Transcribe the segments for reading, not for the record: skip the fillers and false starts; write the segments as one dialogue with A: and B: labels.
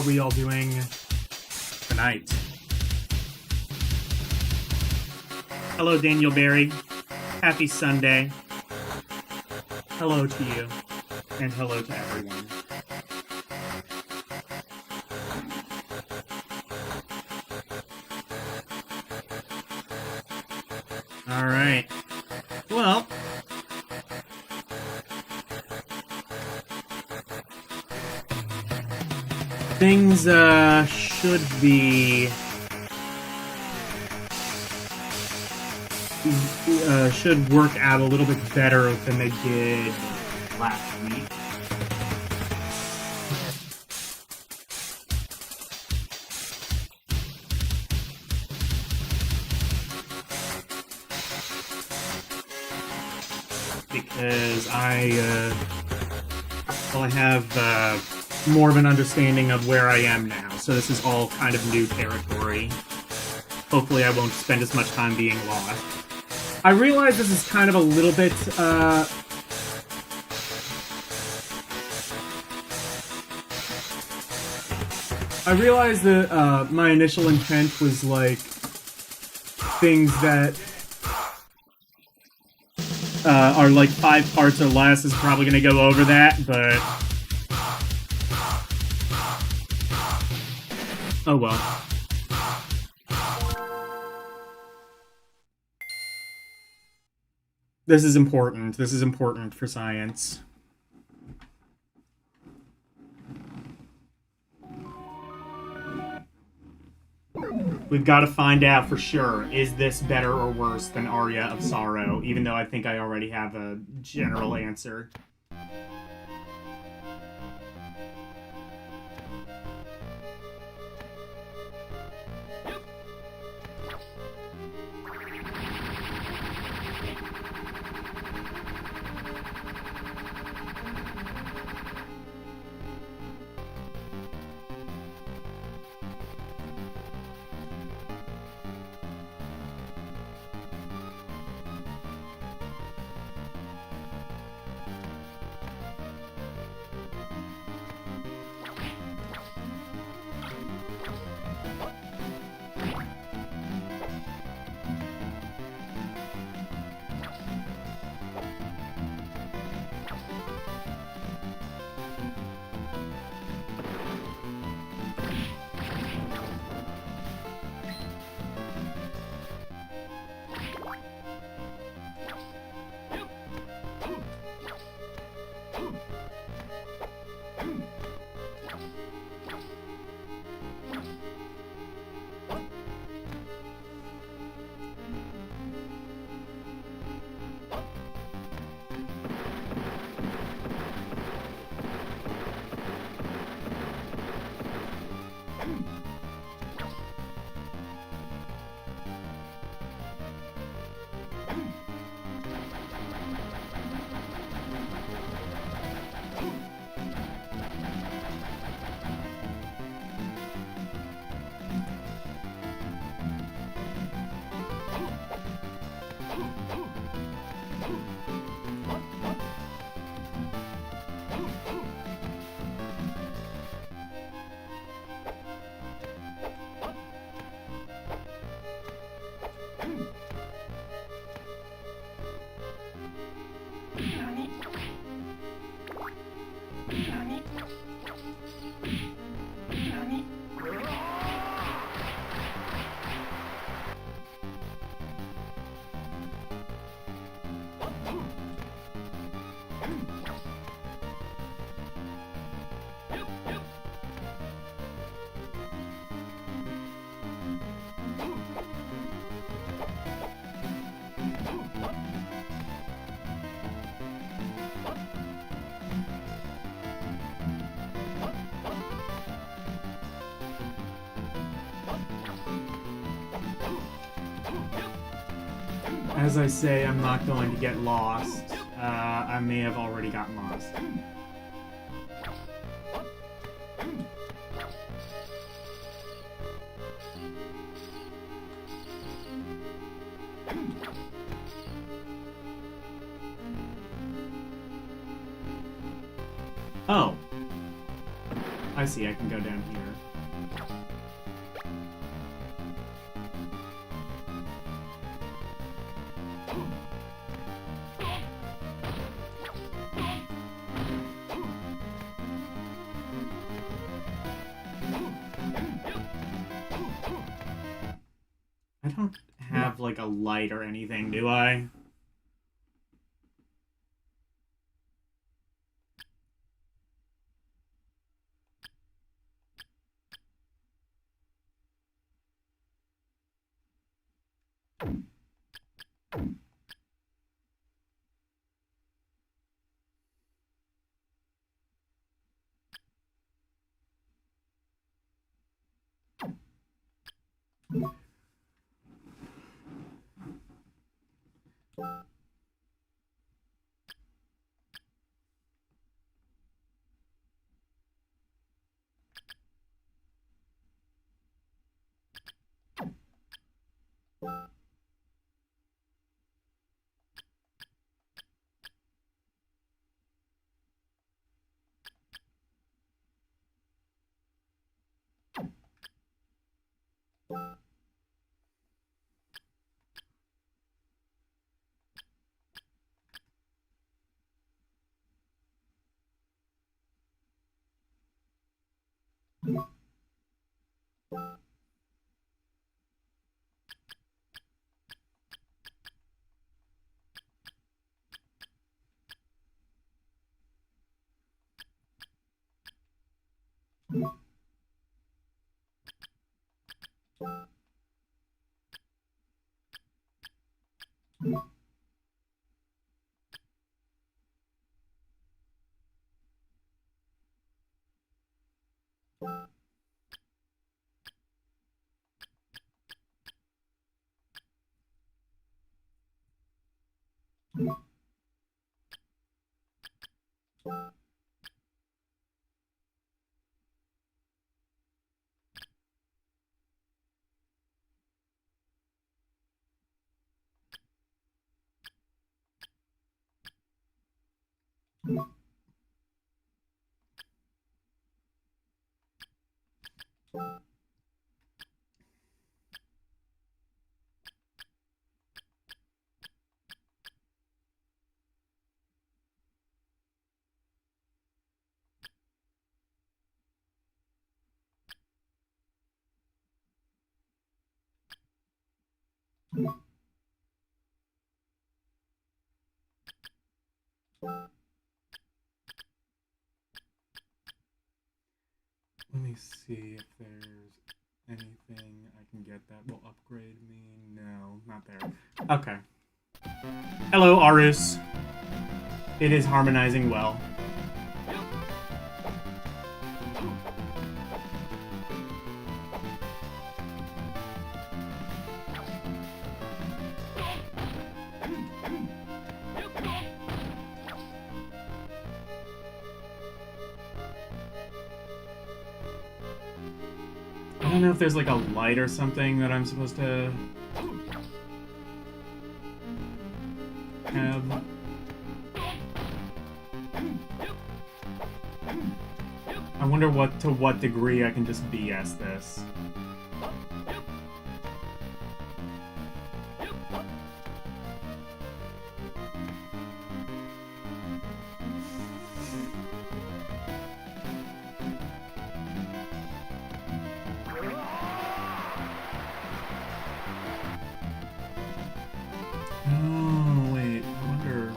A: are we all doing tonight? Hello, Daniel Barry. Happy Sunday. Hello to you. And hello to everyone. Alright. Well, things should be should work out a little bit better than they did last week. Because I have more of an understanding of where I am now, so this is all kind of new territory. Hopefully I won't spend as much time being lost. I realize this is kind of a little bit, I realize that my initial intent was, like, things that are like 5 parts or less is probably going to go over that, but oh well. This is important. This is important for science. We've got to find out for sure, is this better or worse than Aria of Sorrow, even though I think I already have a general answer. As I say, I'm not going to get lost. I may have already gotten lost. Oh. I see, I can go down here. I don't have, like, a light or anything, do I? Let me see if there's anything I can get that will upgrade me. No, not there. Okay. Hello, Arus. It is harmonizing well. I don't know if there's like a light or something that I'm supposed to have. I wonder to what degree I can just BS this. Oh, wait, I wonder.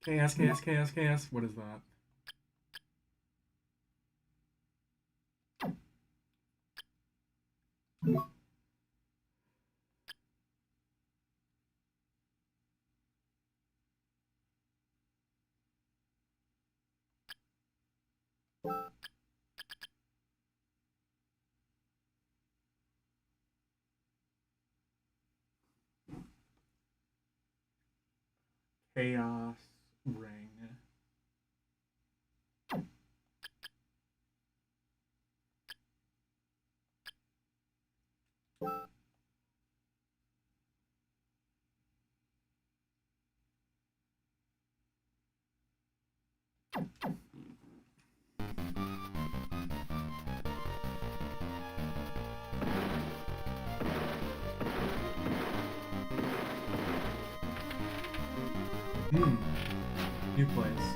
A: KS. What is that? Chaos Ring. New place.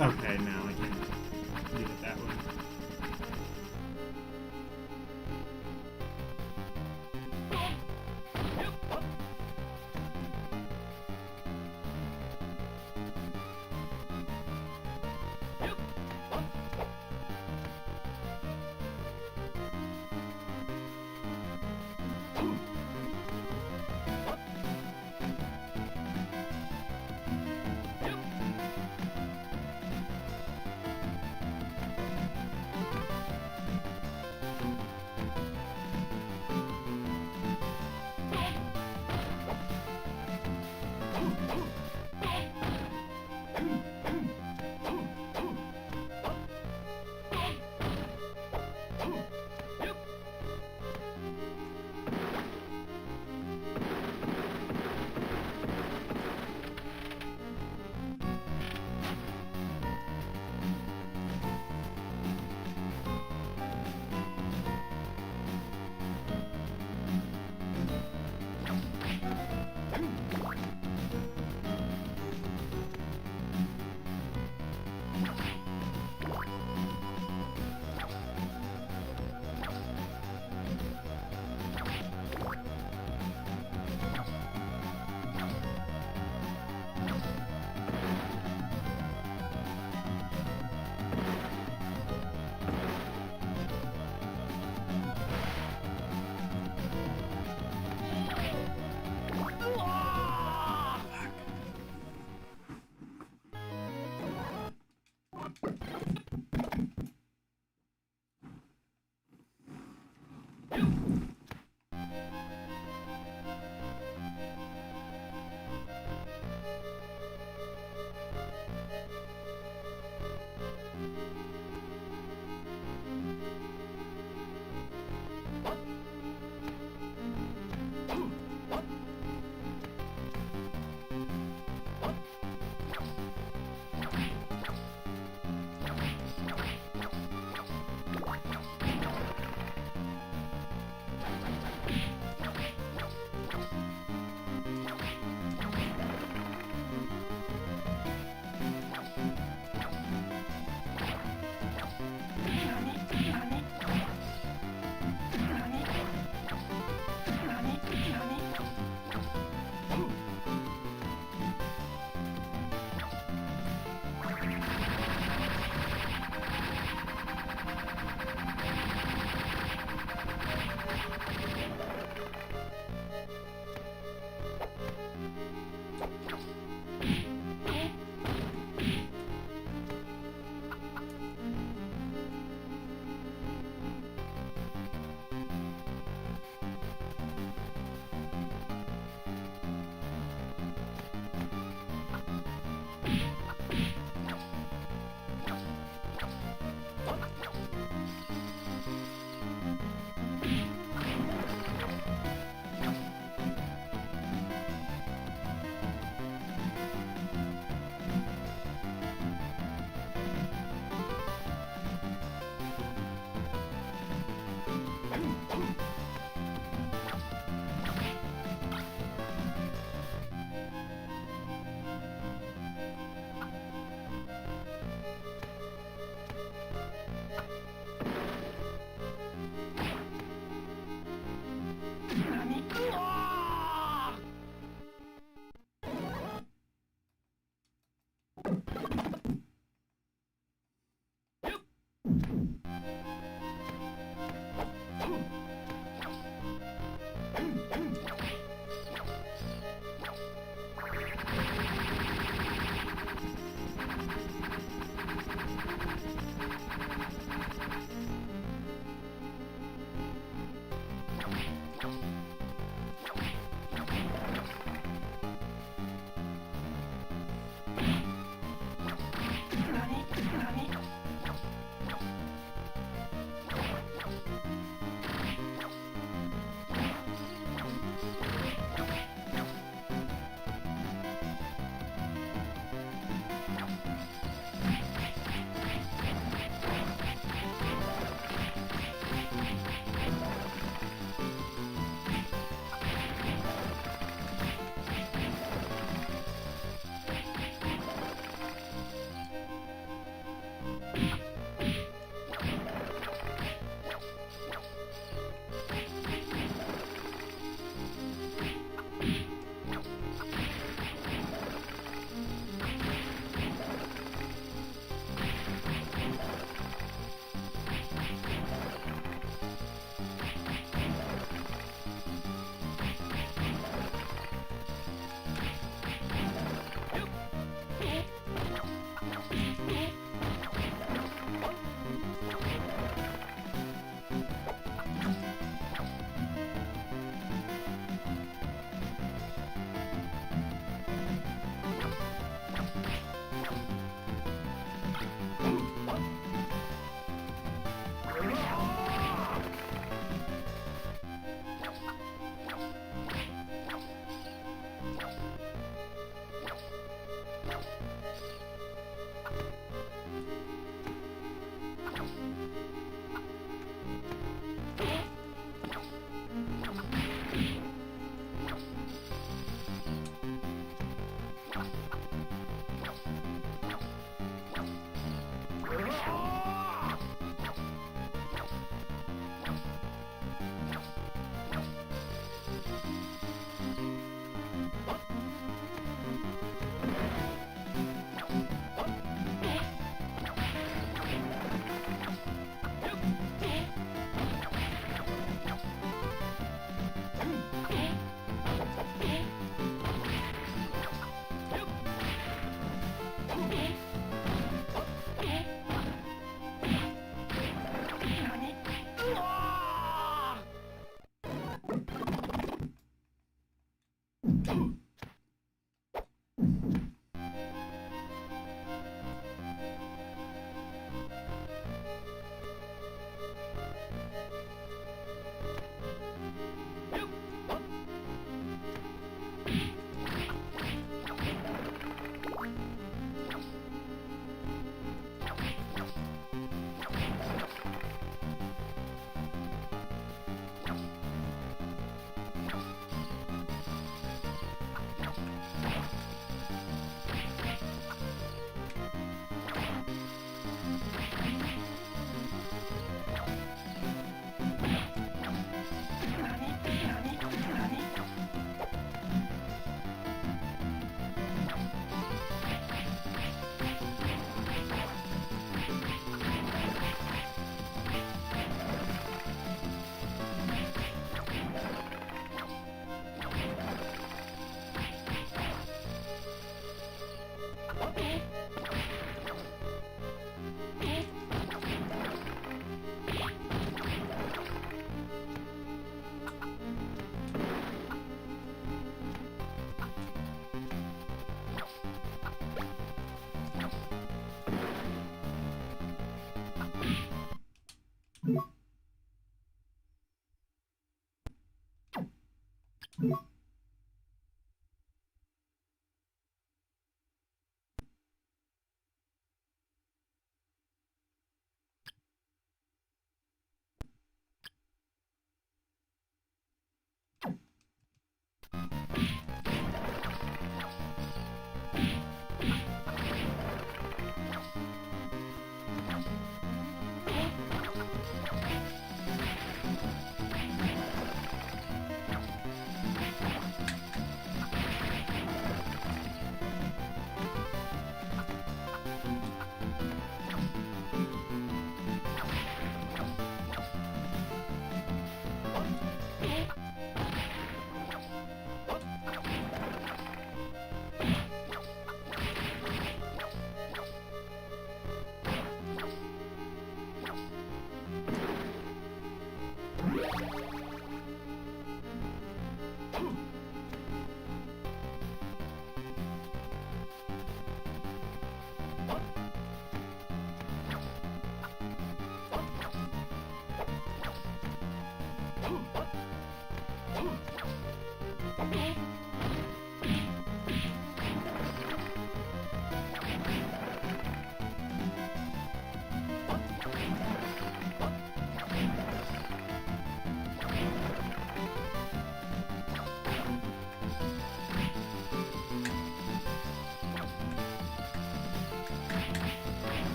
A: Okay, now I can leave it that way.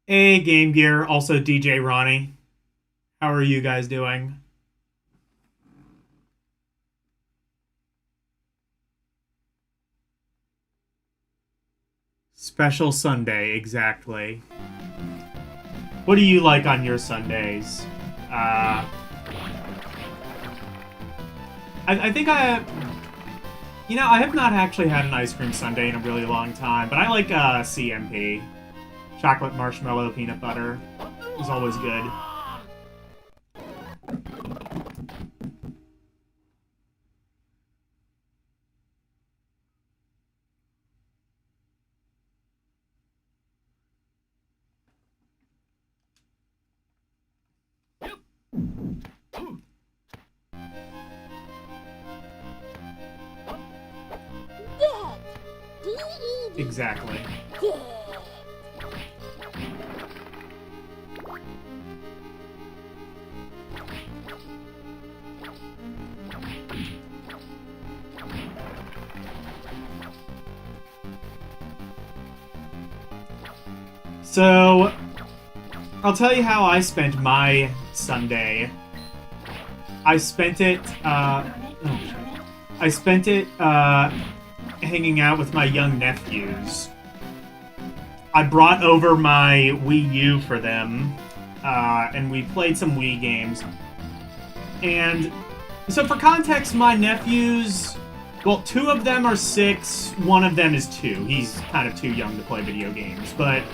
A: Hey, Game Gear, also DJ Ronnie. How are you guys doing? Special Sunday, exactly. What do you like on your Sundays? I think you know, I have not actually had an ice cream sundae in a really long time, but I like CMP. Chocolate marshmallow peanut butter is always good. Exactly. So, I'll tell you how I spent my Sunday. I spent it hanging out with my young nephews. I brought over my Wii U for them, and we played some Wii games. And so for context, my nephews, well, 2 of them are 6, 1 of them is 2. He's kind of too young to play video games, but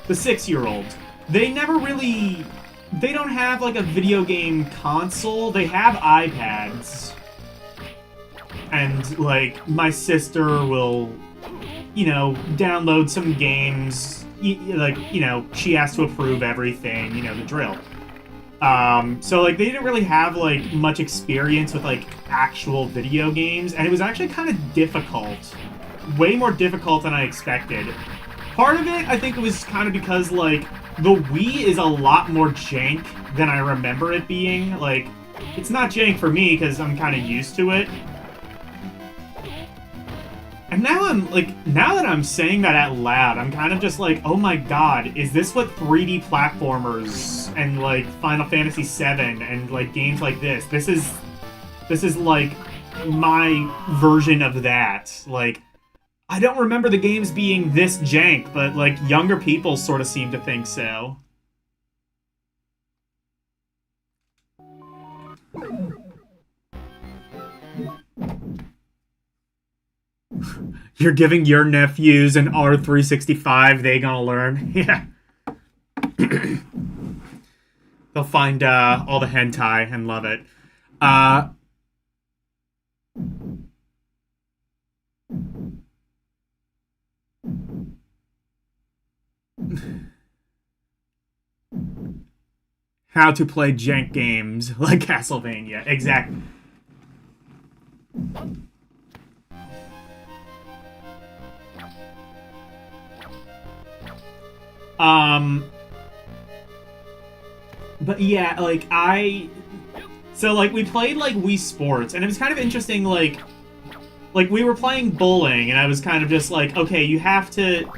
A: the 6-year-old they never really... They don't have, like, a video game console. They have iPads. And, like, my sister will, you know, download some games. Like, you know, she has to approve everything, you know, the drill. So, like, they didn't really have, like, much experience with, like, actual video games. And it was actually kind of difficult. Way more difficult than I expected. Part of it, I think it was kind of because, like, the Wii is a lot more jank than I remember it being. Like, it's not jank for me because I'm kind of used to it. And now I'm, like, now that I'm saying that out loud, I'm kind of just like, oh my god, is this what 3D platformers and, like, Final Fantasy VII and, like, games like this is, like, my version of that. Like, I don't remember the games being this jank, but, like, younger people sort of seem to think so. You're giving your nephews an R365, they gonna learn. Yeah. They'll find all the hentai and love it. How to play jank games like Castlevania. Exactly. But yeah, like, so, like, we played, like, Wii Sports, and it was kind of interesting, like, we were playing bowling, and I was kind of just like, okay, you have to...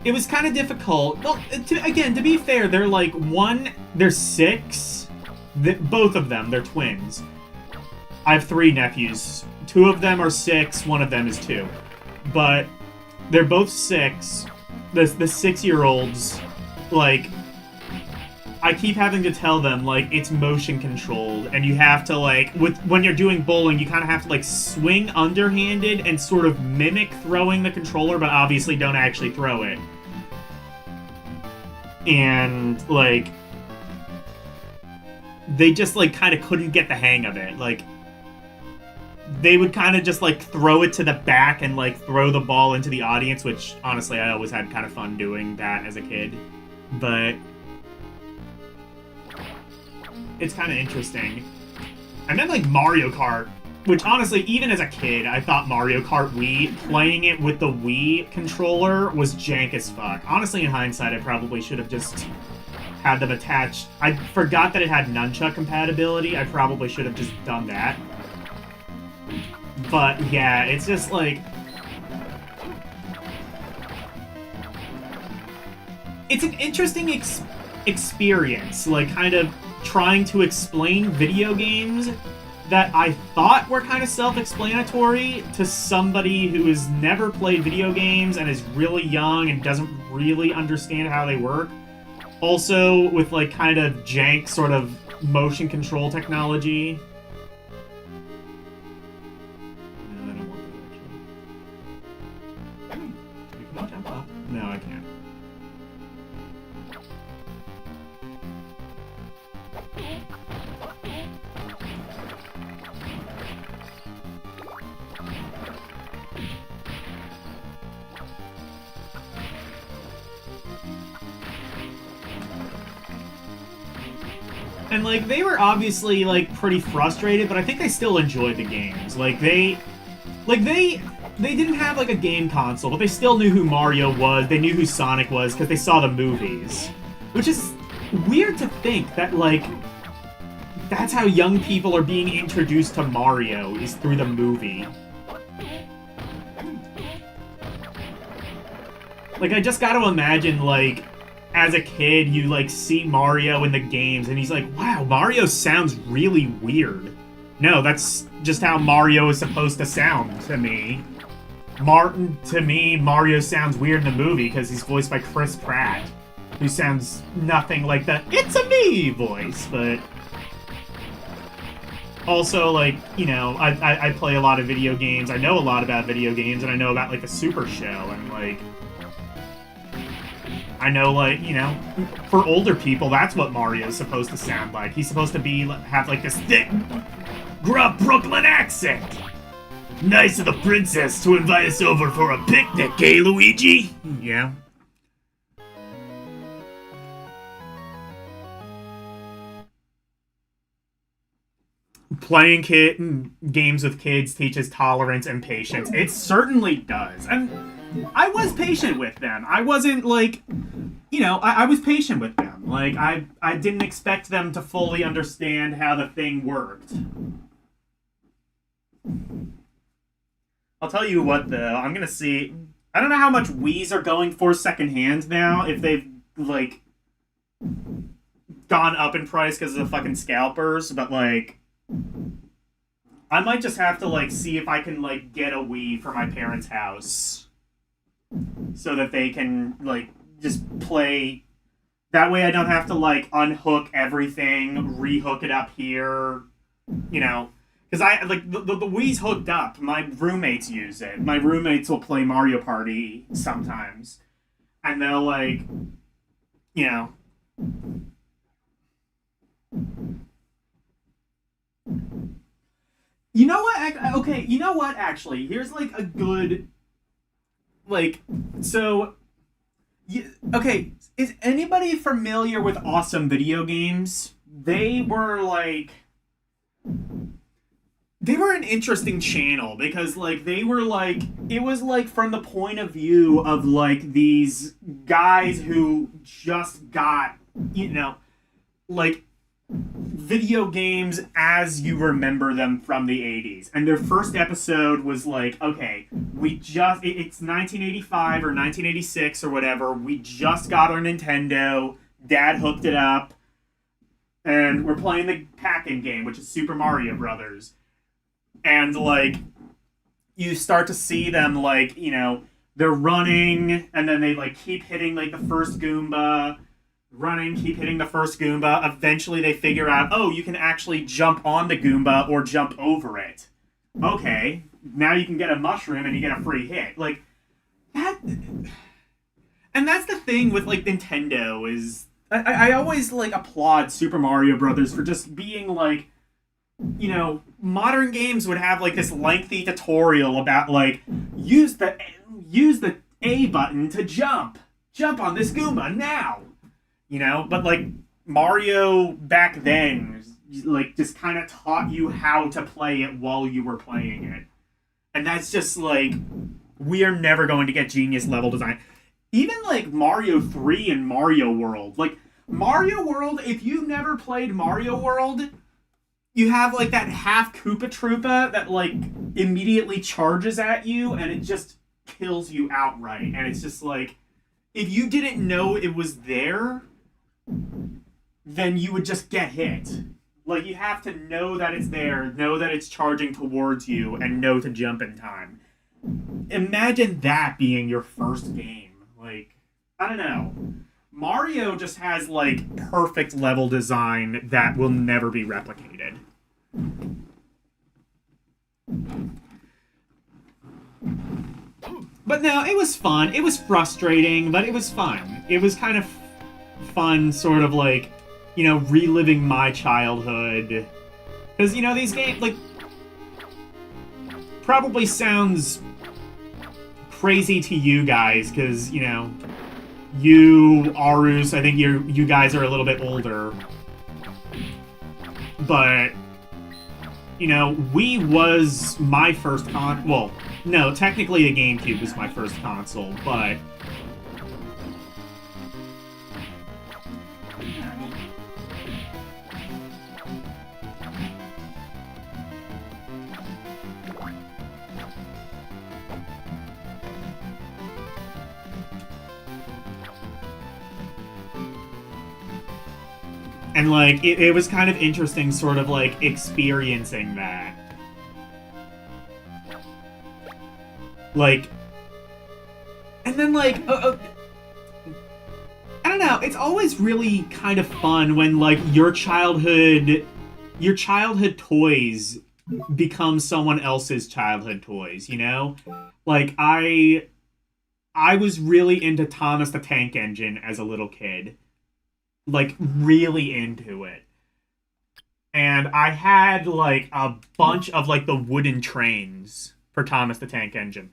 A: It was kind of difficult. Well, again, to be fair, they're, like, they're 6. Both of them, they're twins. I have 3 nephews. 2 of them are 6, 1 of them is 2. But they're both 6. The 6-year-olds, like, I keep having to tell them, like, it's motion controlled, and you have to, like, when you're doing bowling, you kind of have to, like, swing underhanded and sort of mimic throwing the controller, but obviously don't actually throw it. And, like, they just, like, kind of couldn't get the hang of it. Like, they would kind of just, like, throw it to the back and, like, throw the ball into the audience, which, honestly, I always had kind of fun doing that as a kid. But it's kind of interesting. And then, like, Mario Kart, which, honestly, even as a kid, I thought Mario Kart Wii, playing it with the Wii controller was jank as fuck. Honestly, in hindsight, I probably should have just had them attached. I forgot that it had nunchuck compatibility. I probably should have just done that. But, yeah, it's just, like... It's an interesting experience, like, kind of trying to explain video games that I thought were kind of self-explanatory to somebody who has never played video games and is really young and doesn't really understand how they work. Also, with, like, kind of jank sort of motion control technology. No, I can't. And, like, they were obviously, like, pretty frustrated, but I think they still enjoyed the games. Like, they didn't have, like, a game console, but they still knew who Mario was, they knew who Sonic was, because they saw the movies. Which is weird to think that, like, that's how young people are being introduced to Mario, is through the movie. Like, I just gotta imagine, like, as a kid, you, like, see Mario in the games, and he's like, wow, Mario sounds really weird. No, that's just how Mario is supposed to sound to me. To me, Mario sounds weird in the movie because he's voiced by Chris Pratt, who sounds nothing like the "It's-a-me" voice, but... Also, like, you know, I play a lot of video games, I know a lot about video games, and I know about, like, the Super Show, and, like... I know, like, you know, for older people, that's what Mario's supposed to sound like. He's supposed to have, like, this thick, gruff Brooklyn accent. Nice of the princess to invite us over for a picnic, eh, Luigi? Yeah. Playing games with kids teaches tolerance and patience. It certainly does. And I was patient with them. I wasn't like, you know, I was patient with them. Like, I didn't expect them to fully understand how the thing worked. I'll tell you what, though. I'm gonna see. I don't know how much Wii's are going for secondhand now. If they've, like, gone up in price because of the fucking scalpers. But, like, I might just have to, like, see if I can, like, get a Wii for my parents' house. So that they can, like, just play. That way I don't have to, like, unhook everything, rehook it up here, you know. Because the Wii's hooked up. My roommates use it. My roommates will play Mario Party sometimes. And they'll, like, you know. You know what? Okay, you know what, actually? Here's, like, a good, like, so, okay, is anybody familiar with Awesome Video Games? They were an interesting channel because, like, they were, like, it was, like, from the point of view of, like, these guys who just got, you know, like, video games as you remember them from the 80s. And their first episode was like, okay, it's 1985 or 1986 or whatever. We just got our Nintendo. Dad hooked it up. And we're playing the Pac-In game, which is Super Mario Brothers. And, like, you start to see them, like, you know, they're running, and then they, like, keep hitting, like, the first Goomba. Running, keep hitting the first Goomba. Eventually they figure out, oh, you can actually jump on the Goomba or jump over it. Okay, now you can get a mushroom and you get a free hit. Like, that... And that's the thing with, like, Nintendo is... I always, like, applaud Super Mario Brothers for just being, like, you know, modern games would have, like, this lengthy tutorial about, like, use the A button to jump. Jump on this Goomba now. You know, but, like, Mario back then, like, just kind of taught you how to play it while you were playing it. And that's just, like, we are never going to get genius level design. Even, like, Mario 3 and Mario World. Like, Mario World, if you've never played Mario World, you have, like, that half Koopa Troopa that, like, immediately charges at you, and it just kills you outright. And it's just, like, if you didn't know it was there, then you would just get hit. Like, you have to know that it's there, know that it's charging towards you, and know to jump in time. Imagine that being your first game. Like, I don't know. Mario just has, like, perfect level design that will never be replicated. But no, it was fun. It was frustrating, but it was fun. It was kind of fun, sort of, like, you know, reliving my childhood. Because, you know, these games, like, probably sounds crazy to you guys, because, you know, you, Arus, I think you guys are a little bit older. But, you know, Wii was my first well, no, technically the GameCube was my first console, but... And, like, it was kind of interesting, sort of, like, experiencing that. Like... And then, like... I don't know, it's always really kind of fun when, like, your childhood toys become someone else's childhood toys, you know? Like, I I was really into Thomas the Tank Engine as a little kid. Like, really into it. And I had, like, a bunch of, like, the wooden trains for Thomas the Tank Engine.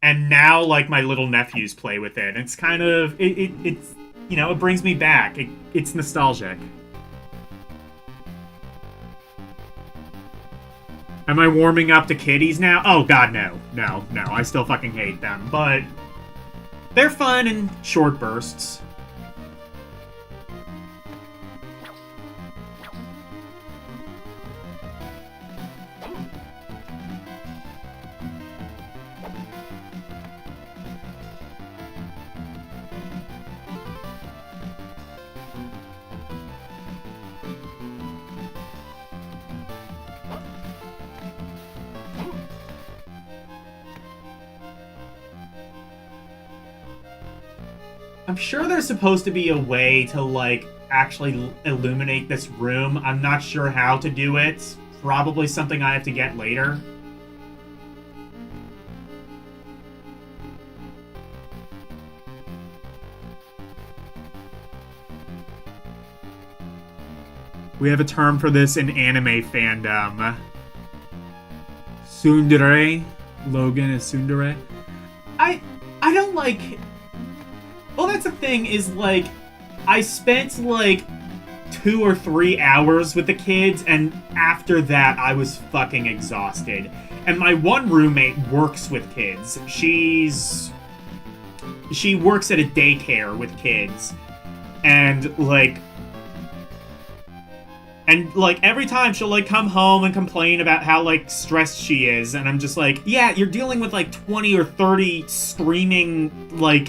A: And now, like, my little nephews play with it. It's kind of... it's, you know, it brings me back. It's nostalgic. Am I warming up to kitties now? Oh, God, no. No. I still fucking hate them. But they're fun in short bursts. I'm sure there's supposed to be a way to, like, actually illuminate this room. I'm not sure how to do it. Probably something I have to get later. We have a term for this in anime fandom. Tsundere. Logan is tsundere. I don't like... Well, that's the thing, is, like, I spent, like, 2 or 3 hours with the kids, and after that, I was fucking exhausted. And my one roommate works with kids. She works at a daycare with kids. And, like, every time she'll, like, come home and complain about how, like, stressed she is, and I'm just like, yeah, you're dealing with, like, 20 or 30 screaming, like,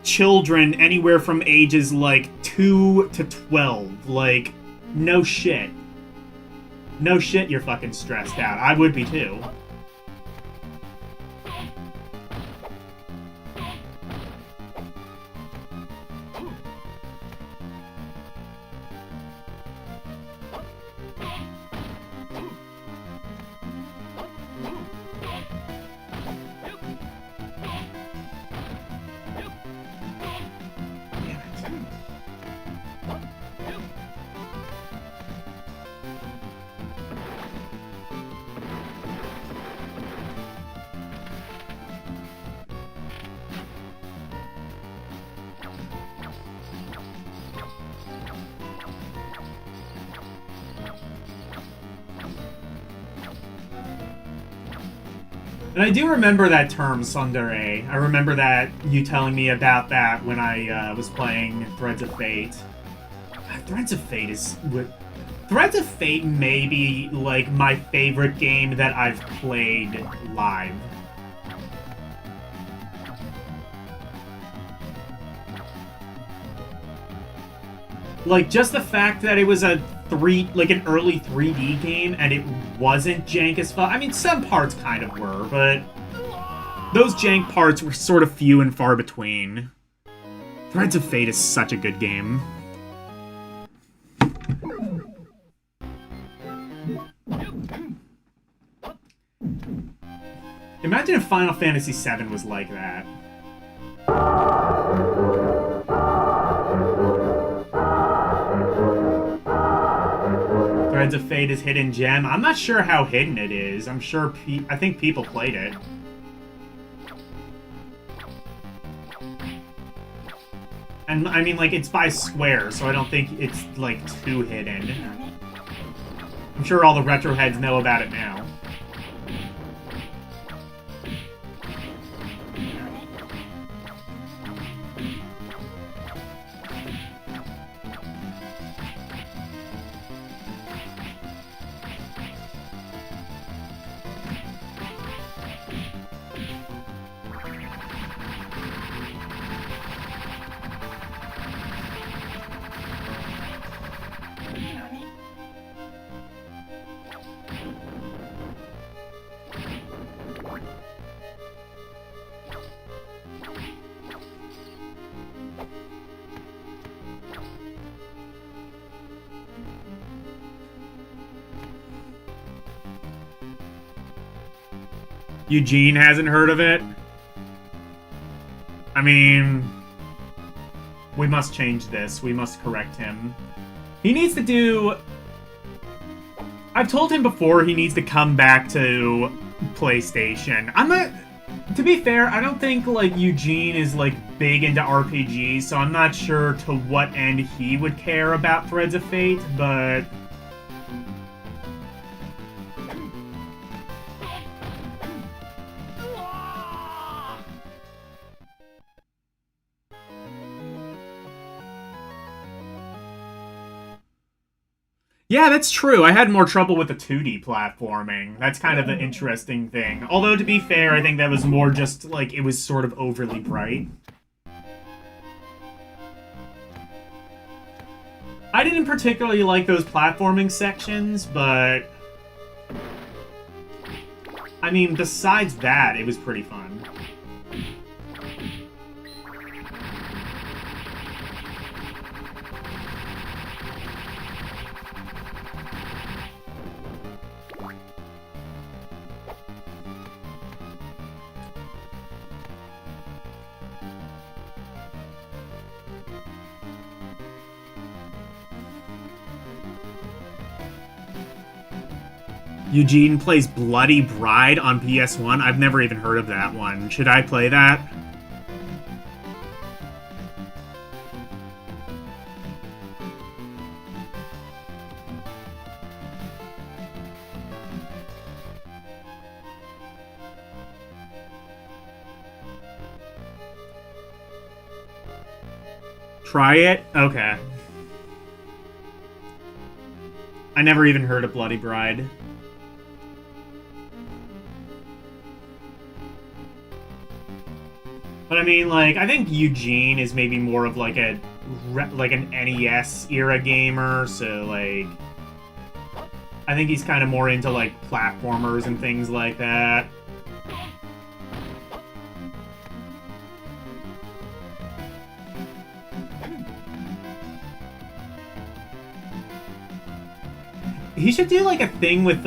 A: children anywhere from ages, like, 2 to 12. Like, no shit. No shit you're fucking stressed out. I would be, too. And I do remember that term, tsundere. I remember that, you telling me about that when I was playing Threads of Fate. God, Threads of Fate is... Threads of Fate may be, like, my favorite game that I've played live. Like, just the fact that it was an early 3D game, and it wasn't jank as fuck. I mean, some parts kind of were, but those jank parts were sort of few and far between. Threads of Fate is such a good game. Imagine if Final Fantasy VII was like that. Threads of Fate is hidden gem. I'm not sure how hidden it is. I'm sure I think people played it. And I mean, like, it's by Square, so I don't think it's, like, too hidden. I'm sure all the retro heads know about it now. Eugene hasn't heard of it? I mean, we must change this. We must correct him. He needs to do... I've told him before he needs to come back to PlayStation. I'm not... To be fair, I don't think, like, Eugene is, like, big into RPGs, so I'm not sure to what end he would care about Threads of Fate, but... Yeah, that's true. I had more trouble with the 2D platforming. That's kind of the interesting thing. Although, to be fair, I think that was more just, like, it was sort of overly bright. I didn't particularly like those platforming sections, but... I mean, besides that, it was pretty fun. Eugene plays Bloody Bride on PS1? I've never even heard of that one. Should I play that? Try it? Okay. I never even heard of Bloody Bride. But I mean, like, I think Eugene is maybe more of like an NES era gamer, so like, I think he's kind of more into like platformers and things like that. He should do like a thing with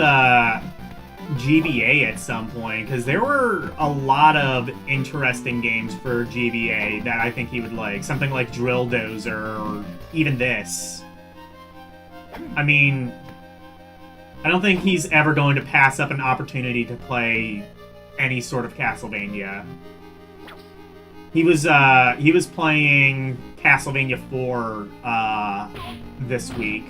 A: GBA at some point, because there were a lot of interesting games for GBA that I think he would like. Something like Drill Dozer, or even this. I mean, I don't think he's ever going to pass up an opportunity to play any sort of Castlevania. He was playing Castlevania 4 this week.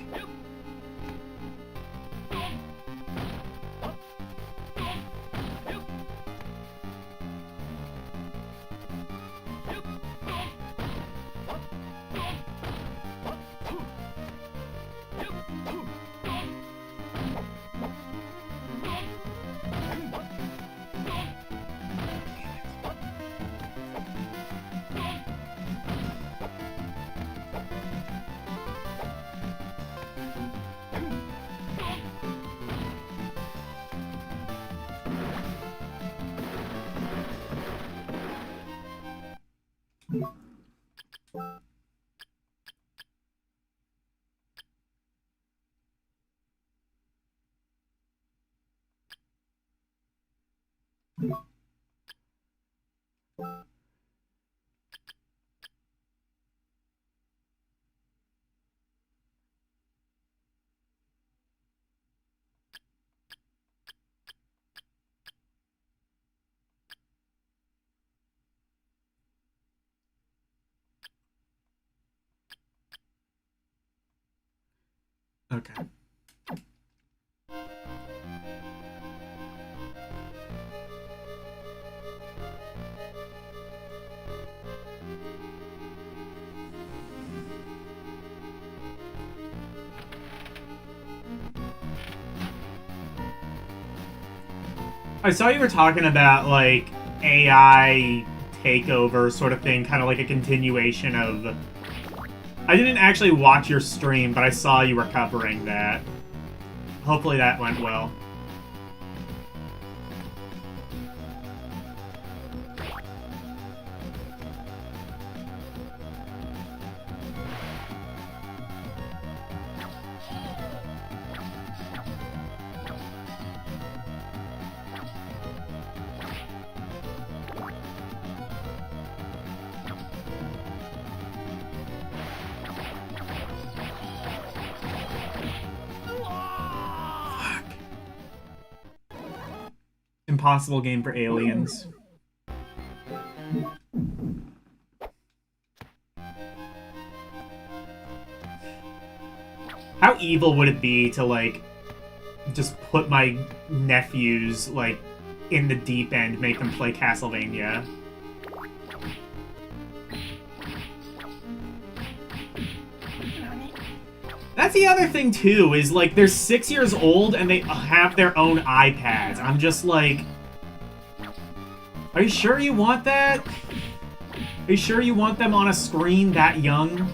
A: Okay. I saw you were talking about, like, AI takeover sort of thing, kind of like a continuation of... I didn't actually watch your stream, but I saw you were covering that. Hopefully that went well. impossible game for aliens. How evil would it be to, like, just put my nephews, like, in the deep end, make them play Castlevania? That's the other thing, too, is, like, they're 6 years old and they have their own iPads. I'm just like... Are you sure you want that? Are you sure you want them on a screen that young?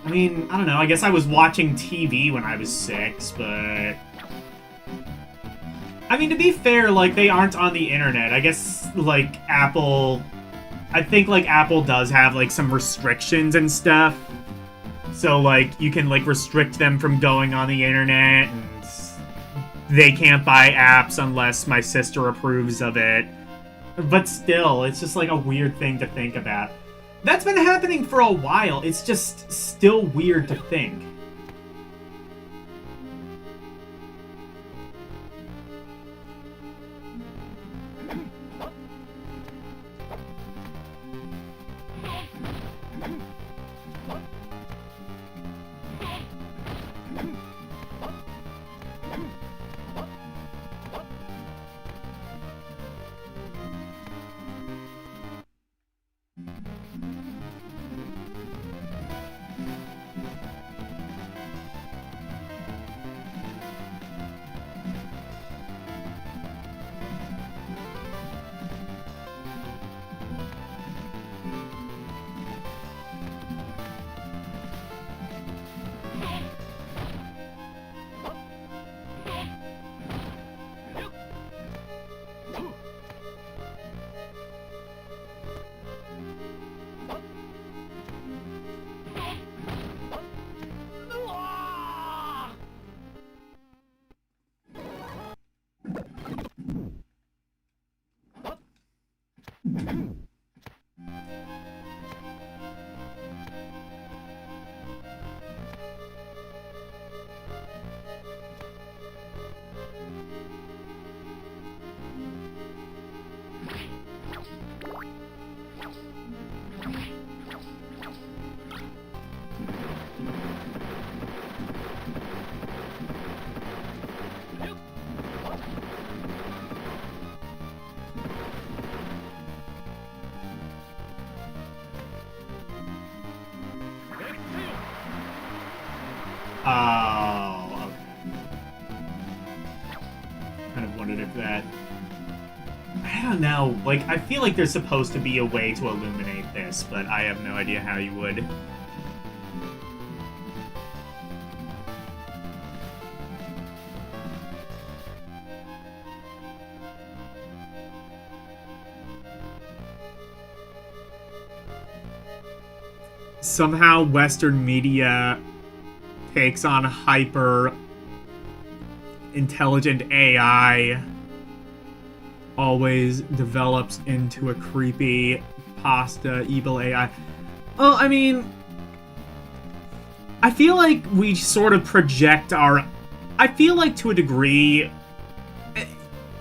A: I mean, I don't know, I guess I was watching TV when I was 6, but... I mean, to be fair, like, they aren't on the internet. I guess, like, Apple... I think, like, Apple does have, like, some restrictions and stuff. So, like, you can, like, restrict them from going on the internet, and they can't buy apps unless my sister approves of it. But still, it's just, like, a weird thing to think about. That's been happening for a while. It's just still weird to think. Oh, okay. Kind of wondered if that... I don't know. Like, I feel like there's supposed to be a way to illuminate this, but I have no idea how you would. Somehow Western media takes on hyper intelligent AI, always develops into a creepy pasta evil AI. Well, I mean, I feel like we sort of project our... I feel like to a degree,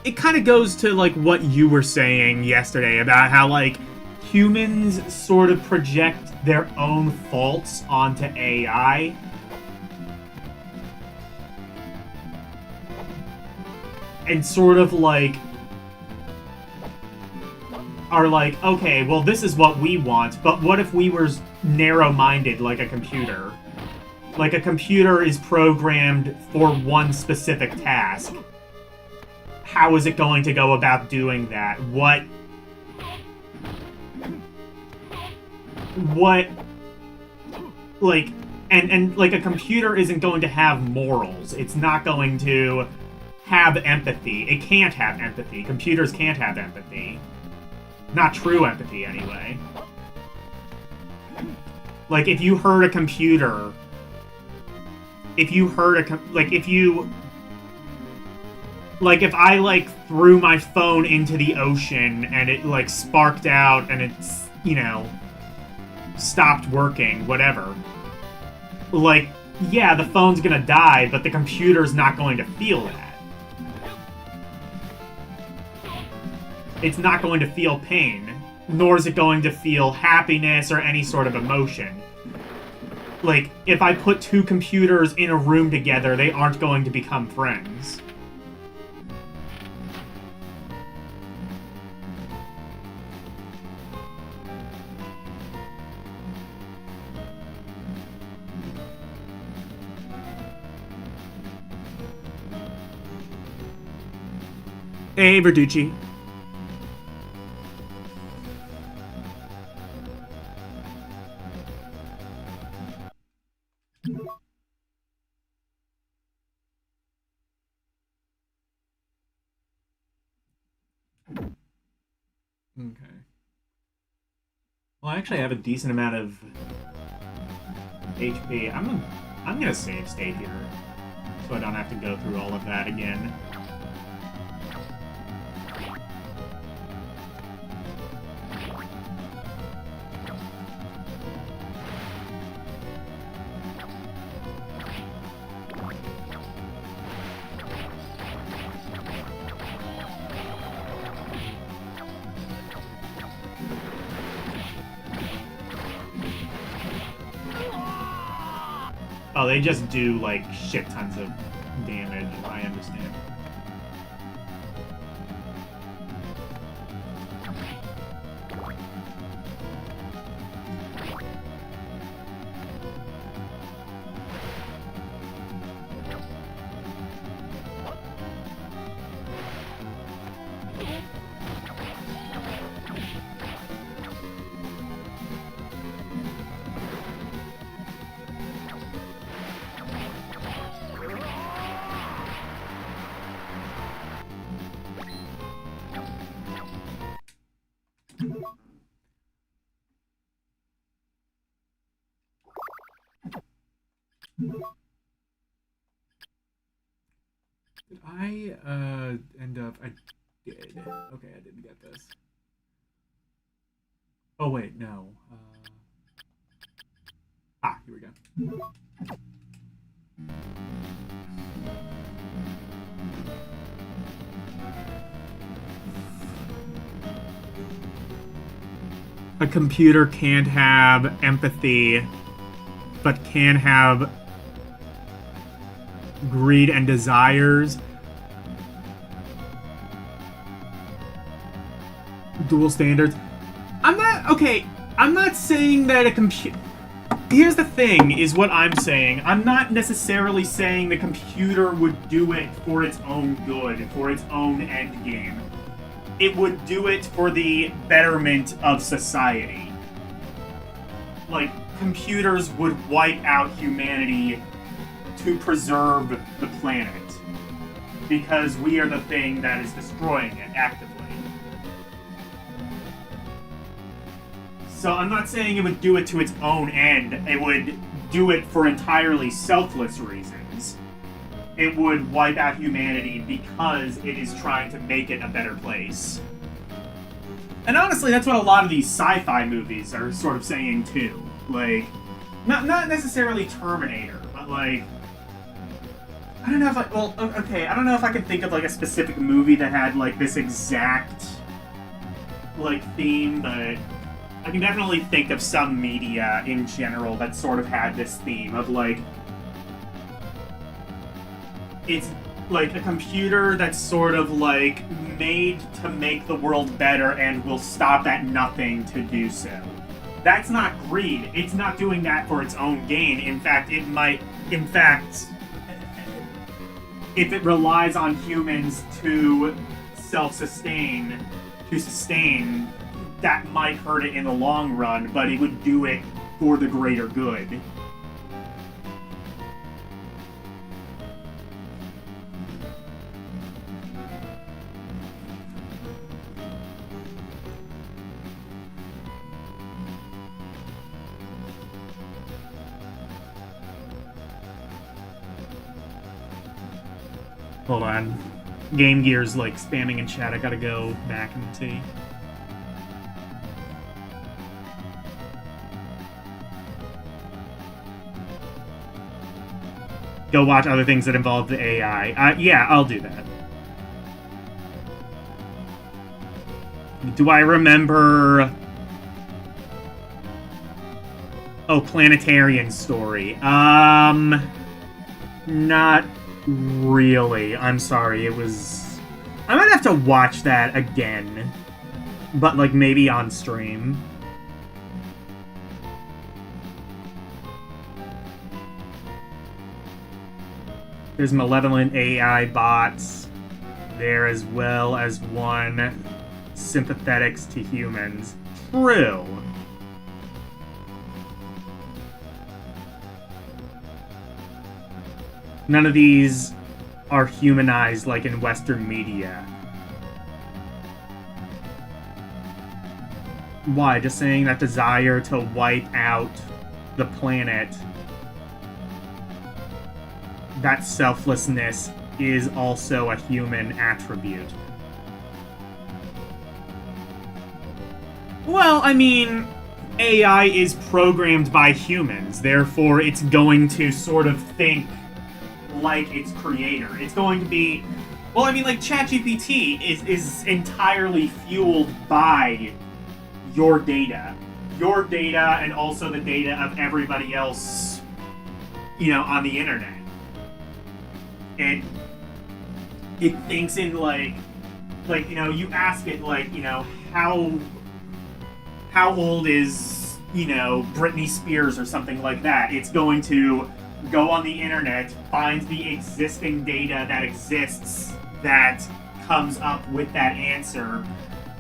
A: it kind of goes to like what you were saying yesterday about how like humans sort of project their own faults onto AI. And sort of like are like, okay, well this is what we want, but what if we were narrow-minded like a computer? Like a computer is programmed for one specific task. How is it going to go about doing that? What like and like a computer isn't going to have morals. It's not going to have empathy. It can't have empathy. Computers can't have empathy. Not true empathy, anyway. Like, if you hurt a computer... If you hurt a... Like, if you... Like, if I, like, threw my phone into the ocean and it, like, sparked out and it's, you know, stopped working, whatever. Like, yeah, the phone's gonna die, but the computer's not going to feel that. it's not going to feel pain, nor is it going to feel happiness or any sort of emotion. Like, if I put two computers in a room together, they aren't going to become friends. Hey, Verducci. Okay. Well, I actually have a decent amount of HP. I'm gonna save state here, so I don't have to go through all of that again. Oh, they just do, like, shit tons of damage, I understand. Did I, end up... I did. Okay, I didn't get this. Oh, wait, no. Here we go. A computer can't have empathy, but can have greed and desires. Dual standards. I'm not saying that a computer... Here's the thing, is what I'm saying. I'm not necessarily saying the computer would do it for its own good, for its own end game. It would do it for the betterment of society. Like, computers would wipe out humanity to preserve the planet. Because we are the thing that is destroying it actively. So I'm not saying it would do it to its own end. It would do it for entirely selfless reasons. It would wipe out humanity because it is trying to make it a better place. And honestly, that's what a lot of these sci-fi movies are sort of saying too. Like, not necessarily Terminator, but like... I don't know if I don't know if I can think of like a specific movie that had like this exact like theme, but I can definitely think of some media in general that sort of had this theme of like, it's like a computer that's sort of like made to make the world better and will stop at nothing to do so. That's not greed. It's not doing that for its own gain. In fact, if it relies on humans to sustain, that might hurt it in the long run, but it would do it for the greater good. Hold on. Game Gear's like spamming in chat. I gotta go back and see. Go watch other things that involve the AI. Yeah, I'll do that. Do I remember... Oh, Planetarian story. Not really. I'm sorry, it was... I might have to watch that again. But, like, maybe on stream. There's malevolent AI bots there, as well as one sympathetics to humans. True. None of these are humanized like in Western media. Why? Just saying that desire to wipe out the planet, that selflessness is also a human attribute. Well, I mean, AI is programmed by humans, therefore it's going to sort of think like its creator. It's going to be... Well, I mean, like, ChatGPT is entirely fueled by your data. Your data and also the data of everybody else, you know, on the internet. It thinks in, like, you know, you ask it, like, you know, how old is, you know, Britney Spears or something like that. It's going to go on the internet, find the existing data that exists that comes up with that answer,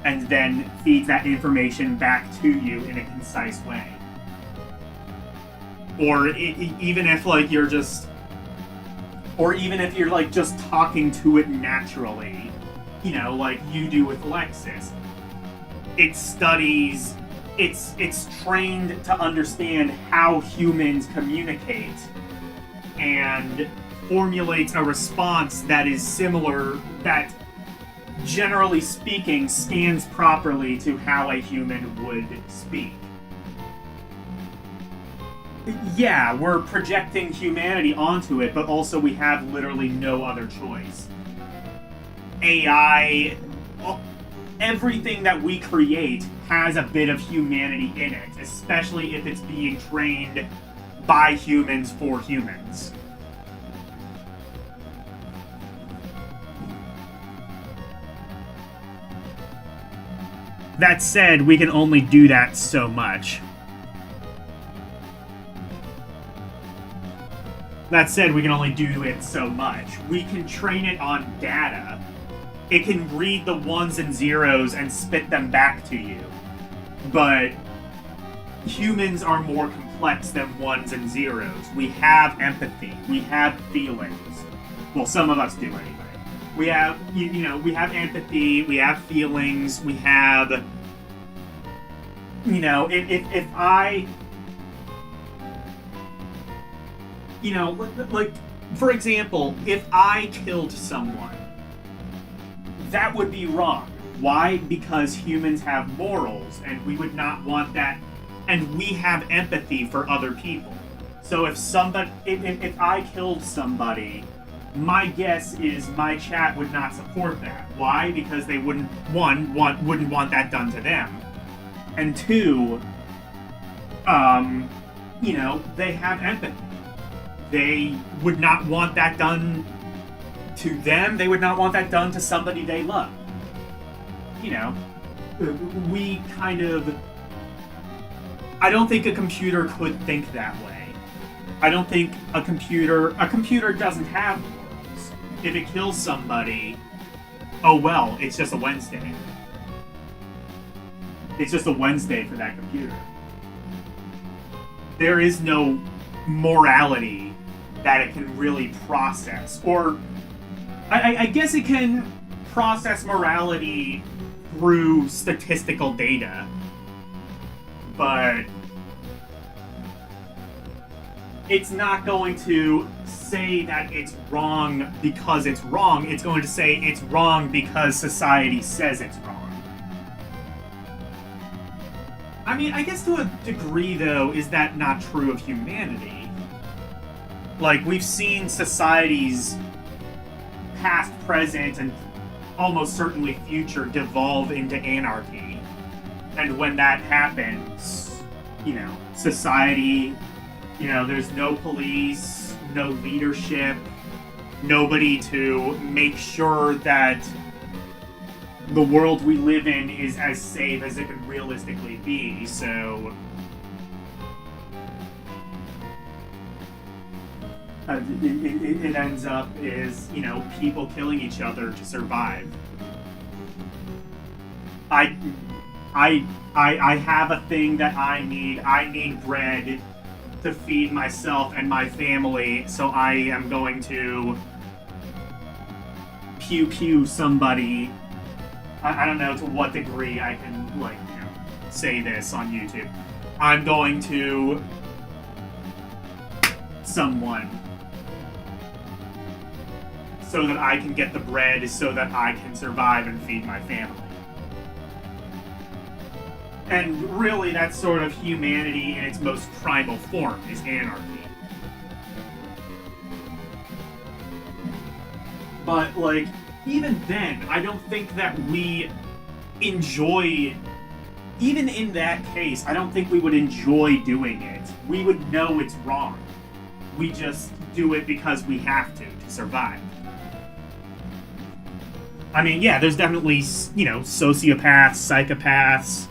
A: and then feeds that information back to you in a concise way. Or even if, like, you're just... Or even if you're, like, just talking to it naturally, you know, like you do with Alexis. It studies... It's trained to understand how humans communicate and formulates a response that is similar, that, generally speaking, scans properly to how a human would speak. Yeah, we're projecting humanity onto it, but also we have literally no other choice. AI, well, everything that we create has a bit of humanity in it, especially if it's being trained by humans for humans. That said, we can only do that so much. That said, we can only do it so much. We can train it on data. It can read the ones and zeros and spit them back to you. But humans are more complex than ones and zeros. We have empathy. We have feelings. Well, some of us do anyway. We have, you know, we have empathy. We have feelings. We have, you know, if I... You know, like, for example, if I killed someone, that would be wrong. Why? Because humans have morals, and we would not want that, and we have empathy for other people. So if I killed somebody, my guess is my chat would not support that. Why? Because they wouldn't want that done to them, and two, you know, they have empathy. They would not want that done to them. They would not want that done to somebody they love. You know, we kind of... I don't think a computer could think that way. I don't think a computer doesn't have morals. If it kills somebody, oh well, it's just a Wednesday. It's just a Wednesday for that computer. There is no morality that it can really process. Or, I guess it can process morality through statistical data. But it's not going to say that it's wrong because it's wrong. It's going to say it's wrong because society says it's wrong. I mean, I guess to a degree, though, is that not true of humanity? Like, we've seen societies, past, present, and almost certainly future devolve into anarchy. And when that happens, you know, society, you know, there's no police, no leadership, nobody to make sure that the world we live in is as safe as it could realistically be, so it ends up is, you know, people killing each other to survive. I have a thing that I need. I need bread to feed myself and my family, so I am going to pew somebody. I don't know to what degree I can, like, you know, say this on YouTube. I'm going to someone so that I can get the bread so that I can survive and feed my family. And really, that's sort of humanity in its most primal form, is anarchy. But, like, even then, I don't think that we enjoy... Even in that case, I don't think we would enjoy doing it. We would know it's wrong. We just do it because we have to survive. I mean, yeah, there's definitely, you know, sociopaths, psychopaths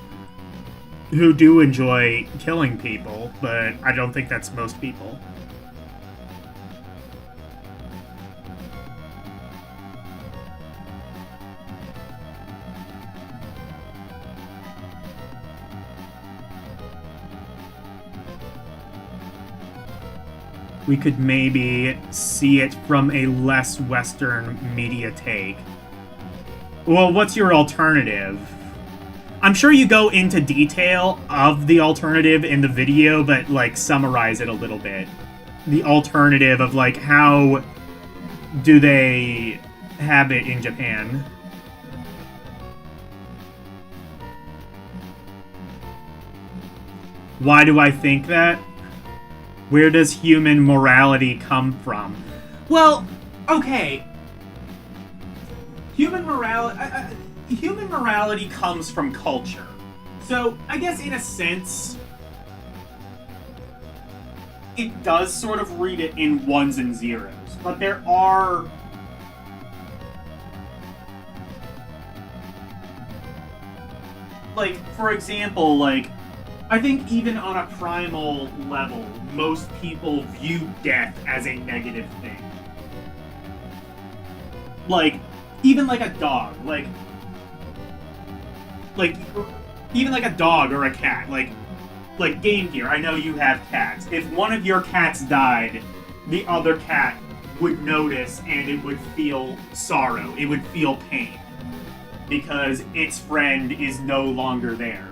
A: who do enjoy killing people, but I don't think that's most people. We could maybe see it from a less Western media take. Well, what's your alternative? I'm sure you go into detail of the alternative in the video, but, like, summarize it a little bit. The alternative of, like, how do they have it in Japan? Why do I think that? Where does human morality come from? Well, okay. Human morality comes from culture. So, I guess in a sense, it does sort of read it in ones and zeros. But there are... like, for example, like, I think even on a primal level, most people view death as a negative thing. Like, even like a dog, like even like a dog or a cat, like Game Gear, I know you have cats. If one of your cats died, the other cat would notice and it would feel sorrow, it would feel pain, because its friend is no longer there.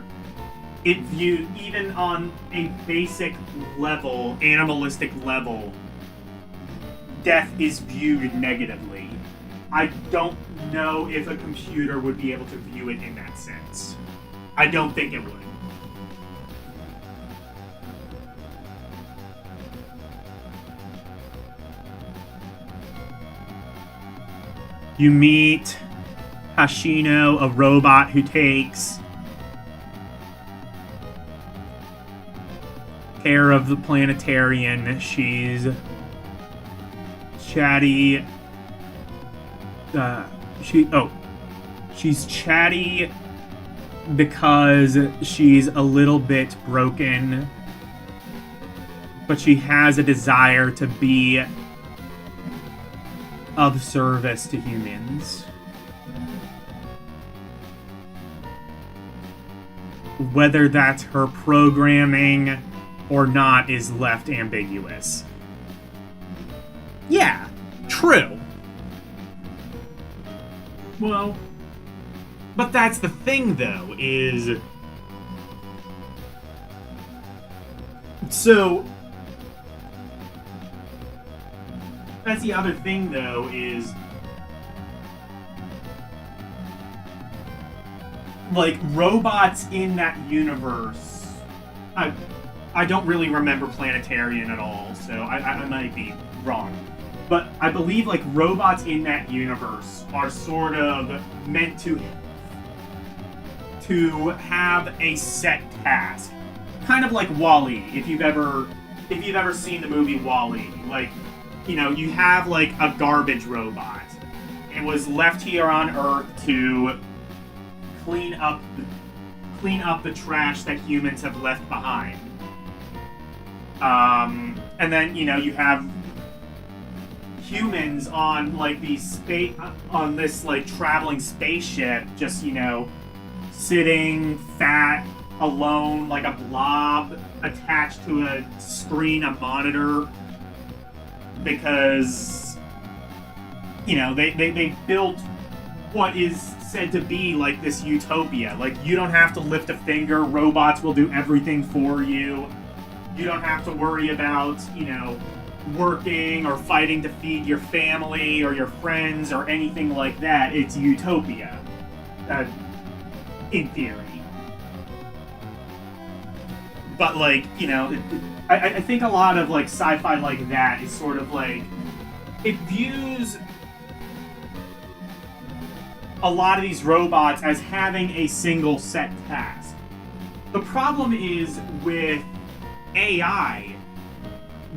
A: It viewed, even on a basic level, animalistic level, death is viewed negatively. I don't know if a computer would be able to view it in that sense. I don't think it would. You meet Hashino, a robot who takes care of the planetarian. She's chatty. She's chatty because she's a little bit broken, but she has a desire to be of service to humans. Whether that's her programming or not is left ambiguous. Yeah, true. Well, but that's the thing, though, is... So... That's the other thing, though, is... Like, robots in that universe... I don't really remember Planetarian at all, so I might be wrong. But I believe like robots in that universe are sort of meant to have a set task, kind of like Wall-E. If you've ever seen the movie Wall-E, like, you know, you have like a garbage robot. It was left here on Earth to clean up the trash that humans have left behind. And then, you know, you have humans on like on this like traveling spaceship, just, you know, sitting fat, alone, like a blob attached to a screen, a monitor, because, you know, they built what is said to be like this utopia. Like, you don't have to lift a finger, robots will do everything for you. You don't have to worry about, you know, working or fighting to feed your family or your friends or anything like that. It's utopia, in theory. But, like, you know, I think a lot of like sci-fi like that is sort of like, it views a lot of these robots as having a single set task. The problem is with AI,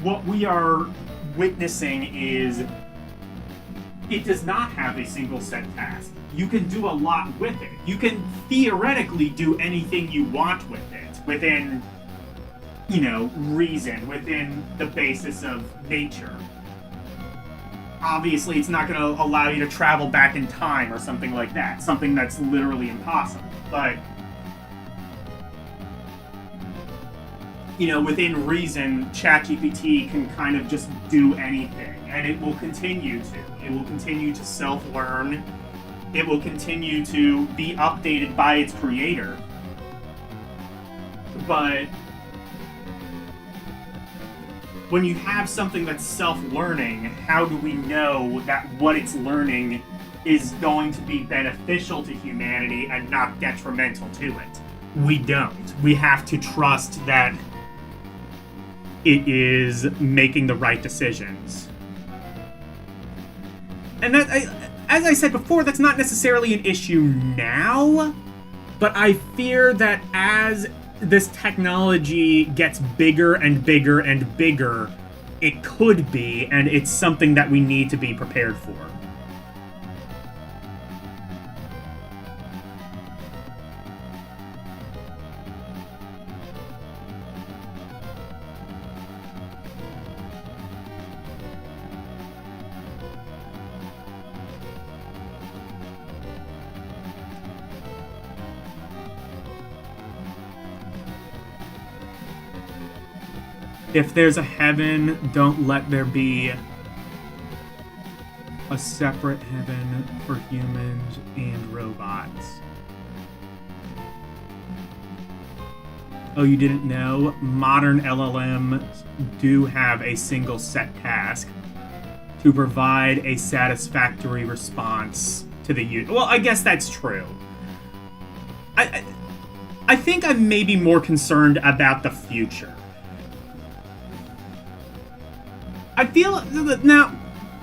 A: what we are witnessing is it does not have a single set task. You can do a lot with it. You can theoretically do anything you want with it within, you know, reason, within the basis of nature. Obviously, it's not going to allow you to travel back in time or something like that. Something that's literally impossible. But, you know, within reason, ChatGPT can kind of just do anything. And it will continue to. It will continue to self-learn. It will continue to be updated by its creator. But when you have something that's self-learning, how do we know that what it's learning is going to be beneficial to humanity and not detrimental to it? We don't. We have to trust that it is making the right decisions. And that, as I said before, that's not necessarily an issue now, but I fear that as this technology gets bigger and bigger and bigger, it could be, and it's something that we need to be prepared for. If there's a heaven, don't let there be a separate heaven for humans and robots. Oh, you didn't know? Modern LLMs do have a single set task to provide a satisfactory response to the user. Well, I guess that's true. I think I'm maybe more concerned about the future. I feel now,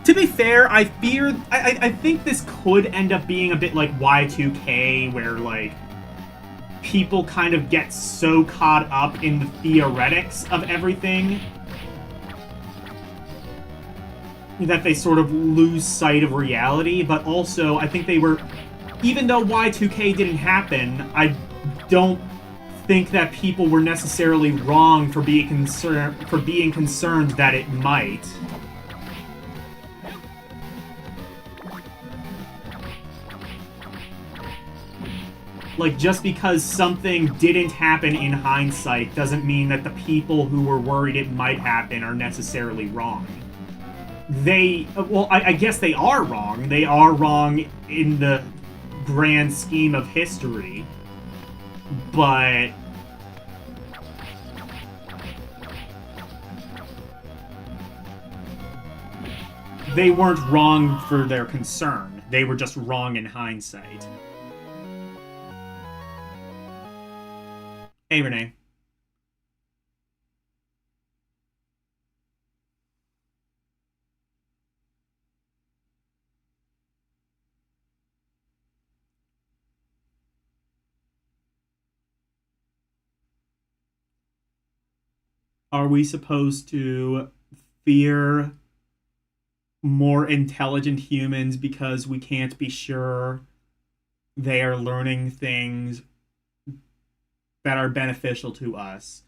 A: to be fair, I think this could end up being a bit like Y2K, where like people kind of get so caught up in the theoretics of everything that they sort of lose sight of reality. But also, I think they were, even though Y2K didn't happen, I don't think that people were necessarily wrong for being concerned that it might. Like, just because something didn't happen in hindsight doesn't mean that the people who were worried it might happen are necessarily wrong. I guess they are wrong. They are wrong in the grand scheme of history. But they weren't wrong for their concern. They were just wrong in hindsight. Hey, Renee. Are we supposed to fear more intelligent humans because we can't be sure they are learning things that are beneficial to us?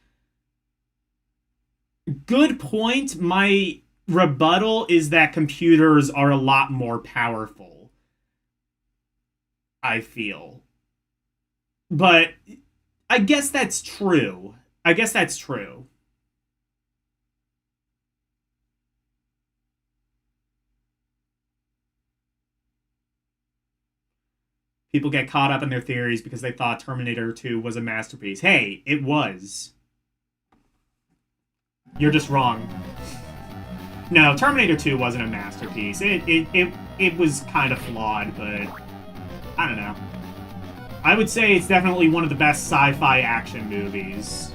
A: Good point. My rebuttal is that computers are a lot more powerful, I feel. But I guess that's true. I guess that's true. People get caught up in their theories because they thought Terminator 2 was a masterpiece. Hey, it was. You're just wrong. No, Terminator 2 wasn't a masterpiece. It was kind of flawed, but I don't know. I would say it's definitely one of the best sci-fi action movies.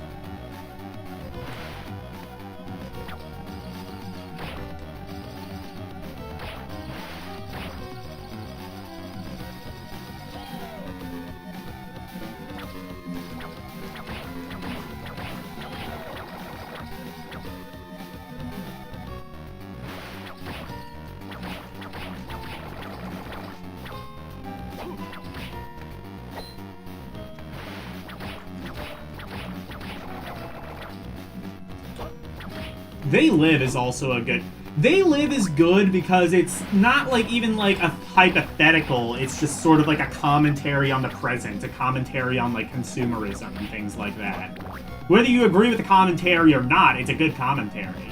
A: They Live is also a good... They Live is good because it's not like even like a hypothetical, it's just sort of like a commentary on the present, a commentary on like consumerism and things like that. Whether you agree with the commentary or not, it's a good commentary.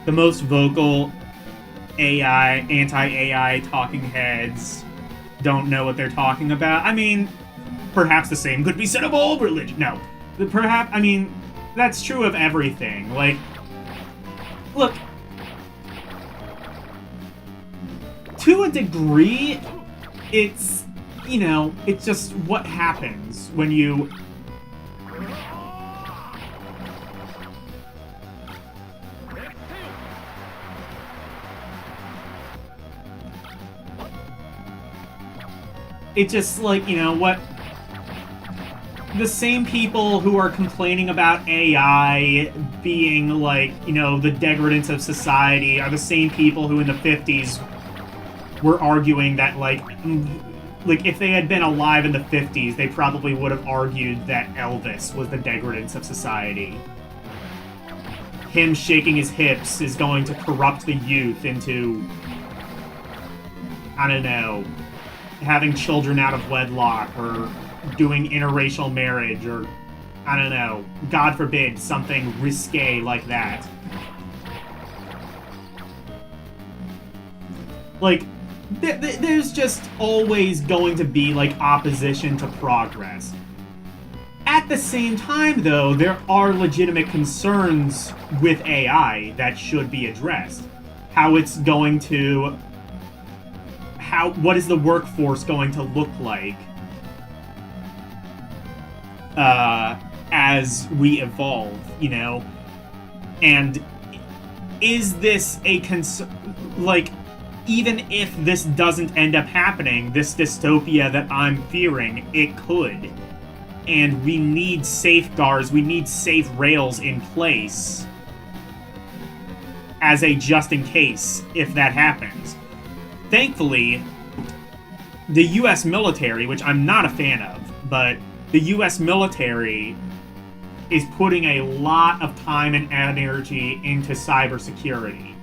A: The most vocal AI, anti-AI talking heads don't know what they're talking about. I mean, perhaps the same could be said of all religion. No. Perhaps, I mean, that's true of everything. Like, look, to a degree, it's, you know, it's just what happens when you... It's just like, you know, what... The same people who are complaining about AI being, like, you know, the degradants of society are the same people who in the 50s were arguing that, like, if they had been alive in the 50s, they probably would have argued that Elvis was the degradants of society. Him shaking his hips is going to corrupt the youth into... I don't know... having children out of wedlock, or doing interracial marriage, or, I don't know, God forbid, something risque like that. Like, there's just always going to be, like, opposition to progress. At the same time, though, there are legitimate concerns with AI that should be addressed. How it's going to... what is the workforce going to look like as we evolve, you know? And is this a like, even if this doesn't end up happening, this dystopia that I'm fearing, it could. And we need safeguards, we need safe rails in place as a just in case if that happens. Thankfully, the U.S. military, which I'm not a fan of, but the U.S. military is putting a lot of time and energy into cybersecurity.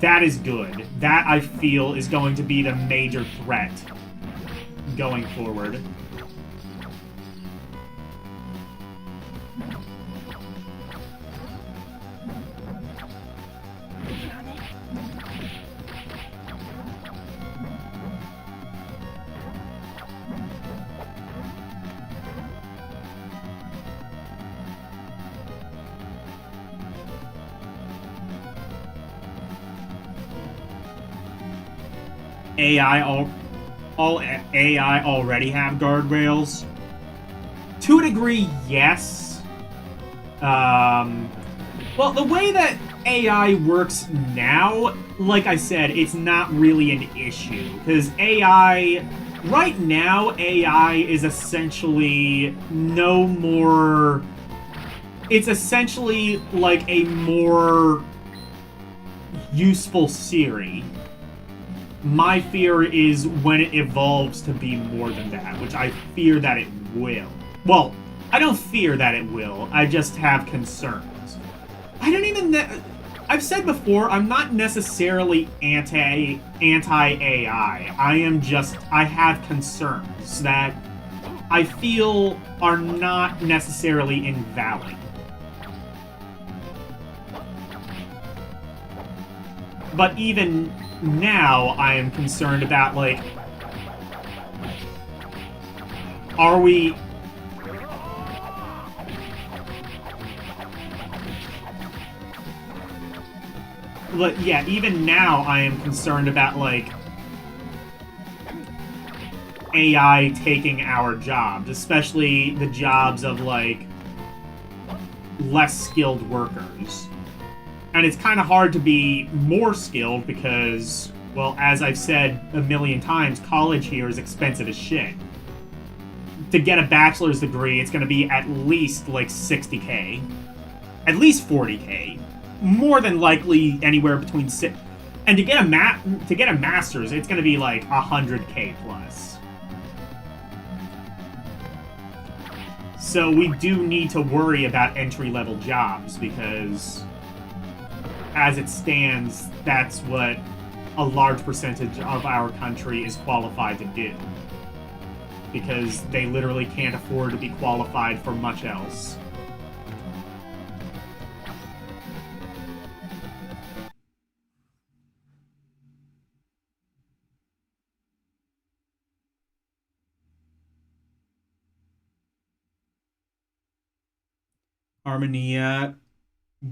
A: That is good. That, I feel, is going to be the major threat going forward. AI all AI already have guardrails? To a degree, yes. Well, the way that AI works now, like I said, it's not really an issue. Because AI, right now, AI is essentially no more. It's essentially like a more useful Siri. My fear is when it evolves to be more than that, which I fear that it will. Well, I don't fear that it will. I just have concerns. I don't even. I've said before, I'm not necessarily anti AI. I have concerns that I feel are not necessarily invalid. But even now, I am concerned about, like, are we... But yeah, even now, I am concerned about, like, AI taking our jobs, especially the jobs of, like, less skilled workers. And it's kind of hard to be more skilled because, well, as I've said a million times, college here is expensive as shit. To get a bachelor's degree, it's going to be at least, like, 60K. At least 40K. More than likely anywhere between six... And to get a master's, it's going to be, like, 100K plus. So we do need to worry about entry-level jobs because... as it stands, that's what a large percentage of our country is qualified to do. Because they literally can't afford to be qualified for much else. Harmonia,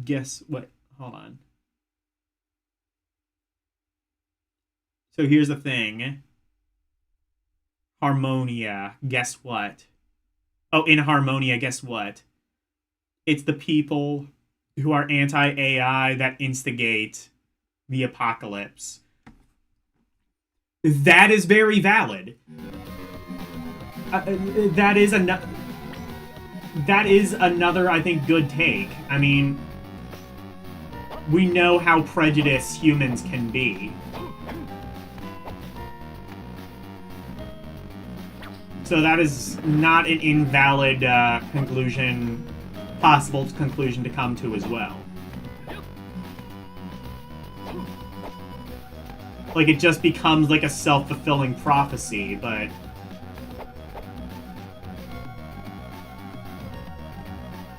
A: guess what? Hold on. So here's the thing. Harmonia, guess what? Oh, in Harmonia, guess what? It's the people who are anti-AI that instigate the apocalypse. That is very valid. That is another, I think, good take. I mean, we know how prejudiced humans can be. So that is not an invalid possible conclusion to come to as well. Like, it just becomes like a self-fulfilling prophecy, but...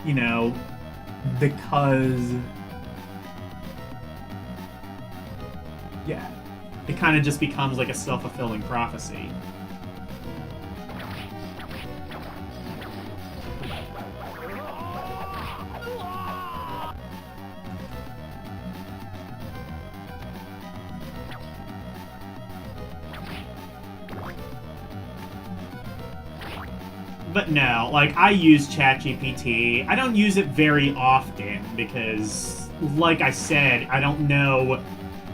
A: you know, because... yeah, it kind of just becomes like a self-fulfilling prophecy. But no, like, I use ChatGPT. I don't use it very often because, like I said, I don't know...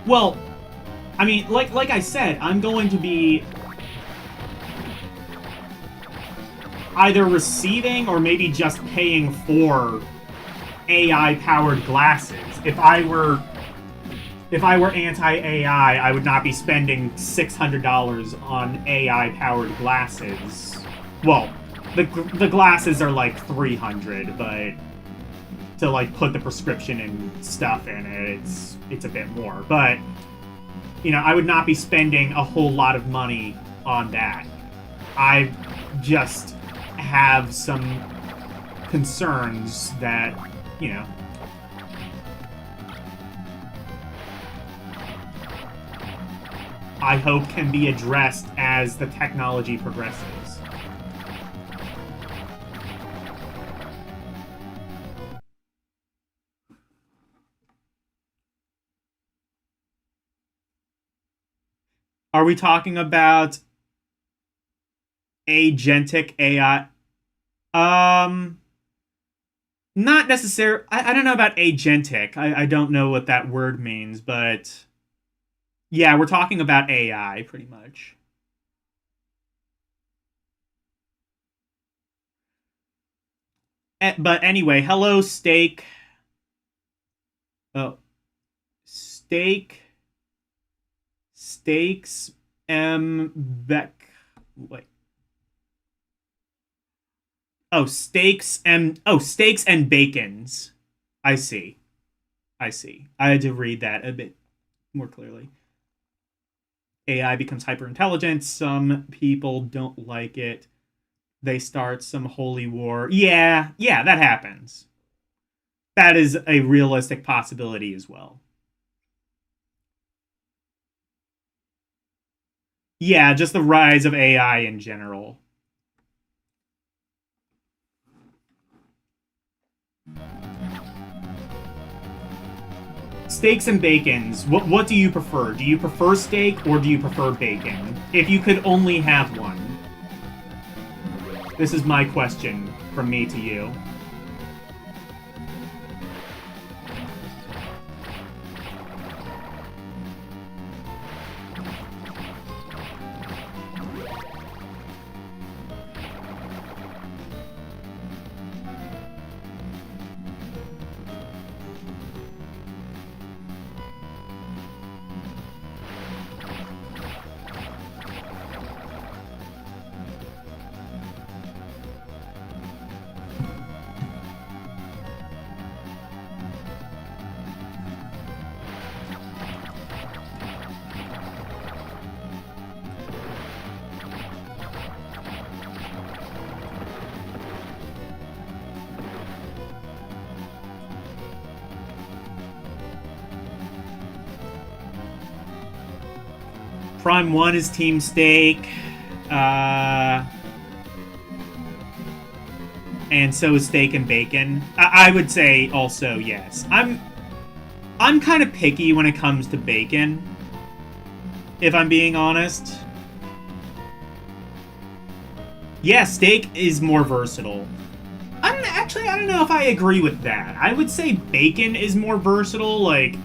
A: Well, I mean, like I said, I'm going to be either receiving or maybe just paying for AI-powered glasses. If I were anti-AI, I would not be spending $600 on AI-powered glasses. Well, the glasses are like $300, but to like put the prescription and stuff in it, it's a bit more. But you know, I would not be spending a whole lot of money on that. I just have some concerns that, you know, I hope can be addressed as the technology progresses. Are we talking about Agentic AI. Not necessarily. I don't know about agentic. I don't know what that word means, but yeah, we're talking about AI pretty much. But anyway, hello, Steak. Oh, Steak. Steaks M. Beck. Wait. Oh, steaks and bacons. I see. I see. I had to read that a bit more clearly. AI becomes hyper intelligent. Some people don't like it. They start some holy war. Yeah, that happens. That is a realistic possibility as well. Yeah, just the rise of AI in general. Steaks and bacons. What do you prefer? Do you prefer steak or do you prefer bacon? If you could only have one. This is my question from me to you. Prime 1 is Team Steak. And so is Steak and Bacon. I would say also yes. I'm kind of picky when it comes to bacon, if I'm being honest. Yeah, steak is more versatile. I don't know if I agree with that. I would say bacon is more versatile. Like,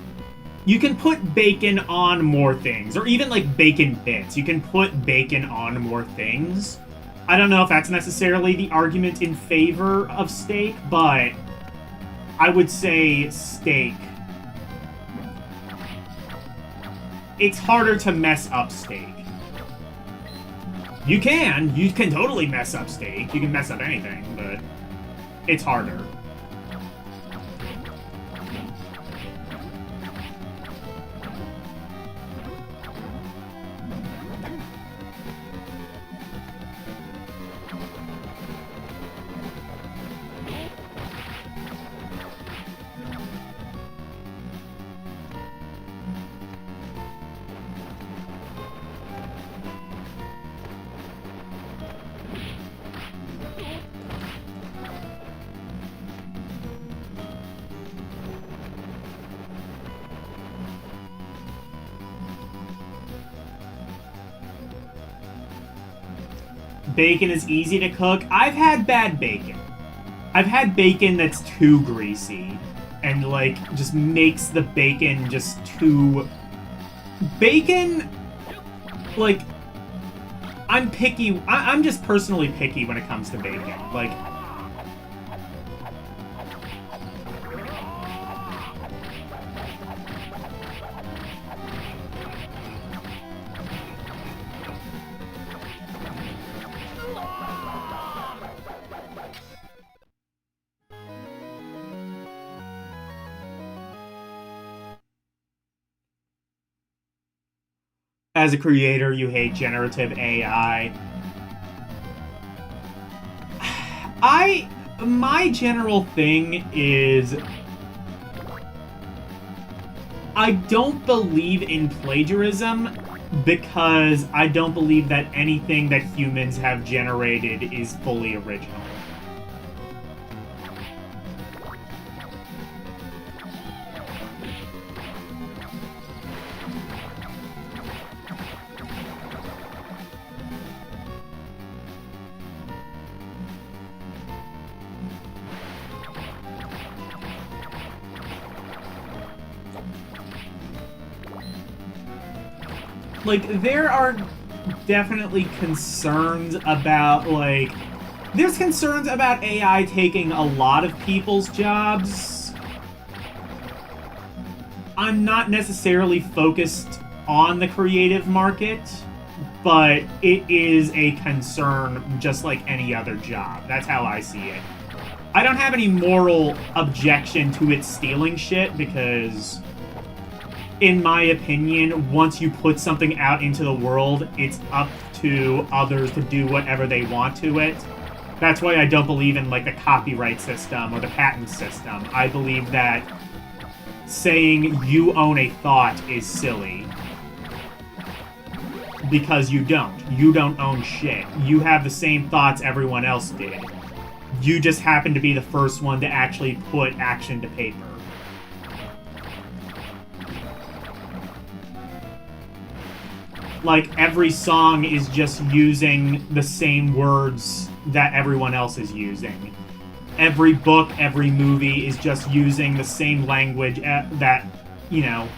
A: you can put bacon on more things, or even like bacon bits. You can put bacon on more things. I don't know if that's necessarily the argument in favor of steak, but I would say steak. It's harder to mess up steak. You can totally mess up steak. You can mess up anything, but it's harder. Bacon is easy to cook. I've had bad bacon. I've had bacon that's too greasy and, like, just makes the bacon just too... Bacon, like, I'm picky. I'm just personally picky when it comes to bacon. Like, as a creator, you hate generative AI. My general thing is, I don't believe in plagiarism because I don't believe that anything that humans have generated is fully original. like, there are definitely concerns about, like, there's concerns about AI taking a lot of people's jobs. I'm not necessarily focused on the creative market, but it is a concern just like any other job. That's how I see it. I don't have any moral objection to it stealing shit because, in my opinion, once you put something out into the world, it's up to others to do whatever they want to it. That's why I don't believe in, like, the copyright system or the patent system. I believe that saying you own a thought is silly. Because you don't. You don't own shit. You have the same thoughts everyone else did. You just happen to be the first one to actually put action to paper. Like, every song is just using the same words that everyone else is using. Every book, every movie is just using the same language that, you know,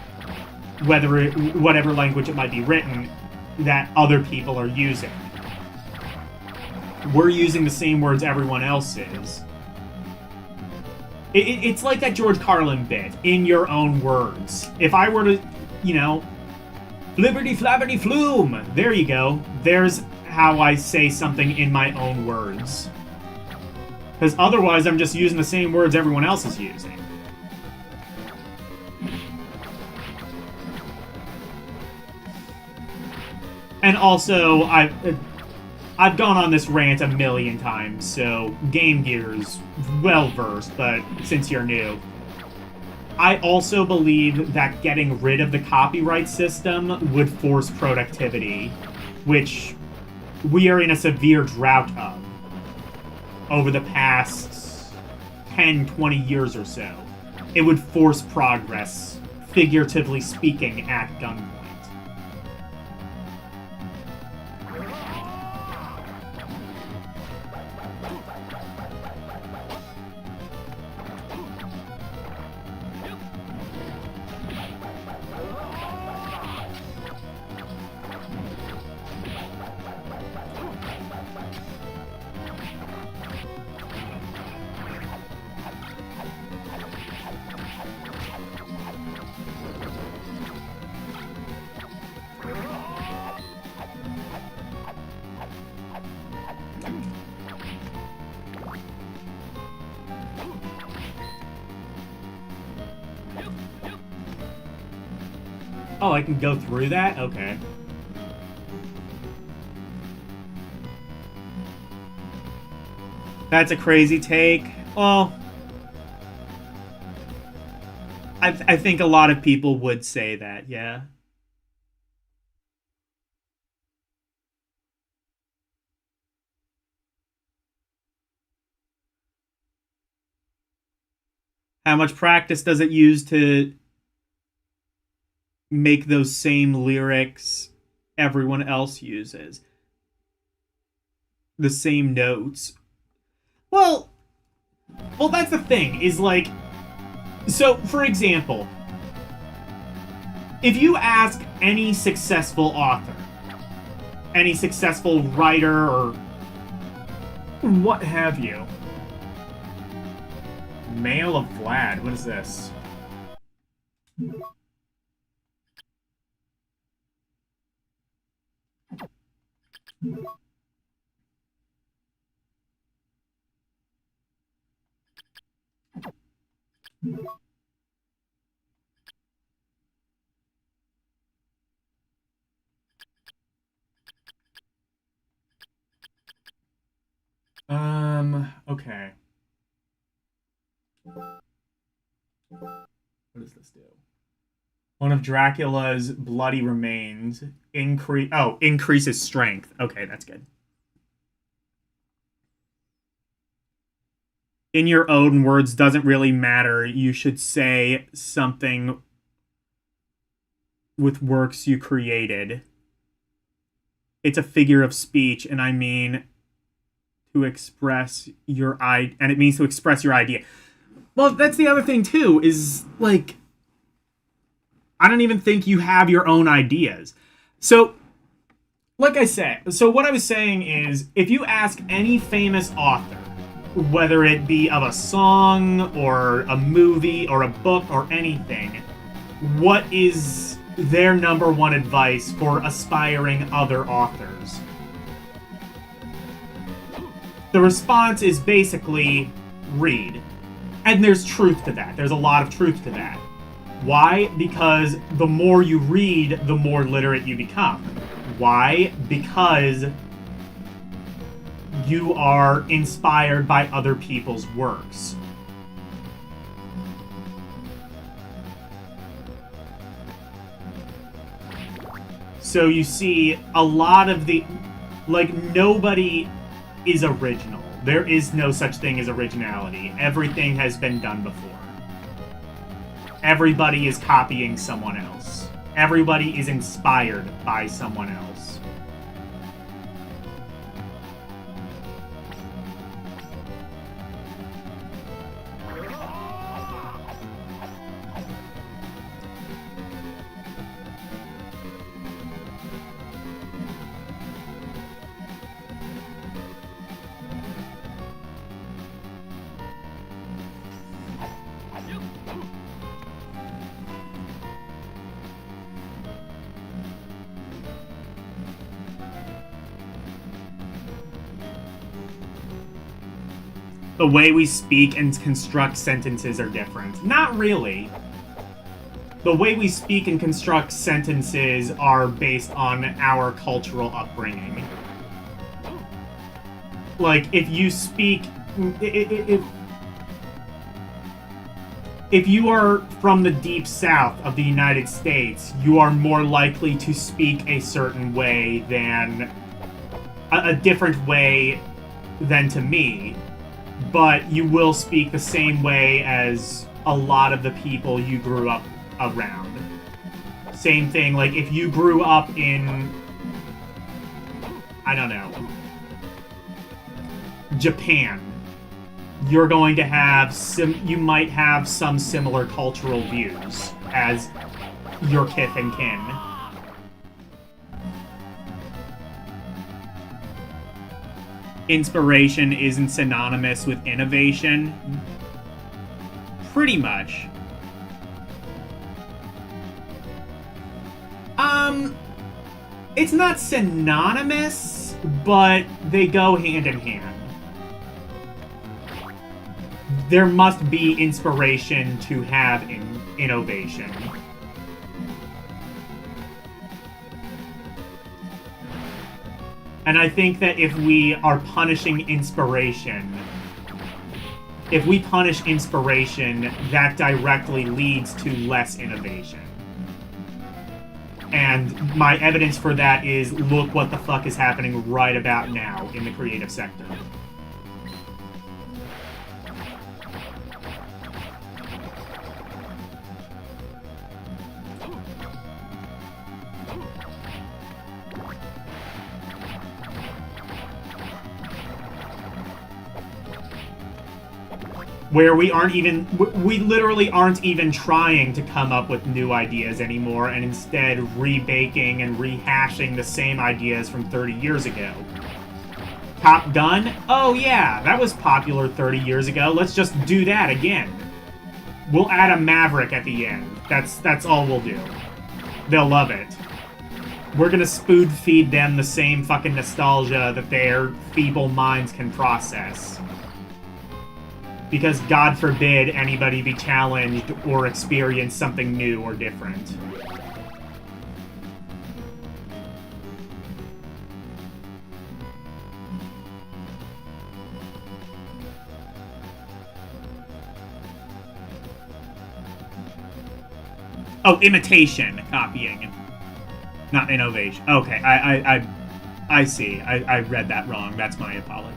A: whatever language it might be written, that other people are using. We're using the same words everyone else is. It's like that George Carlin bit, in your own words. If I were to, you know, flippity flappity flume, there you go. There's how I say something in my own words. Because otherwise I'm just using the same words everyone else is using. And also, I've gone on this rant a million times, so Game Gear's well-versed, but since you're new. I also believe that getting rid of the copyright system would force productivity, which we are in a severe drought of over the past 10, 20 years or so. It would force progress, figuratively speaking, at gunpoint. Oh, I can go through that? Okay. That's a crazy take. Well, I think a lot of people would say that, yeah. How much practice does it use to make those same lyrics everyone else uses? The same notes. Well, that's the thing, is like, so, for example, if you ask any successful author, any successful writer, or what have you, Mail of Vlad, what is this? Okay. What does this do? One of Dracula's bloody remains increases strength. Okay, that's good. In your own words doesn't really matter. You should say something with works you created. It's a figure of speech, and I mean to express your and it means to express your idea. Well, that's the other thing too, is like, I don't even think you have your own ideas. So, like I said, so what I was saying is, if you ask any famous author, whether it be of a song or a movie or a book or anything, what is their number one advice for aspiring other authors? The response is basically read. And there's truth to that. There's a lot of truth to that. Why? Because the more you read, the more literate you become. Why? Because you are inspired by other people's works. So you see, a lot of the... Like, nobody is original. There is no such thing as originality. Everything has been done before. Everybody is copying someone else. Everybody is inspired by someone else. The way we speak and construct sentences are different. Not really. The way we speak and construct sentences are based on our cultural upbringing. Like, if you speak... If you are from the deep south of the United States, you are more likely to speak a certain way than... a different way than to me. But you will speak the same way as a lot of the people you grew up around. Same thing, like, if you grew up in... I don't know... Japan, you're going to have you might have some similar cultural views as your kith and kin. Inspiration isn't synonymous with innovation. Pretty much. It's not synonymous, but they go hand in hand. There must be inspiration to have innovation. And I think that if we are punishing inspiration, if we punish inspiration, that directly leads to less innovation. And my evidence for that is, look what the fuck is happening right about now in the creative sector. Where we literally aren't even trying to come up with new ideas anymore, and instead rebaking and rehashing the same ideas from 30 years ago. Top Gun? Oh yeah, that was popular 30 years ago. Let's just do that again. We'll add a Maverick at the end. That's all we'll do. They'll love it. We're gonna spoon feed them the same fucking nostalgia that their feeble minds can process. Because God forbid anybody be challenged or experience something new or different. Oh, imitation, copying. Not innovation. Okay, I see. I read that wrong. That's my apology.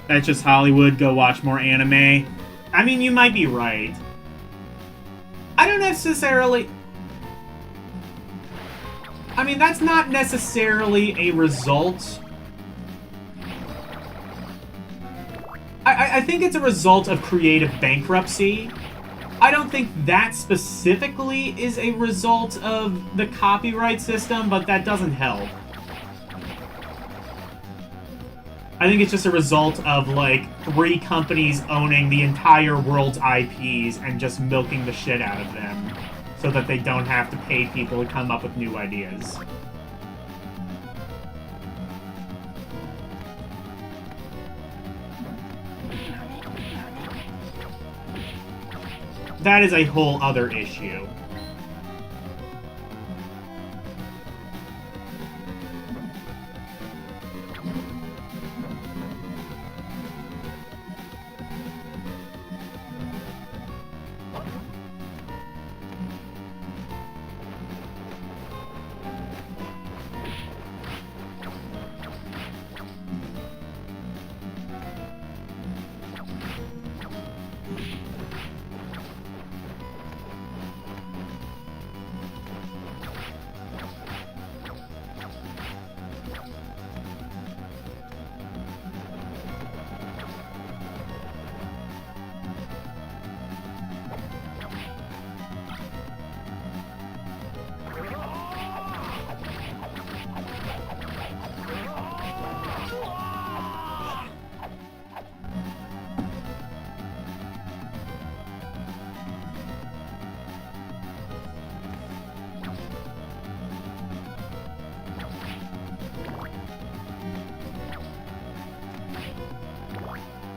A: That's just Hollywood. Go watch more anime. I mean, you might be right. I don't necessarily... I mean, that's not necessarily a result... I think it's a result of creative bankruptcy. I don't think that specifically is a result of the copyright system, but that doesn't help. I think it's just a result of, like, 3 companies owning the entire world's IPs and just milking the shit out of them so that they don't have to pay people to come up with new ideas. That is a whole other issue.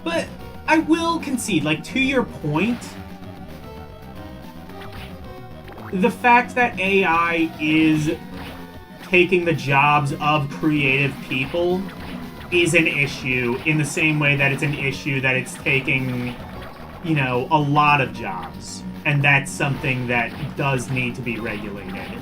A: But I will concede, like, to your point, the fact that AI is taking the jobs of creative people is an issue in the same way that it's an issue that it's taking, you know, a lot of jobs. And that's something that does need to be regulated.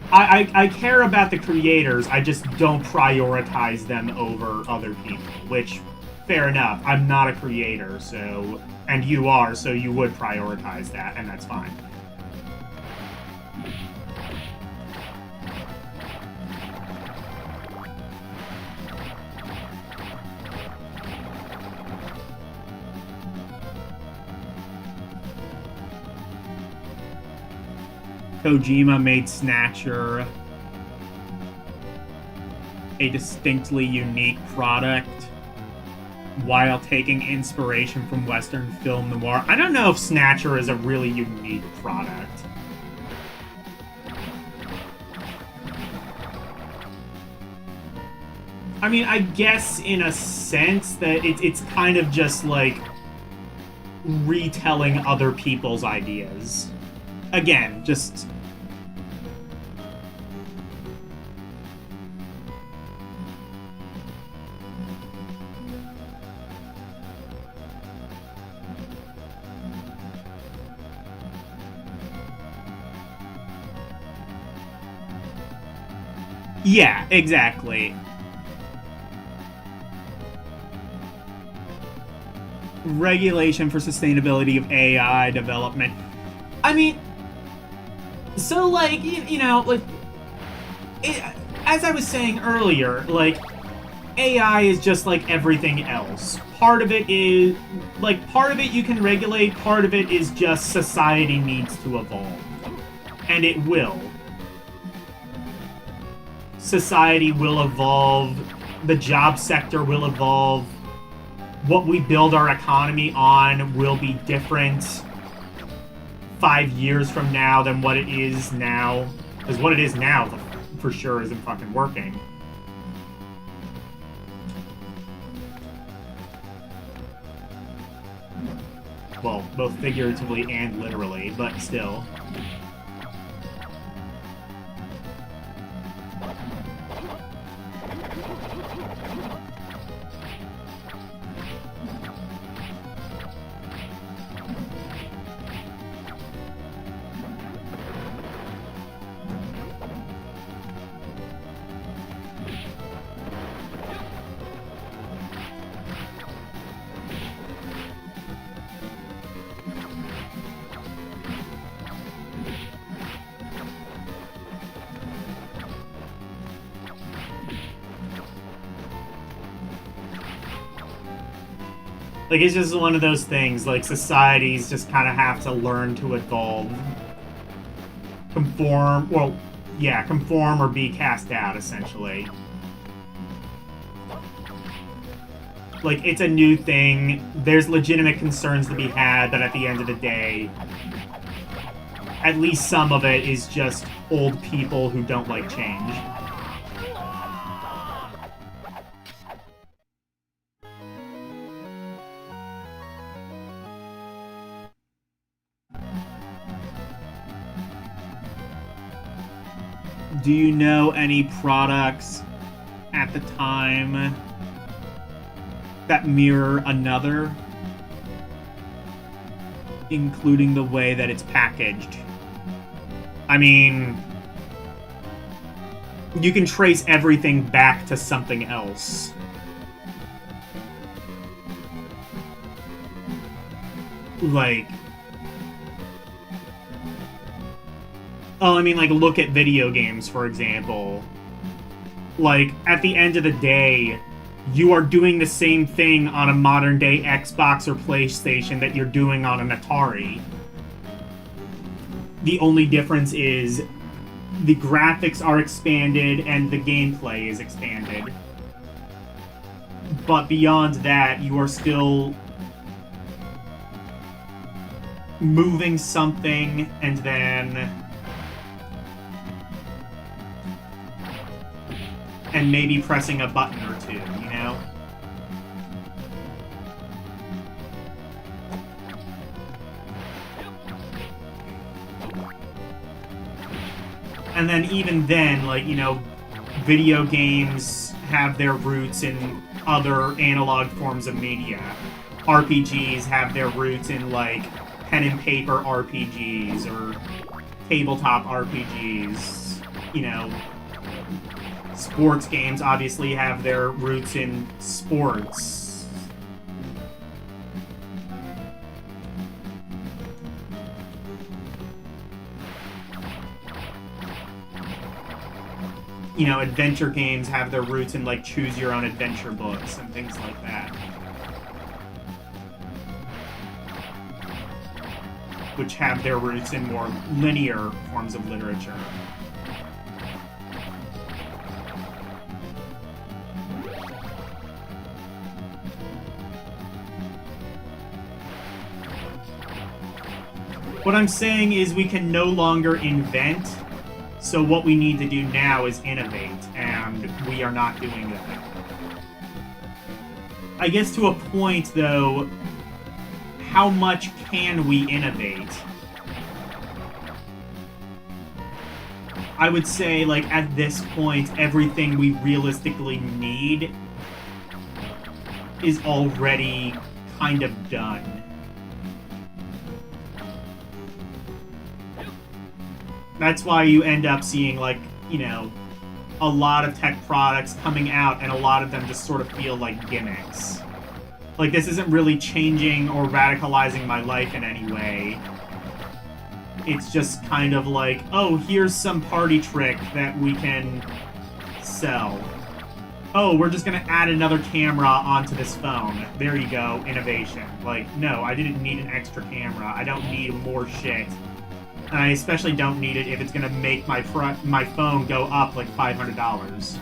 A: I care about the creators, I just don't prioritize them over other people, which, fair enough, I'm not a creator, so, and you are, so you would prioritize that, and that's fine. Kojima made Snatcher a distinctly unique product while taking inspiration from Western film noir. I don't know if Snatcher is a really unique product. I mean, I guess in a sense that it's kind of just like retelling other people's ideas. Again, just... yeah, exactly. Regulation for sustainability of AI development. I mean... So, like, you know, like, as I was saying earlier, like, AI is just like everything else. Part of it is, like, part of it you can regulate, part of it is just society needs to evolve. And it will. Society will evolve, the job sector will evolve, what we build our economy on will be different 5 years from now than what it is now. Because what it is now, for sure, isn't fucking working. Well, both figuratively and literally, but still. Like, it's just one of those things, like, societies just kind of have to learn to evolve. Conform, well, yeah, conform or be cast out, essentially. Like, it's a new thing. There's legitimate concerns to be had, but at the end of the day, at least some of it is just old people who don't like change. Do you know any products at the time that mirror another, including the way that it's packaged? I mean, you can trace everything back to something else. Like, oh, I mean, like, look at video games, for example. Like, at the end of the day, you are doing the same thing on a modern-day Xbox or PlayStation that you're doing on an Atari. The only difference is the graphics are expanded and the gameplay is expanded. But beyond that, you are still moving something and then... and maybe pressing a button or two, you know? And then even then, like, you know, video games have their roots in other analog forms of media. RPGs have their roots in, like, pen and paper RPGs or tabletop RPGs, you know. Sports games obviously have their roots in sports. You know, adventure games have their roots in, like, choose-your-own-adventure books and things like that. Which have their roots in more linear forms of literature. What I'm saying is we can no longer invent, so what we need to do now is innovate, and we are not doing that. I guess to a point, though, how much can we innovate? I would say, like, at this point, everything we realistically need is already kind of done. That's why you end up seeing, like, you know, a lot of tech products coming out, and a lot of them just sort of feel like gimmicks. Like, this isn't really changing or radicalizing my life in any way. It's just kind of like, oh, here's some party trick that we can sell. Oh, we're just gonna add another camera onto this phone. There you go, innovation. Like, no, I didn't need an extra camera. I don't need more shit. And I especially don't need it if it's gonna make my phone go up like $500.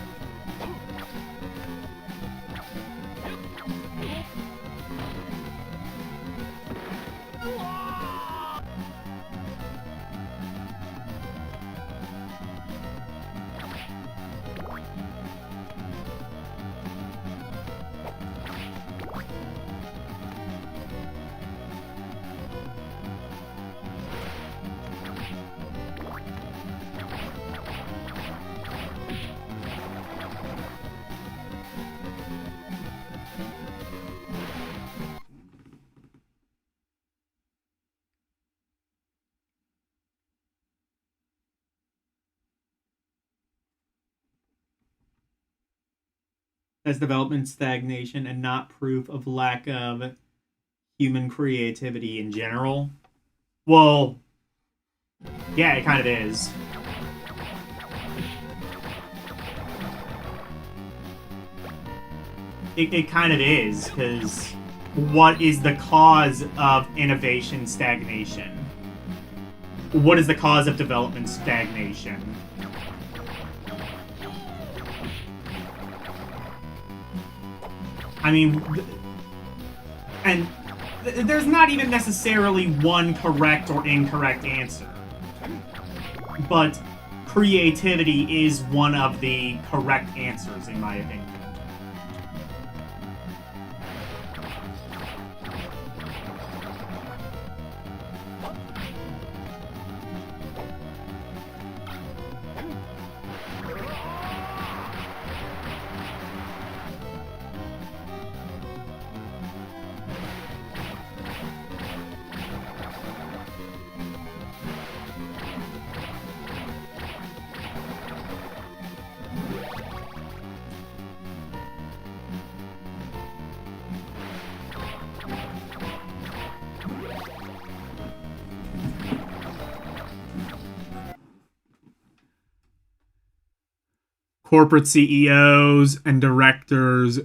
A: As development stagnation and not proof of lack of human creativity in general. Well, yeah, it kind of is. It kind of is, because what is the cause of innovation stagnation? What is the cause of development stagnation? I mean, and there's not even necessarily one correct or incorrect answer. But creativity is one of the correct answers, in my opinion. Corporate CEOs and directors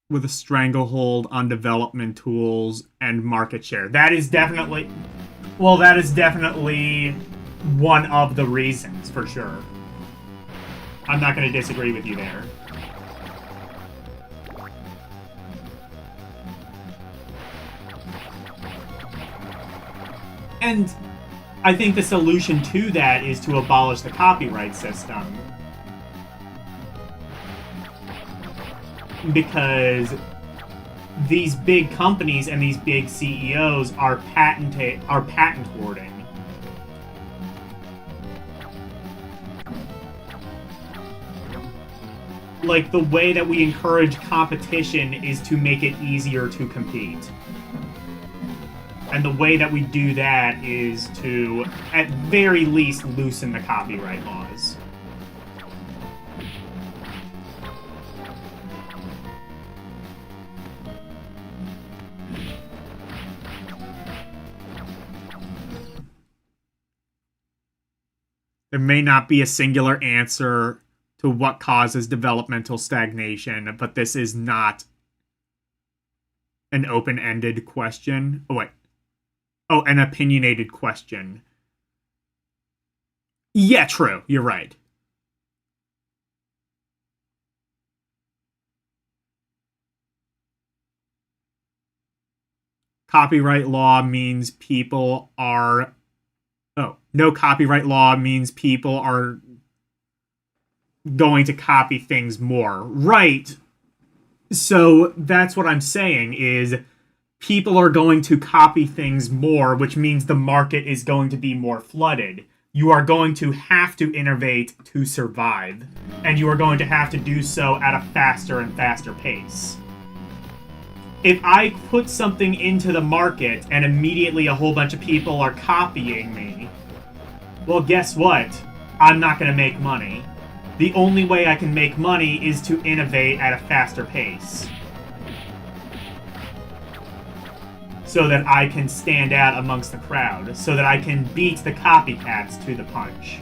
A: with a stranglehold on development tools and market share. That is definitely... Well, that is definitely one of the reasons, for sure. I'm not going to disagree with you there. And I think the solution to that is to abolish the copyright system. Because these big companies and these big CEOs are patent hoarding. Like, the way that we encourage competition is to make it easier to compete. And the way that we do that is to, at very least, loosen the copyright laws. There may not be a singular answer to what causes developmental stagnation, but this is not an open-ended question. Oh, wait. Oh, an opinionated question. Yeah, true. You're right. Copyright law means people are... Oh, no copyright law means people are going to copy things more. Right. So that's what I'm saying is people are going to copy things more, which means the market is going to be more flooded. You are going to have to innovate to survive, and you are going to have to do so at a faster and faster pace. If I put something into the market and immediately a whole bunch of people are copying me, well, guess what? I'm not going to make money. The only way I can make money is to innovate at a faster pace. So that I can stand out amongst the crowd. So that I can beat the copycats to the punch.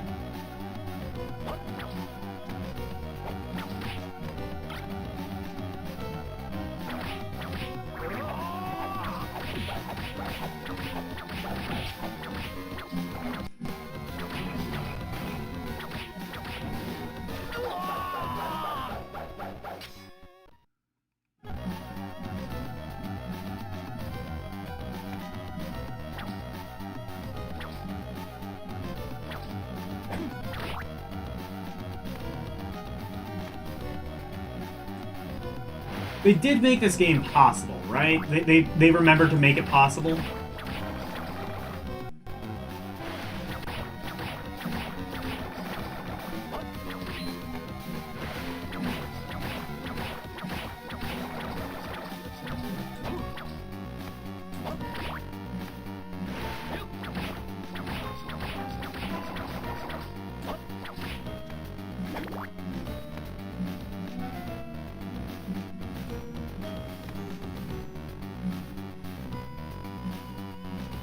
A: They did make this game possible, right? They remembered to make it possible.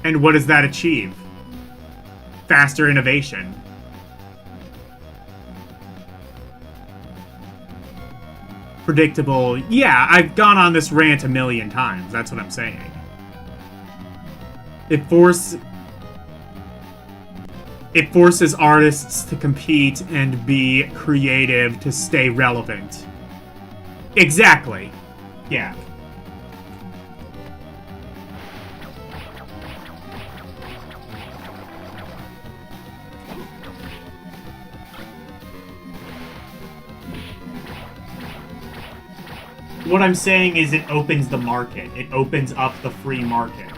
A: And what does that achieve? Faster innovation. predictable. Yeah, I've gone on this rant a million times. That's what I'm saying. It forces artists to compete and be creative to stay relevant. Exactly. Yeah. What I'm saying is it opens the market. It opens up the free market.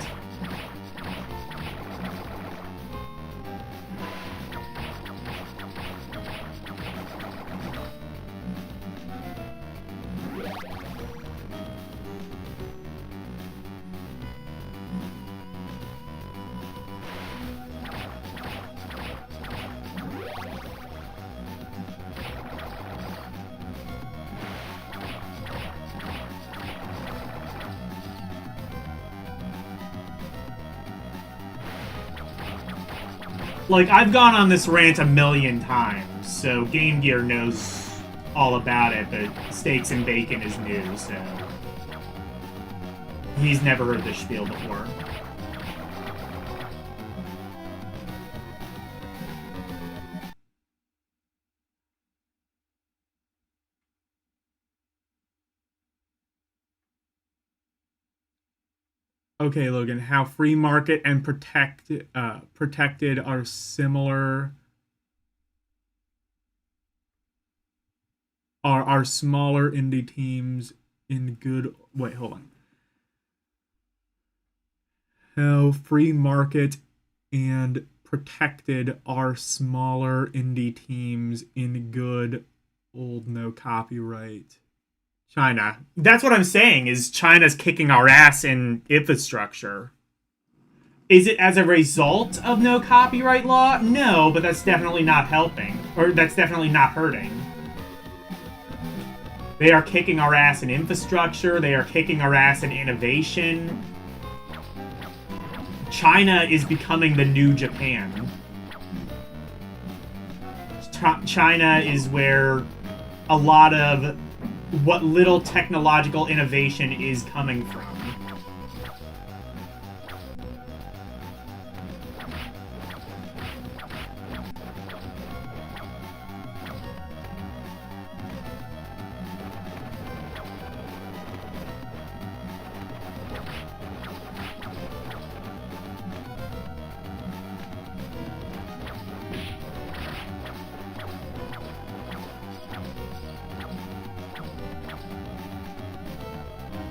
A: Like, I've gone on this rant a million times, so Game Gear knows all about it, but Steaks and Bacon is new, so... he's never heard this spiel before. Okay, Logan, how free market and protected are similar... Are smaller indie teams in good... Wait, hold on. How free market and protected are smaller indie teams in good old no copyright. China. That's what I'm saying, is China's kicking our ass in infrastructure. Is it as a result of no copyright law? No, but that's definitely not helping. Or that's definitely not hurting. They are kicking our ass in infrastructure. They are kicking our ass in innovation. China is becoming the new Japan. China is where a lot of what little technological innovation is coming from.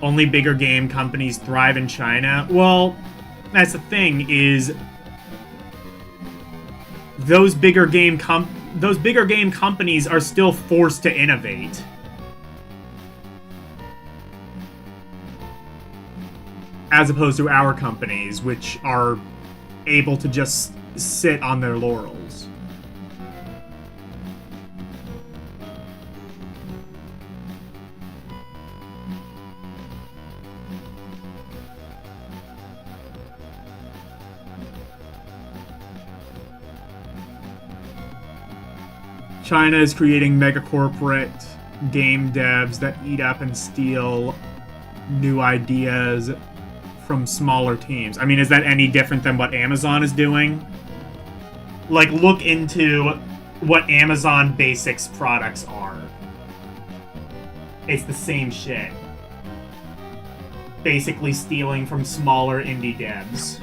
A: Only bigger game companies thrive in China. Well, that's the thing, is those bigger game companies are still forced to innovate. As opposed to our companies, which are able to just sit on their laurels. China is creating mega-corporate game devs that eat up and steal new ideas from smaller teams. I mean, is that any different than what Amazon is doing? Like, look into what Amazon Basics products are. It's the same shit. Basically stealing from smaller indie devs.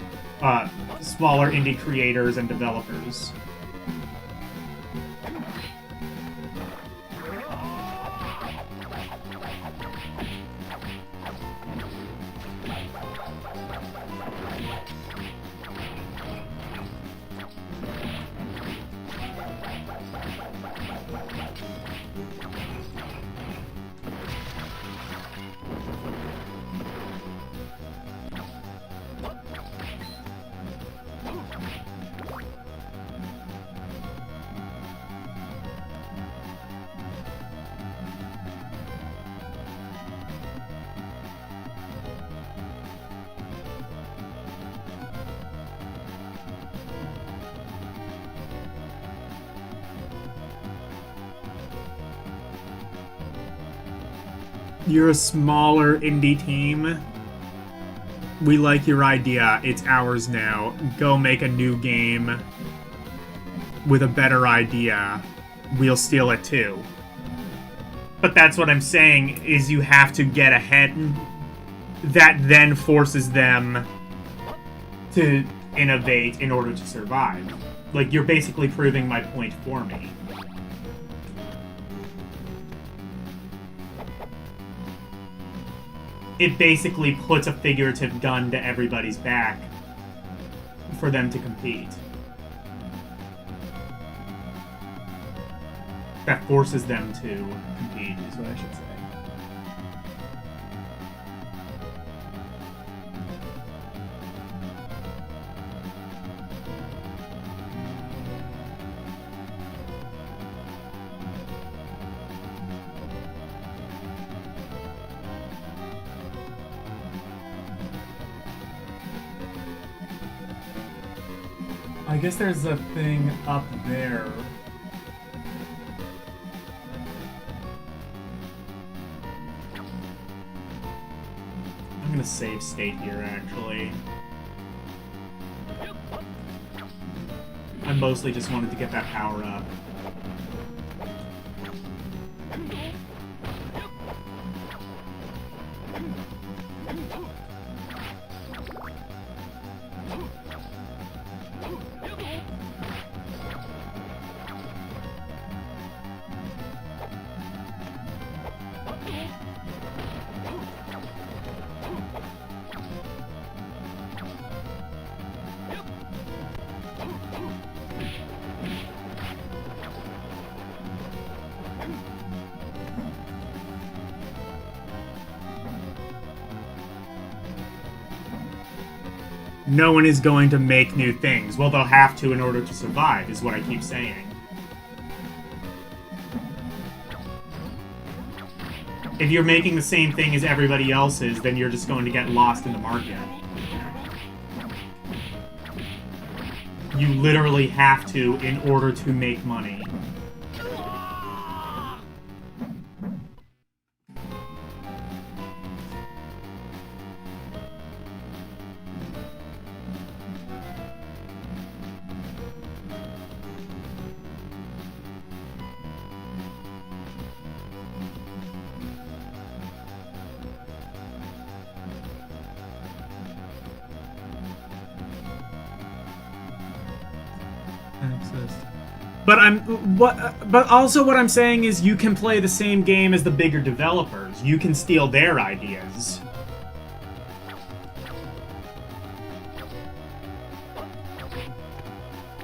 A: Smaller indie creators and developers. You're a smaller indie team. We like your idea. It's ours now. Go make a new game with a better idea. We'll steal it too. But that's what I'm saying, is you have to get ahead. That then forces them to innovate in order to survive. Like, you're basically proving my point for me. It basically puts a figurative gun to everybody's back for them to compete. That forces them to compete, is what I should say. I guess there's a thing up there. I'm gonna save state here, actually. I mostly just wanted to get that power up. No one is going to make new things. Well, they'll have to in order to survive, is what I keep saying. If you're making the same thing as everybody else is, then you're just going to get lost in the market. You literally have to in order to make money. But also what I'm saying is you can play the same game as the bigger developers. You can steal their ideas.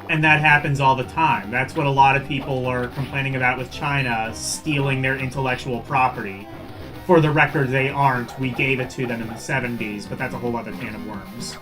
A: And that happens all the time. That's what a lot of people are complaining about with China, stealing their intellectual property. For the record, they aren't. We gave it to them in the 70s, but that's a whole other can of worms.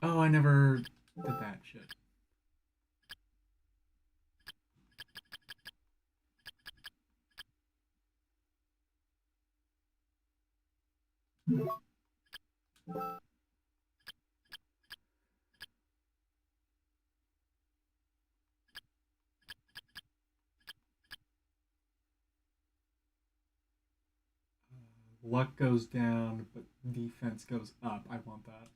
A: Oh, I never did that shit.
B: luck goes down, but defense goes up. I want that.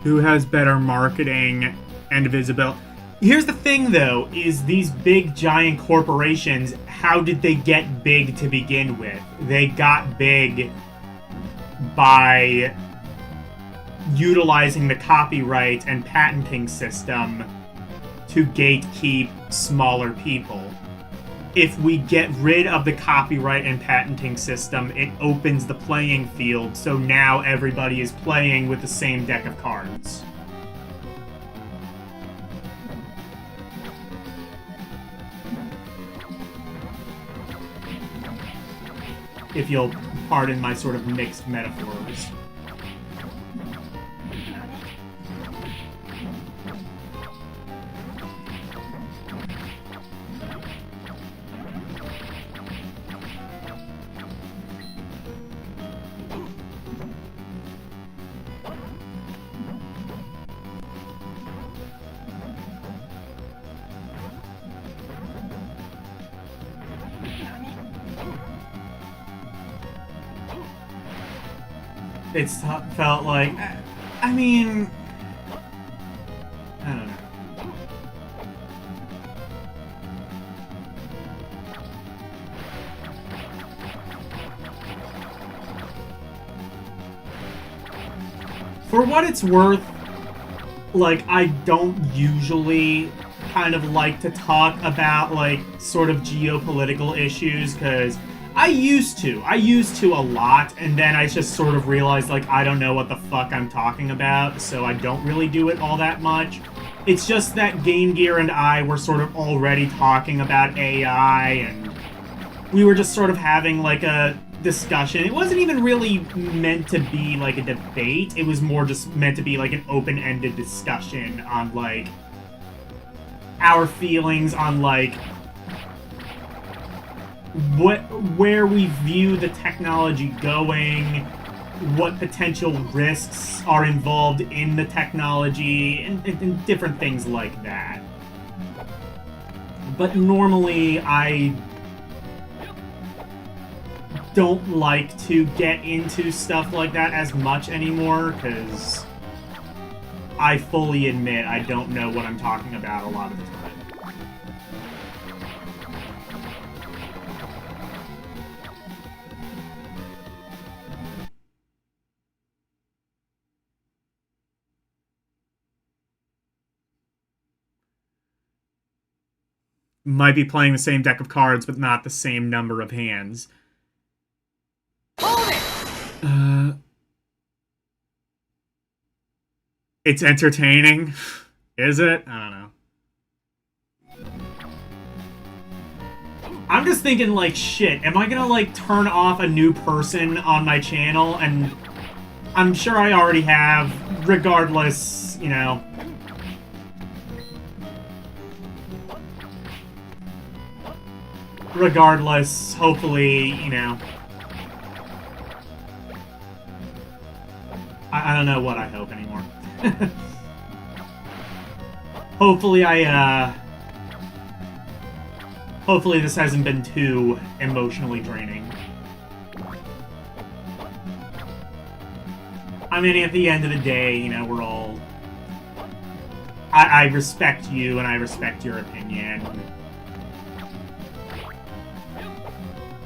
A: Who has better marketing and visibility? Here's the thing, though, is these big, giant corporations, how did they get big to begin with? They got big by utilizing the copyright and patenting system to gatekeep smaller people. If we get rid of the copyright and patenting system, it opens the playing field, so now everybody is playing with the same deck of cards. If you'll pardon my sort of mixed metaphors. It's felt like, I mean, I don't know. For what it's worth, like, I don't usually kind of like to talk about, like, sort of geopolitical issues, because I used to a lot, and then I just sort of realized, like, I don't know what the fuck I'm talking about, so I don't really do it all that much. It's just that Game Gear and I were sort of already talking about AI, and we were just sort of having, like, a discussion. It wasn't even really meant to be, like, a debate. It was more just meant to be, like, an open-ended discussion on, like, our feelings on, like, where we view the technology going, what potential risks are involved in the technology, and different things like that. But normally, I don't like to get into stuff like that as much anymore, because I fully admit I don't know what I'm talking about a lot of the time. Might be playing the same deck of cards, but not the same number of hands. It's entertaining. Is it? I don't know. I'm just thinking, like, shit, am I gonna, like, turn off a new person on my channel? And I'm sure I already have, regardless, you know. Regardless, hopefully, you know. I don't know what I hope anymore. Hopefully hopefully this hasn't been too emotionally draining. I mean, at the end of the day, you know, we're all... I respect you, and I respect your opinion.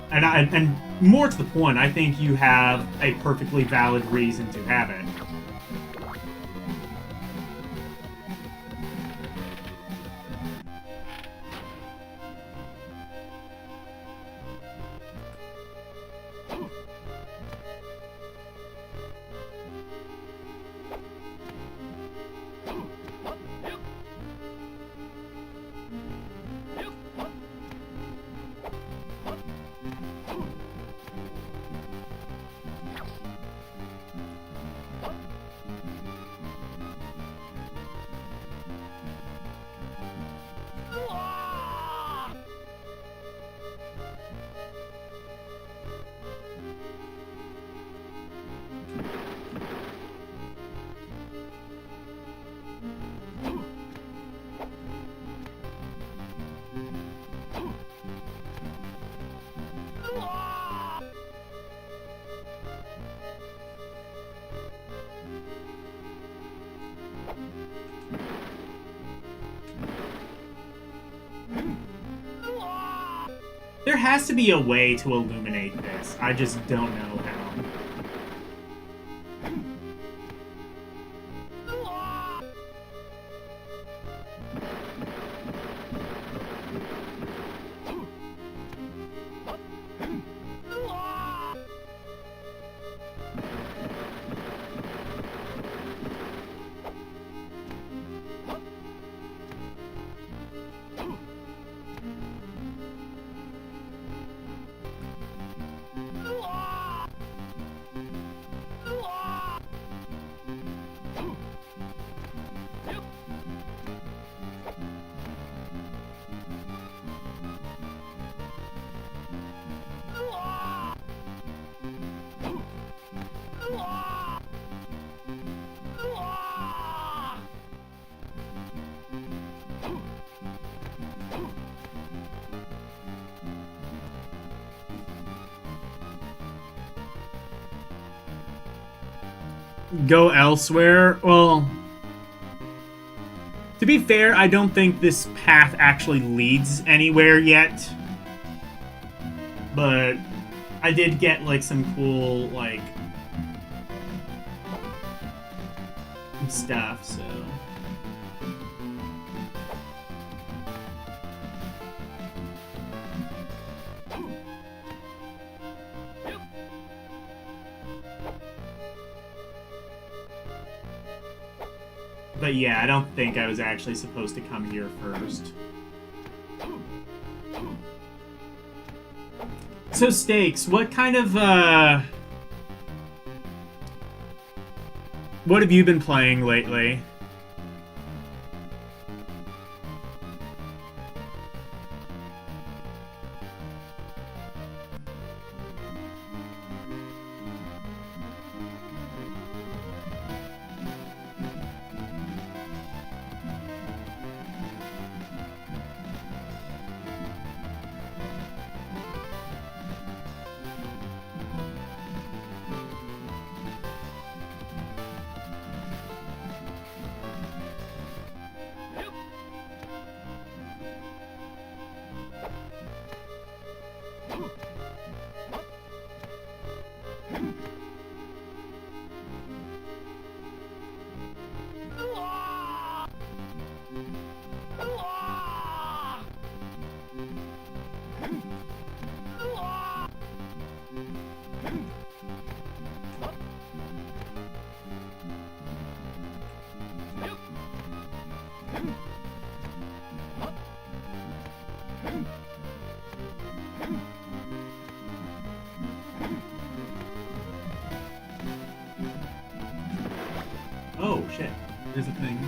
A: And more to the point, I think you have a perfectly valid reason to have it. there has to be a way to illuminate this. I just don't know how. Go elsewhere? Well, to be fair, I don't think this path actually leads anywhere yet. But I did get, like, some cool, like, stuff, so... But yeah, I don't think I was actually supposed to come here first. So, Stakes, what kind of, what have you been playing lately? Oh, shit. There's a thing.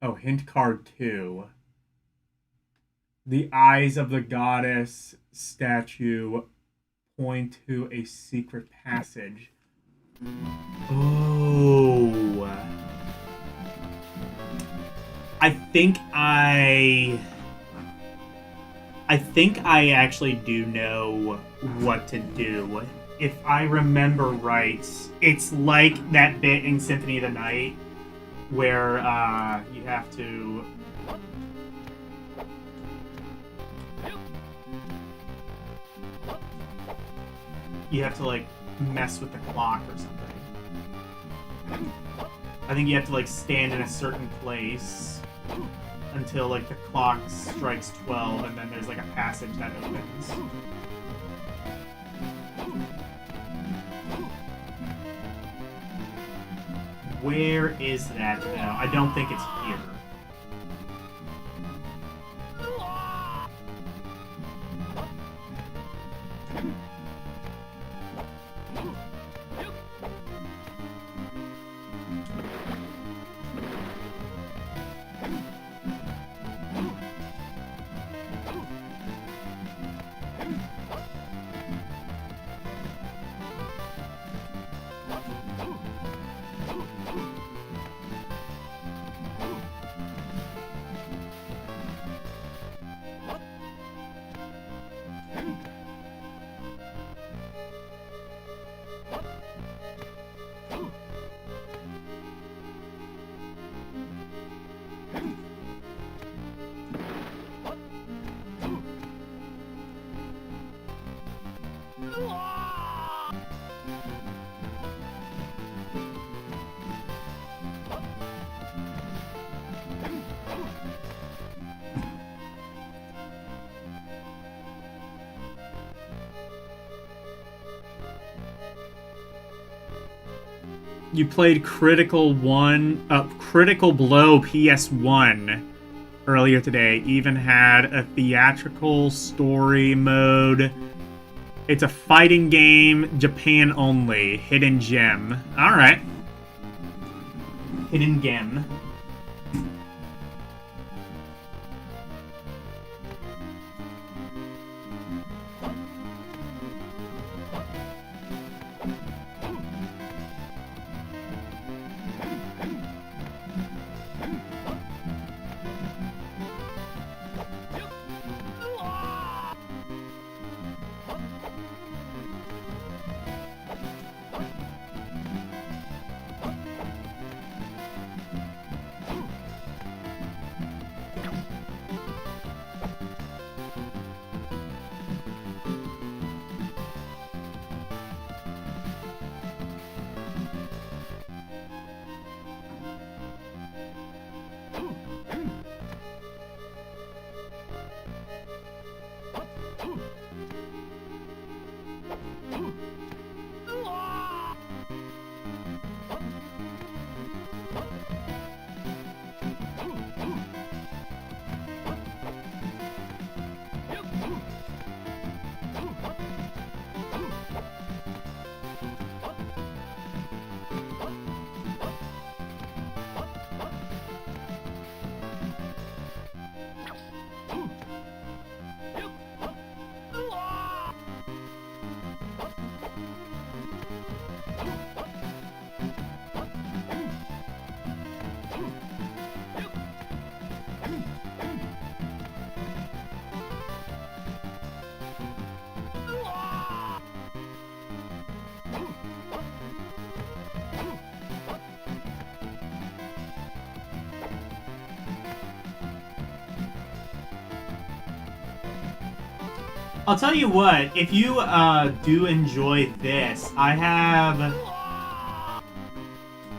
A: Oh, hint card 2. The eyes of the goddess statue point to a secret passage. Oh. I think I actually do know what to do. If I remember right, it's like that bit in Symphony of the Night where you have to... You have to, like, mess with the clock or something. I think you have to, like, stand in a certain place until, like, the clock strikes 12, and then there's, like, a passage that opens. Where is that, though? I don't think it's here. You played Critical Blow PS1 earlier today. Even had a theatrical story mode. It's a fighting game, Japan only. Hidden gem. Alright. Hidden gem. I'll tell you what, if you do enjoy this, I have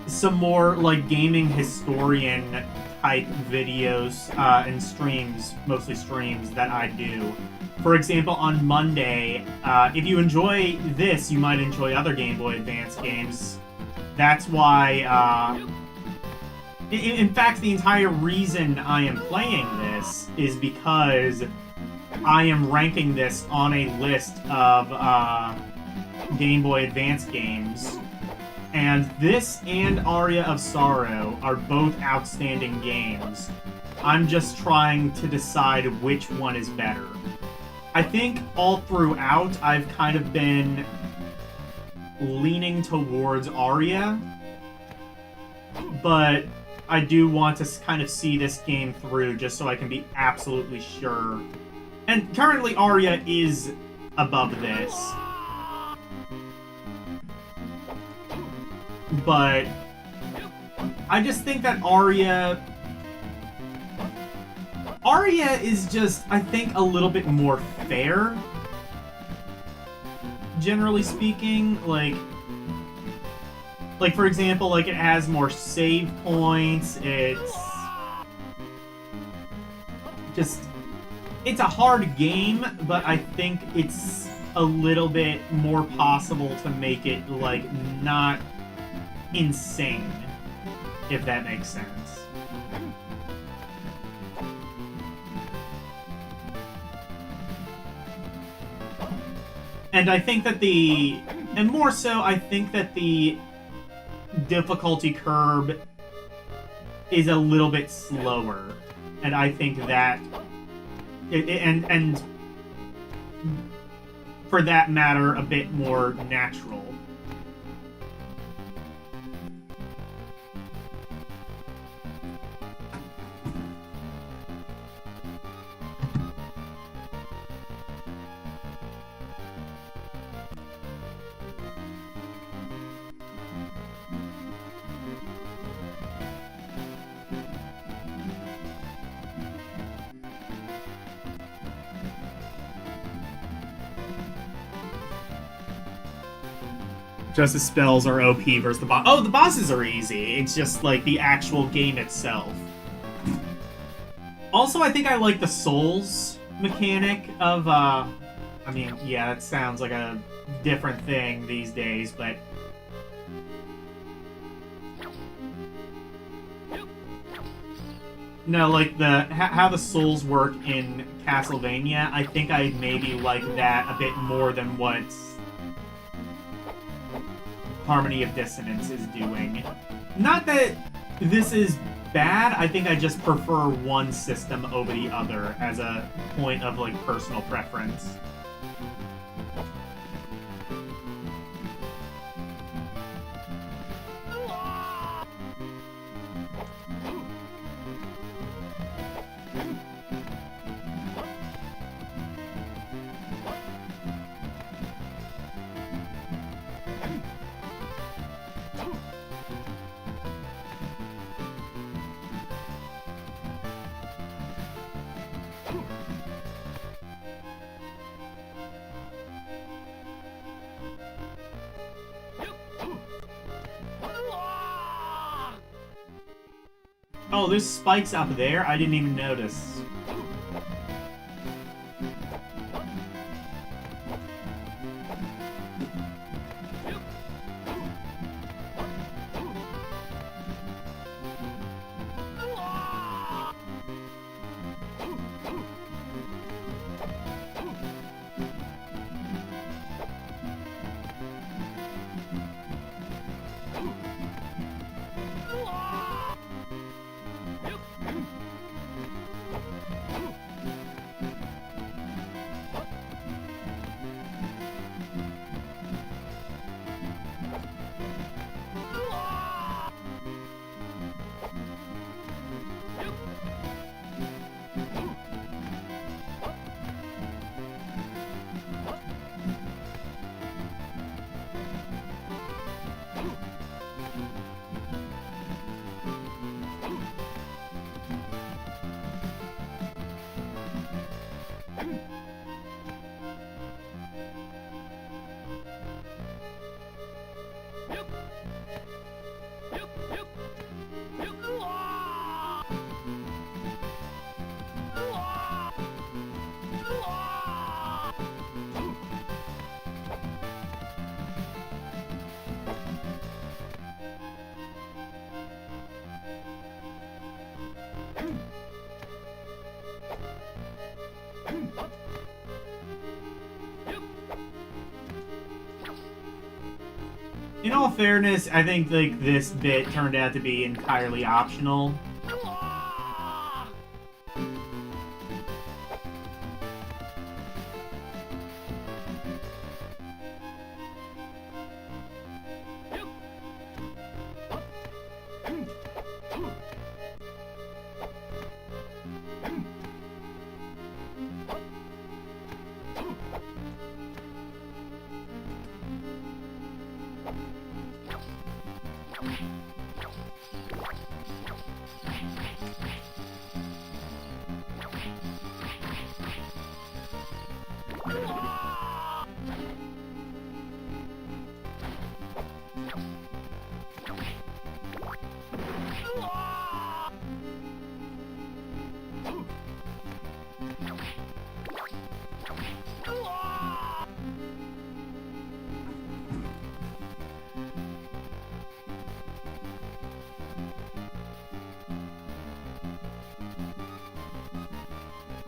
A: some more like gaming historian type videos and streams, mostly streams, that I do. For example, on Monday, if you enjoy this, you might enjoy other Game Boy Advance games. That's why, in fact, the entire reason I am playing this is because I am ranking this on a list of Game Boy Advance games, and this and Aria of Sorrow are both outstanding games. I'm just trying to decide which one is better. I think all throughout I've kind of been leaning towards Aria, but I do want to kind of see this game through just so I can be absolutely sure. And currently, Aria is above this. But I just think that Aria is just, I think, a little bit more fair. Generally speaking, like for example, like it has more save points. It's a hard game, but I think it's a little bit more possible to make it, like, not insane, if that makes sense. And I think that and more so, I think that the difficulty curve is a little bit slower, and I think that and for that matter, a bit more natural. Just the spells are OP versus the boss. Oh, the bosses are easy. It's just, like, the actual game itself. Also, I think I like the souls mechanic of, I mean, yeah, that sounds like a different thing these days, but No, like how the souls work in Castlevania, I think I maybe like that a bit more than what Harmony of Dissonance is doing. Not that this is bad, I think I just prefer one system over the other as a point of, like, personal preference. Oh, there's spikes up there? I didn't even notice. In all fairness, I think like this bit turned out to be entirely optional.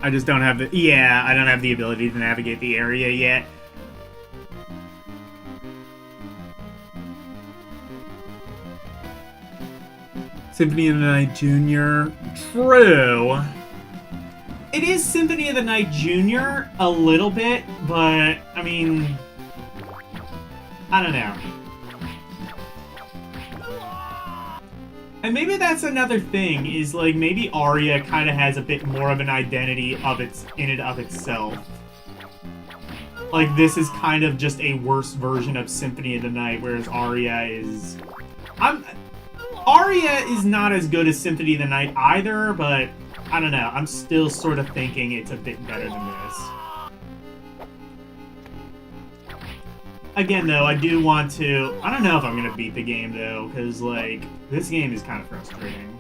A: I just don't have the... Yeah, I don't have the ability to navigate the area yet. Symphony of the Night Jr. True. It is Symphony of the Night Jr. a little bit, but, I mean... I don't know. And maybe that's another thing, is like maybe Aria kind of has a bit more of an identity of in and of itself. Like this is kind of just a worse version of Symphony of the Night, whereas Aria is... Aria is not as good as Symphony of the Night either, but I don't know. I'm still sort of thinking it's a bit better than this. Again, though, I do want to... I don't know if I'm going to beat the game, though, because, like, this game is kind of frustrating.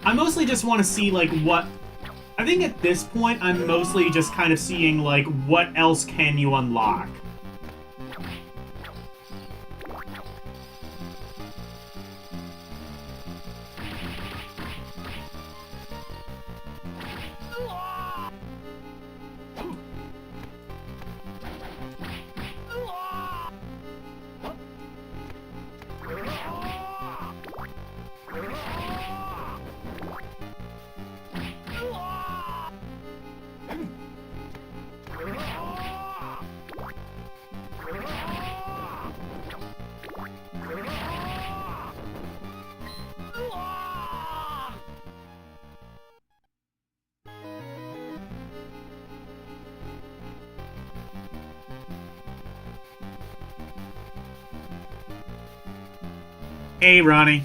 A: I mostly just want to see, like, what... I think at this point, I'm mostly just kind of seeing, like, what else can you unlock? Hey, Ronnie.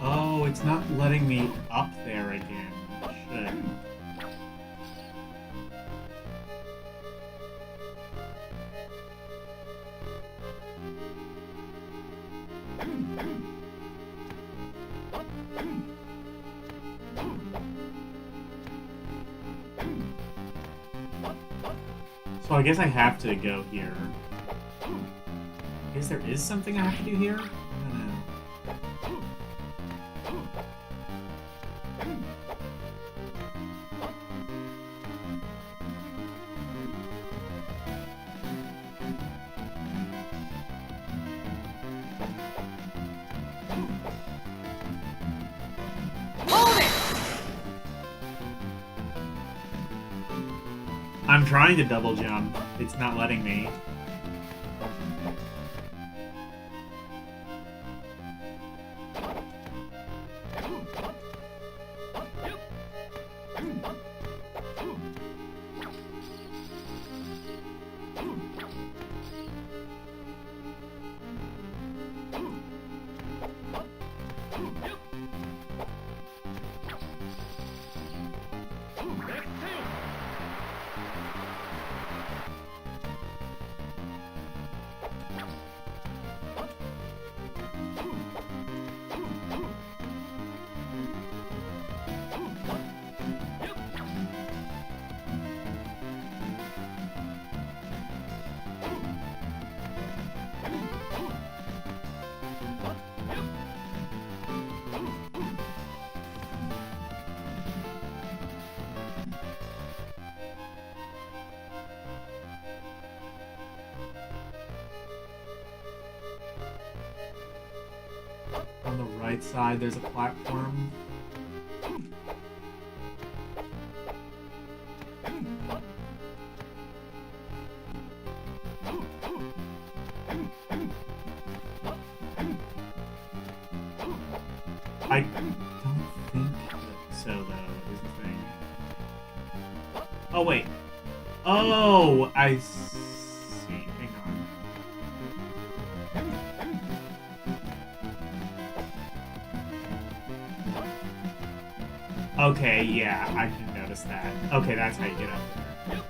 A: Oh, it's not letting me up there again. Shit. So I guess I have to go here. I guess there is something I have to do here? I don't know. I'm trying to double jump. It's not letting me. On the right side, there's a platform. I don't think so, though, is the thing. Oh, wait. Oh, I see. Hang on. Okay, yeah, I didn't notice that. Okay, that's how you get up there.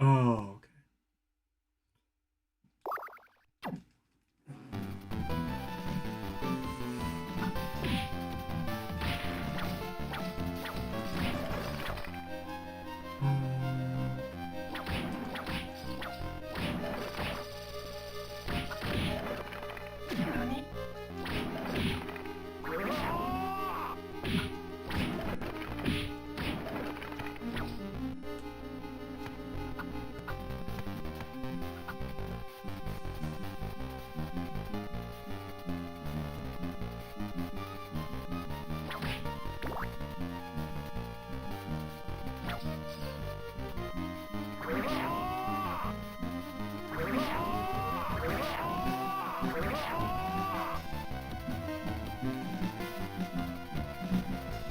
B: Oh, okay.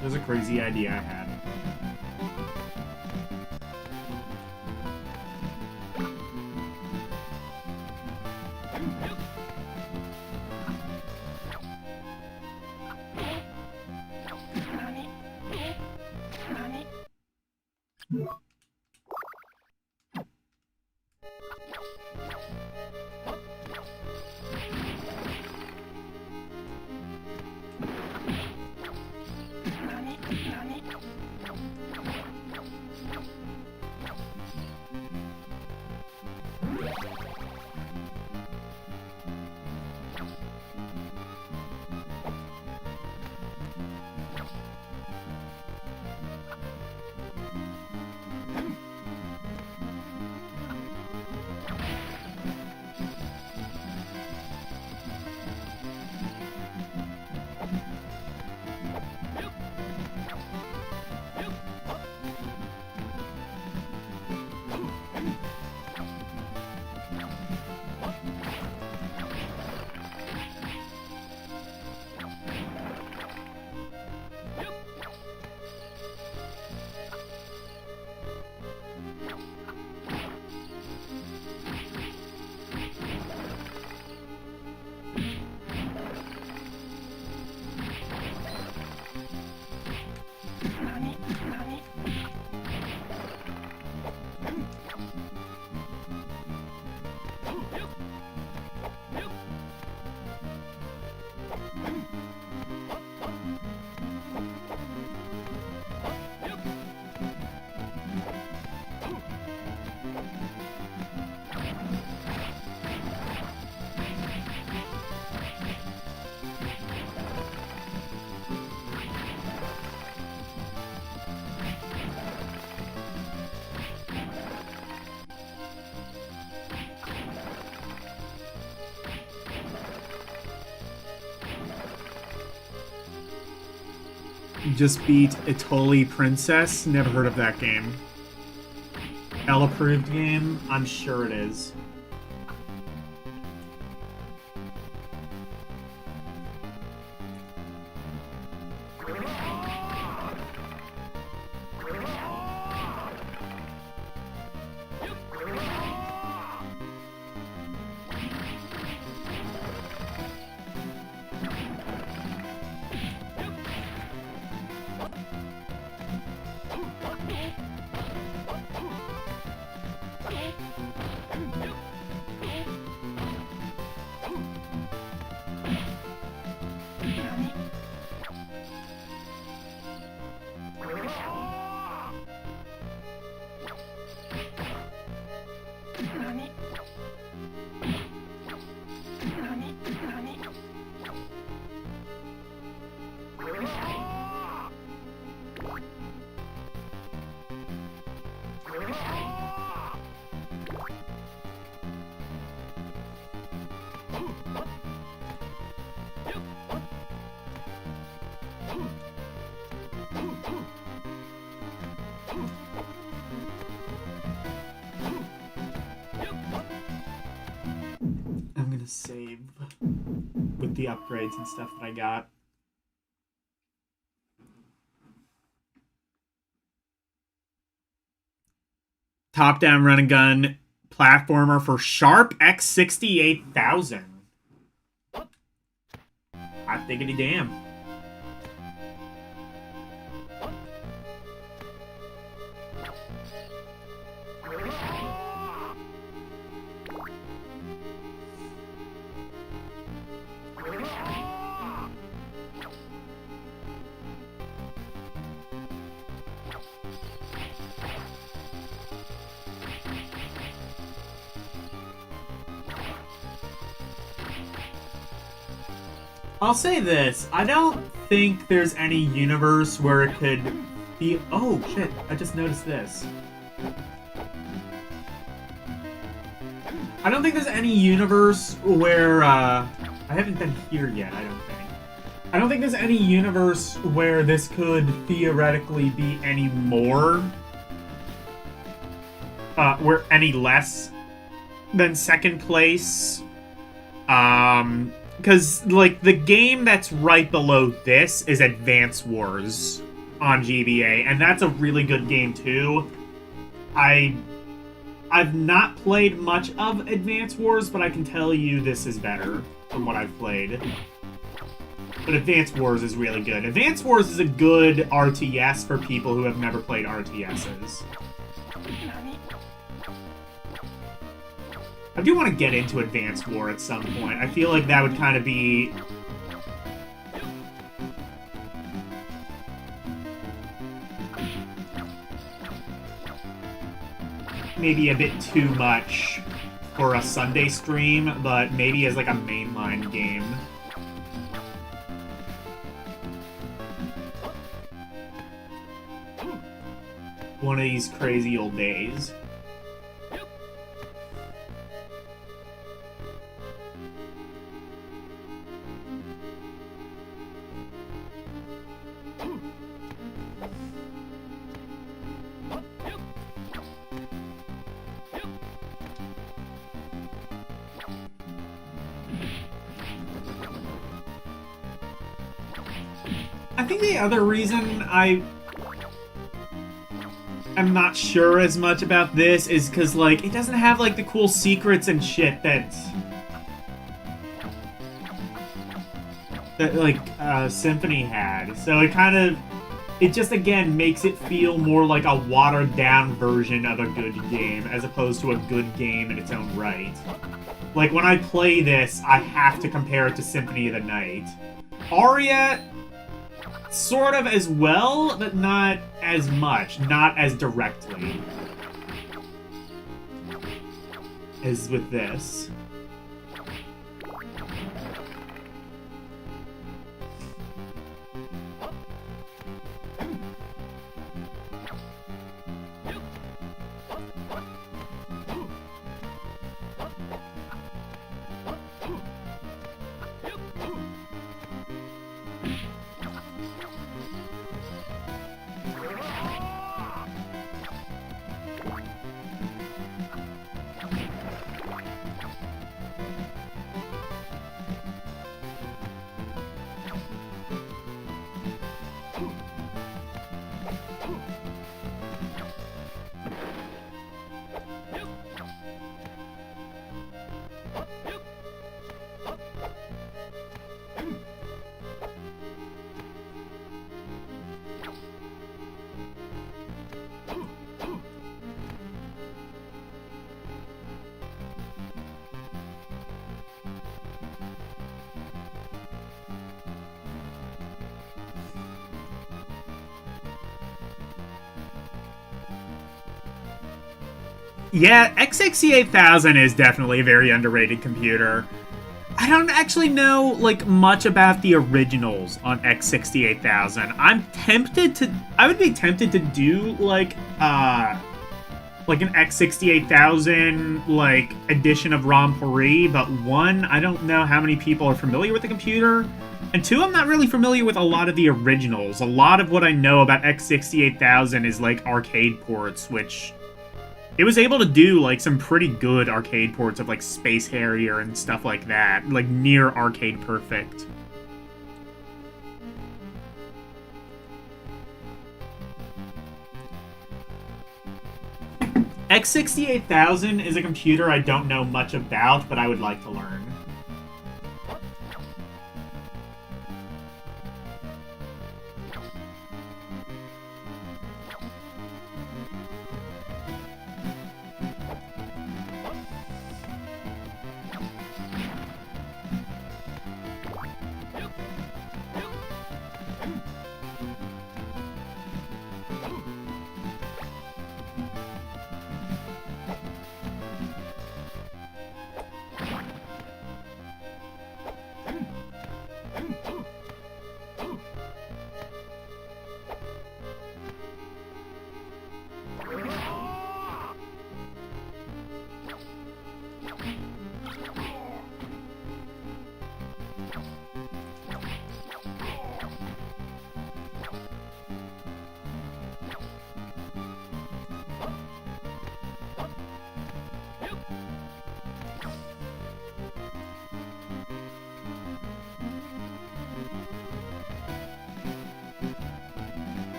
A: There's a crazy idea I had. Just beat Itoli Princess. Never heard of that game. L-approved game? I'm sure it is. the upgrades and stuff that I got. Top-down run-and-gun platformer for Sharp X68000. Hot diggity damn. I'll say this, I don't think there's any universe where it could be... Oh, shit, I just noticed this. I don't think there's any universe where, I haven't been here yet, I don't think. I don't think there's any universe where this could theoretically be any more... where any less than second place. Because, like, the game that's right below this is Advance Wars on GBA, and that's a really good game, too. I've not played much of Advance Wars, but I can tell you this is better from what I've played. But Advance Wars is really good. Advance Wars is a good RTS for people who have never played RTSs. I do want to get into Advanced War at some point. I feel like that would kind of be... maybe a bit too much for a Sunday stream, but maybe as like a mainline game. One of these crazy old days. I think the other reason I'm not sure as much about this is because, like, it doesn't have, like, the cool secrets and shit that Symphony had. So it kind of... it just, again, makes it feel more like a watered-down version of a good game, as opposed to a good game in its own right. Like, when I play this, I have to compare it to Symphony of the Night. Aria... sort of as well, but not as much. Not as directly as with this. Yeah, X68000 is definitely a very underrated computer. I don't actually know, like, much about the originals on X68000. I would be tempted to do, like an X68000, like, edition of Rompuri, but one, I don't know how many people are familiar with the computer, and two, I'm not really familiar with a lot of the originals. A lot of what I know about X68000 is, like, arcade ports, which... It was able to do, like, some pretty good arcade ports of, like, Space Harrier and stuff like that. Like, near arcade perfect. X68000 is a computer I don't know much about, but I would like to learn.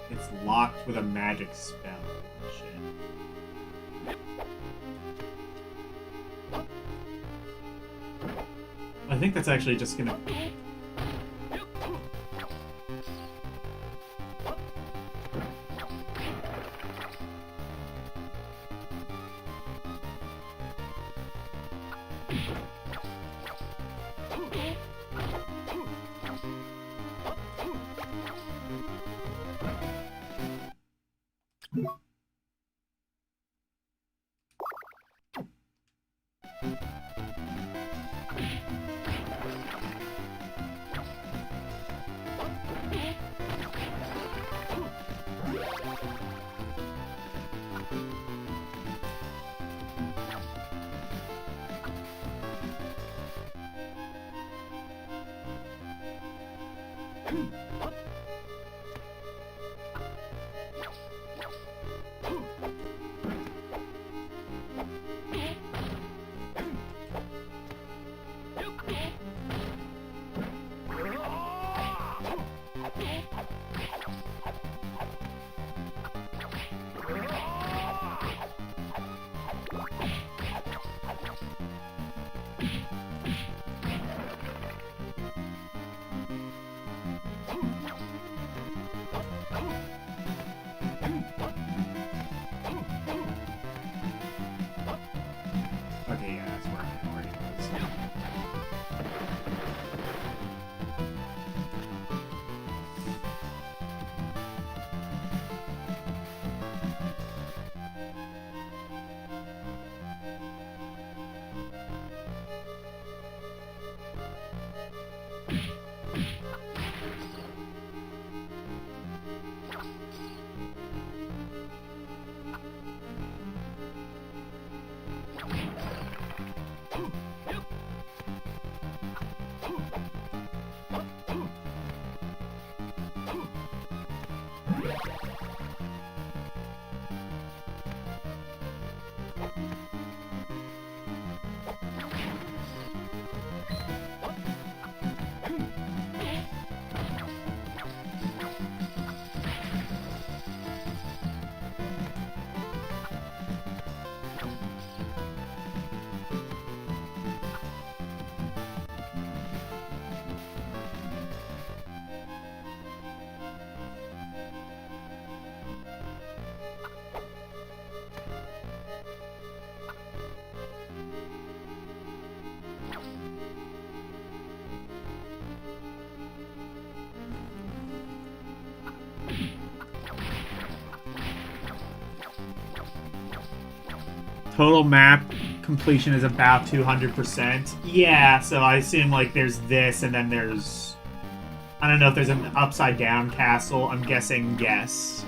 A: It's locked with a magic spell. Shit. I think that's actually just gonna... Total map completion is about 200%. Yeah, so I assume, like, there's this, and then there's... I don't know if there's an upside-down castle. I'm guessing yes.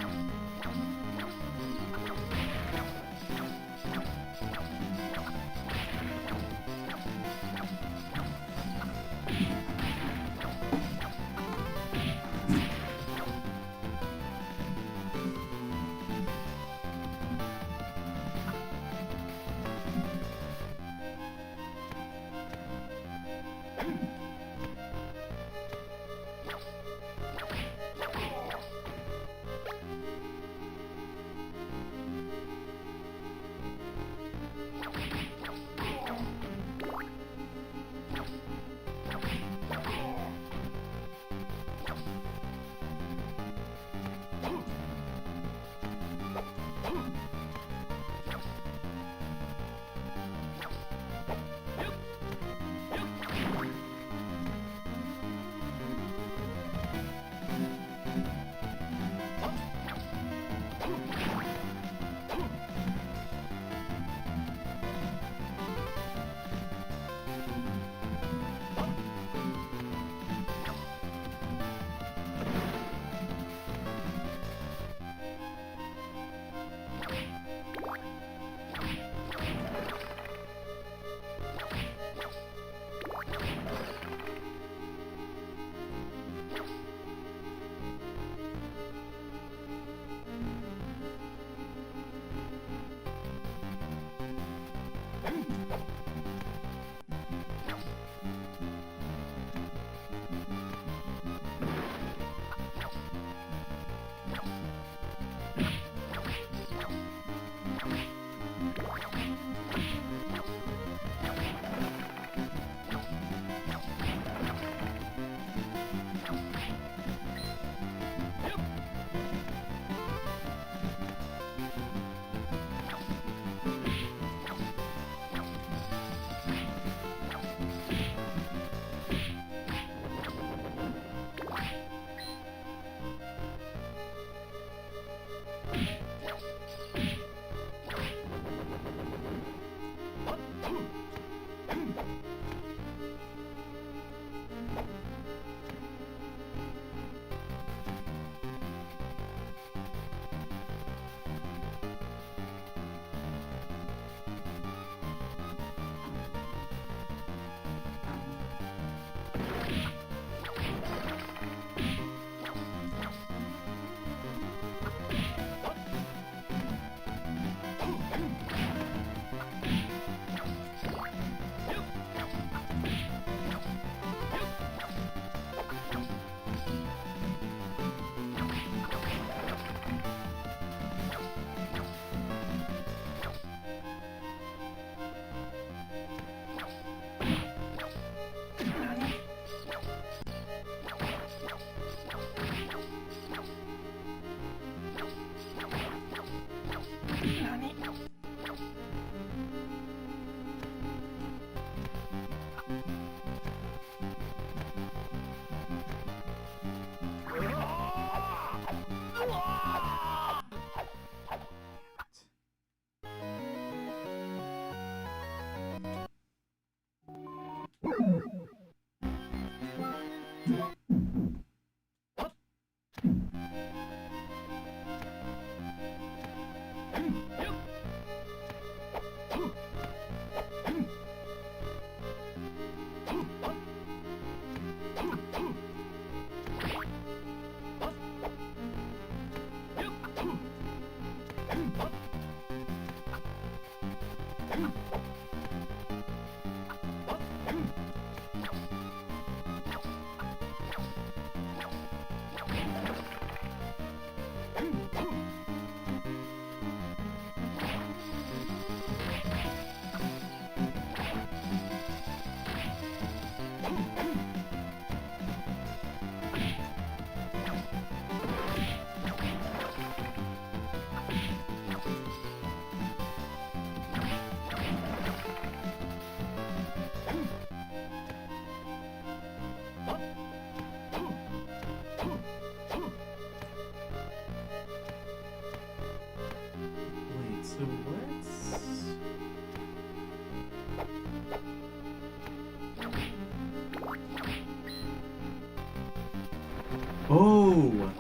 A: Oh!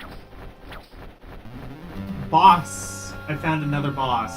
A: Boss! I found another boss.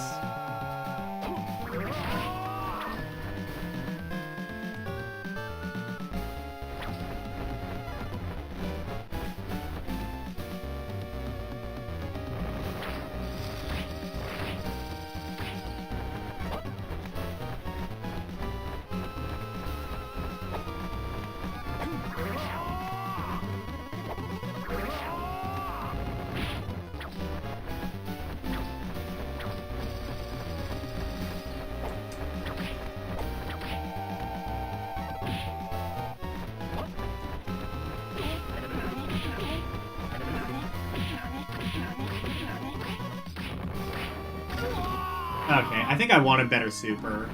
A: Okay, I think I want a better super.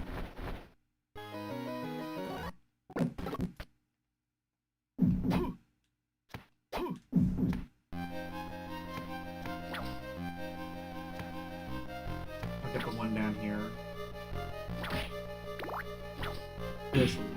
A: I'll get the one down here. This one.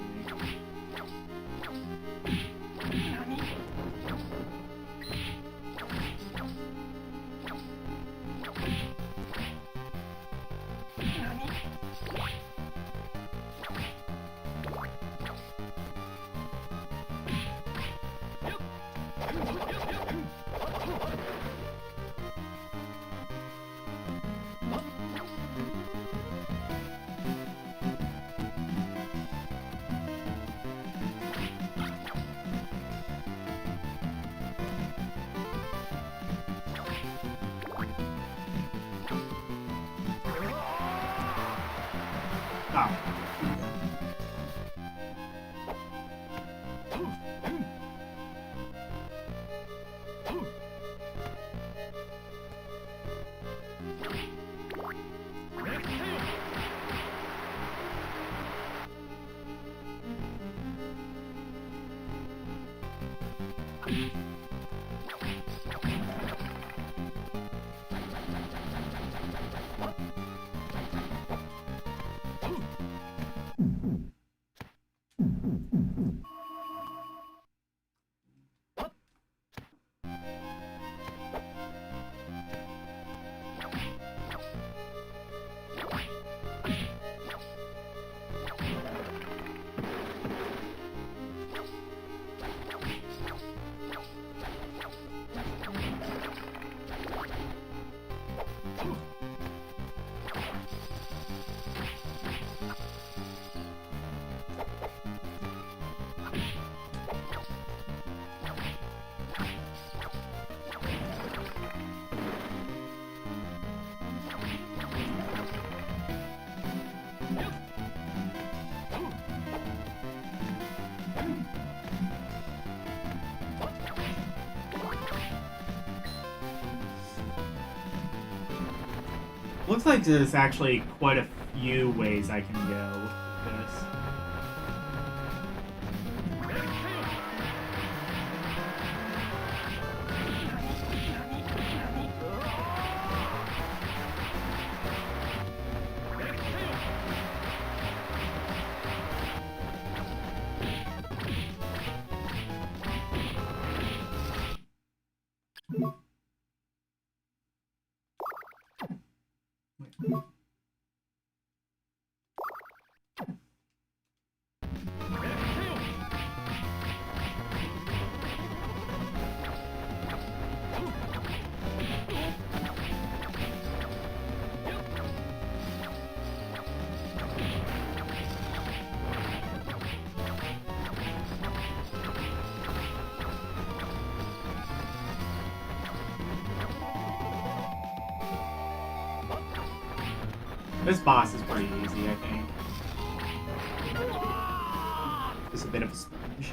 A: Looks like there's actually quite a few ways I can go with this. This boss is pretty easy, I think. Just a bit of a sponge.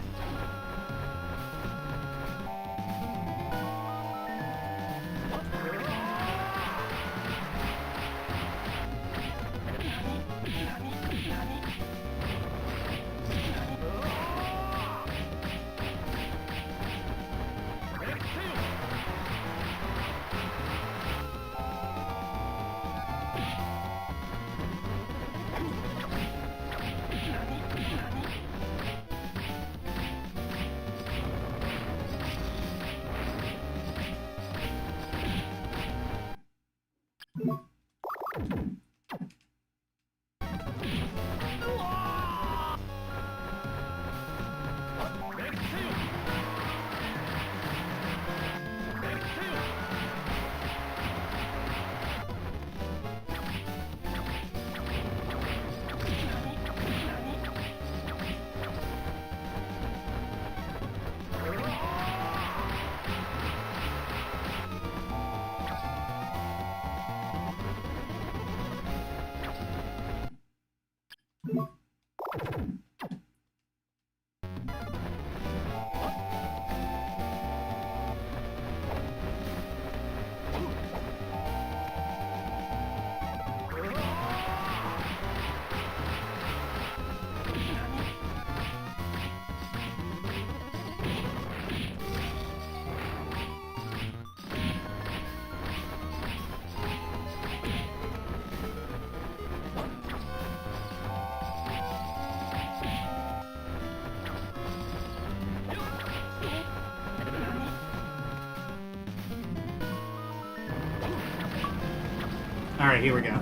A: Alright, here we go.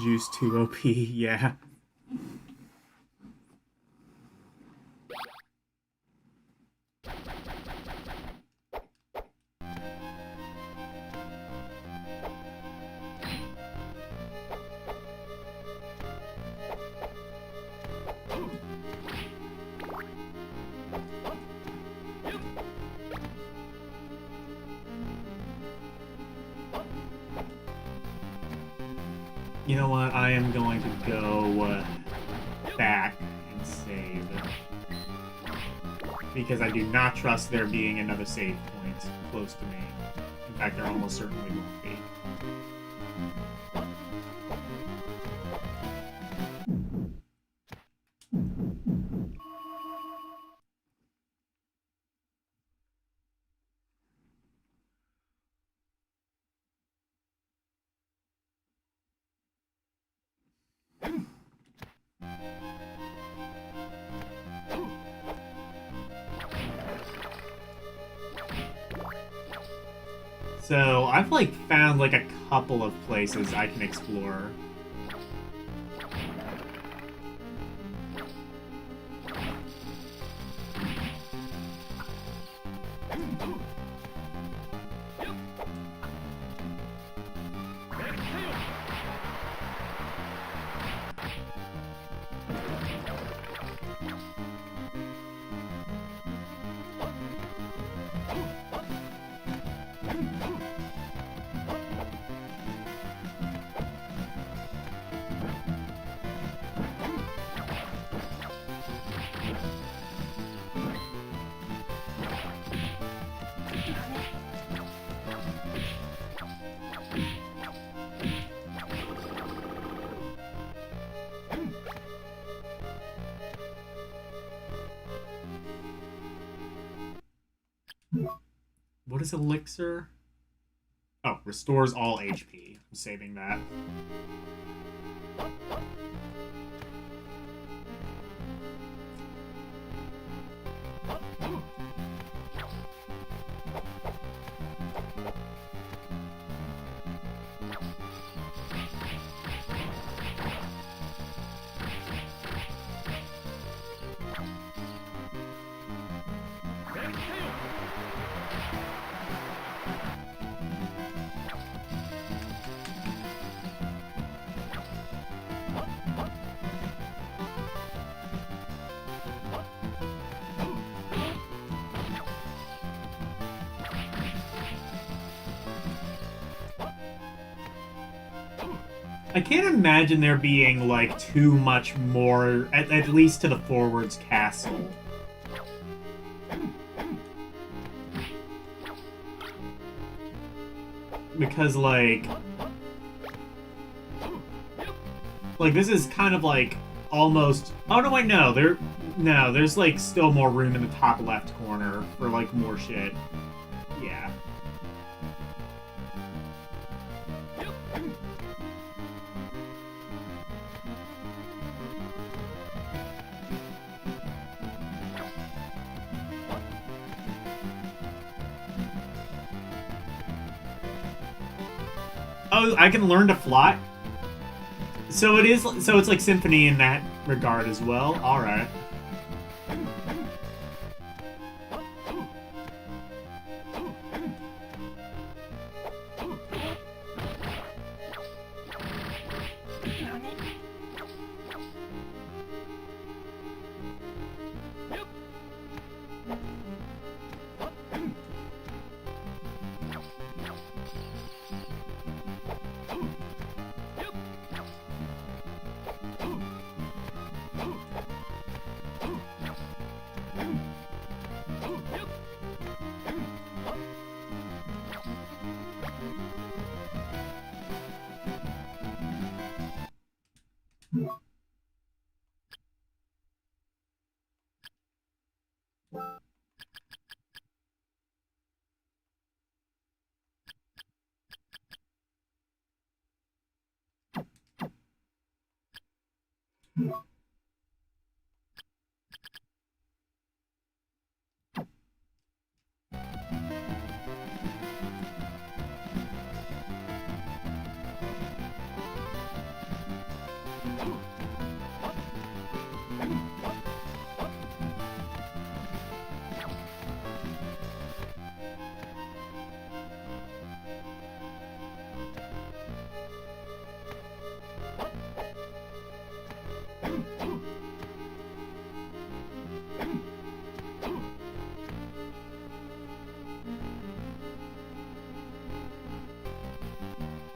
A: Juice 2 OP, yeah. You know what? I am going to go back and save. Because I do not trust there being another save point close to me. In fact, there almost certainly won't be. So, I've, like, found, like, a couple of places I can explore. What is elixir? Oh, restores all HP. I'm saving that. I can't imagine there being, like, too much more, at least to the forwards castle. Because, like, this is kind of, like, almost... Oh, no, wait, no. There's, like, still more room in the top left corner for, like, more shit. Yeah. Oh, I can learn to fly? So it's like Symphony in that regard as well? Alright.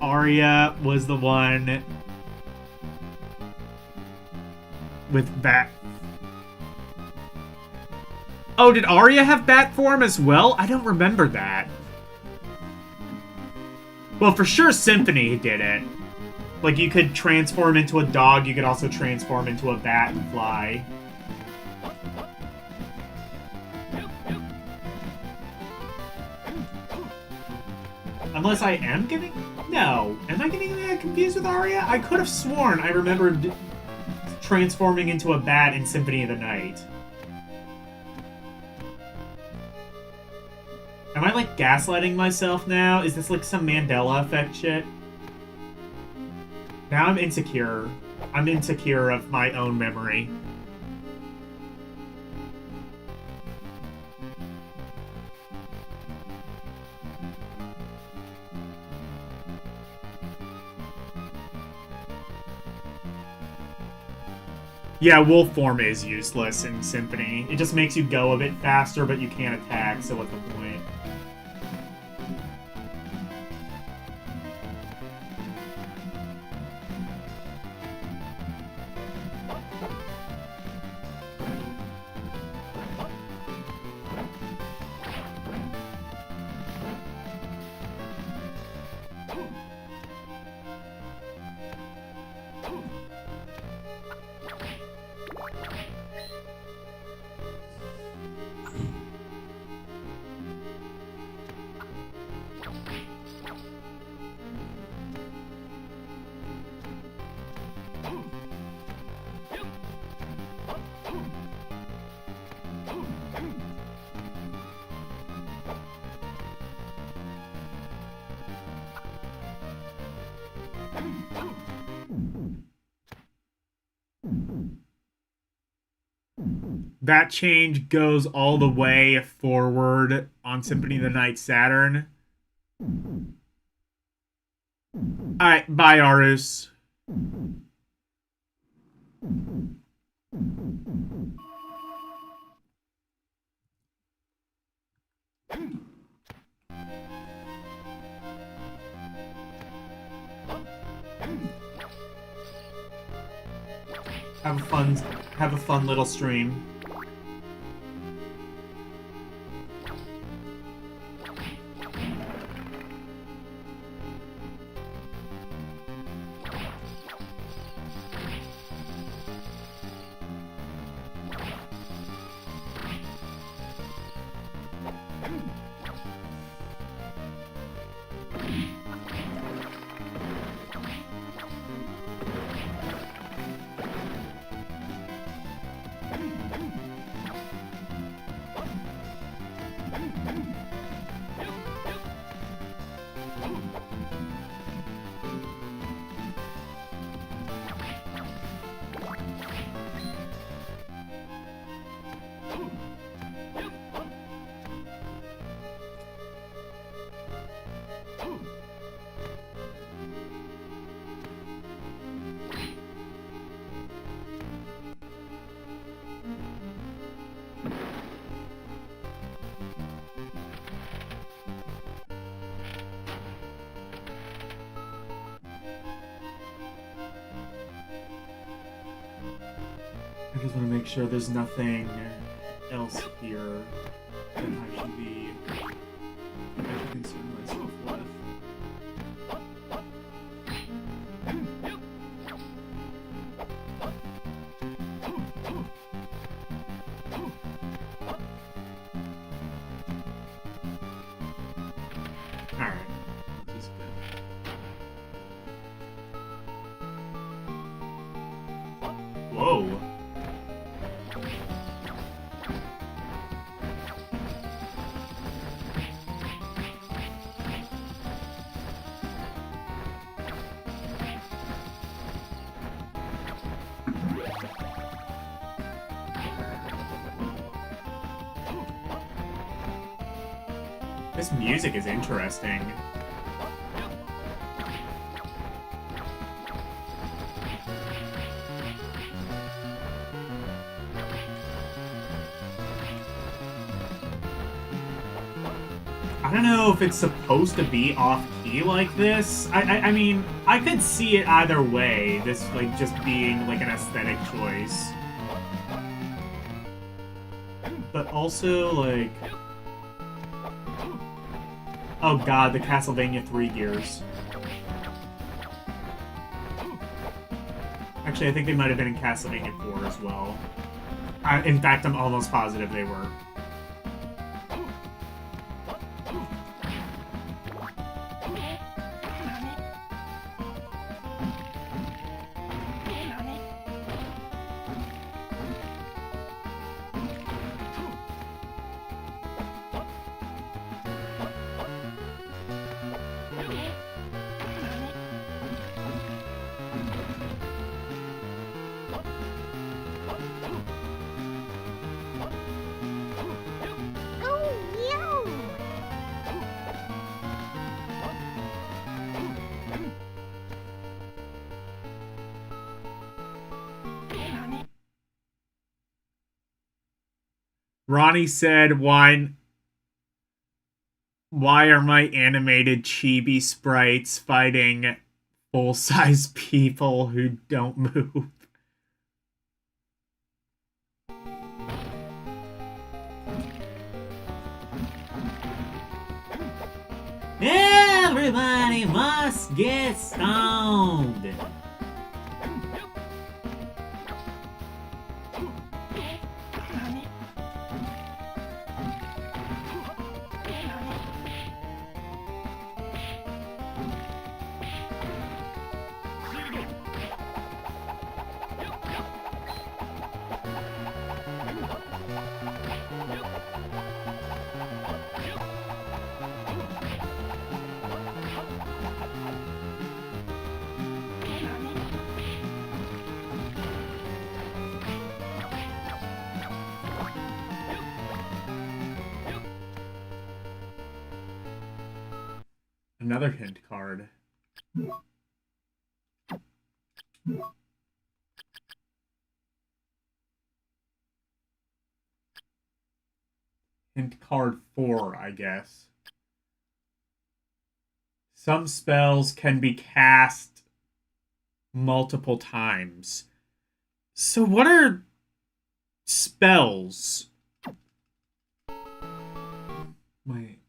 A: Arya was the one with bat. Oh, did Arya have bat form as well? I don't remember that. Well, for sure Symphony did it. Like, you could transform into a dog, you could also transform into a bat and fly. Unless I am getting... No. Am I getting confused with Arya? I could have sworn I remembered transforming into a bat in Symphony of the Night. Am I, like, gaslighting myself now? Is this, like, some Mandela effect shit? Now I'm insecure. I'm insecure of my own memory. Yeah, wolf form is useless in Symphony. It just makes you go a bit faster, but you can't attack, so what's the point? That change goes all the way forward on Symphony of the Night Saturn. Alright, bye, Arus. Have a fun little stream. I just want to make sure there's nothing else here that I should concern myself with. Alright. This is good. Whoa. This music is interesting. don't know if it's supposed to be off-key like this. I mean, I could see it either way. This, like, just being, like, an aesthetic choice. But also, like... Oh god, the Castlevania 3 gears. Actually, I think they might have been in Castlevania 4 as well. In fact, I'm almost positive they were. Ronnie said, why are my animated chibi sprites fighting full-size people who don't move? Everybody must get stoned! Another hint card. Hint card 4, I guess. Some spells can be cast multiple times. So what are spells? Wait.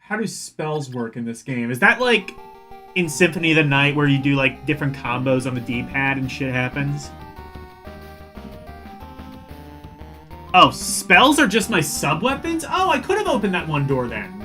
A: How do spells work in this game? Is that like in Symphony of the Night where you do like different combos on the D-pad and shit happens? Oh, spells are just my sub-weapons? Oh, I could have opened that one door then.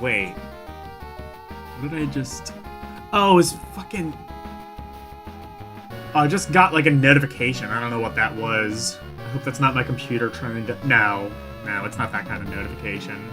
A: Wait. What did I just... Oh, it's fucking... I just got, like, a notification. I don't know what that was. I hope that's not my computer trying to... No. No, it's not that kind of notification.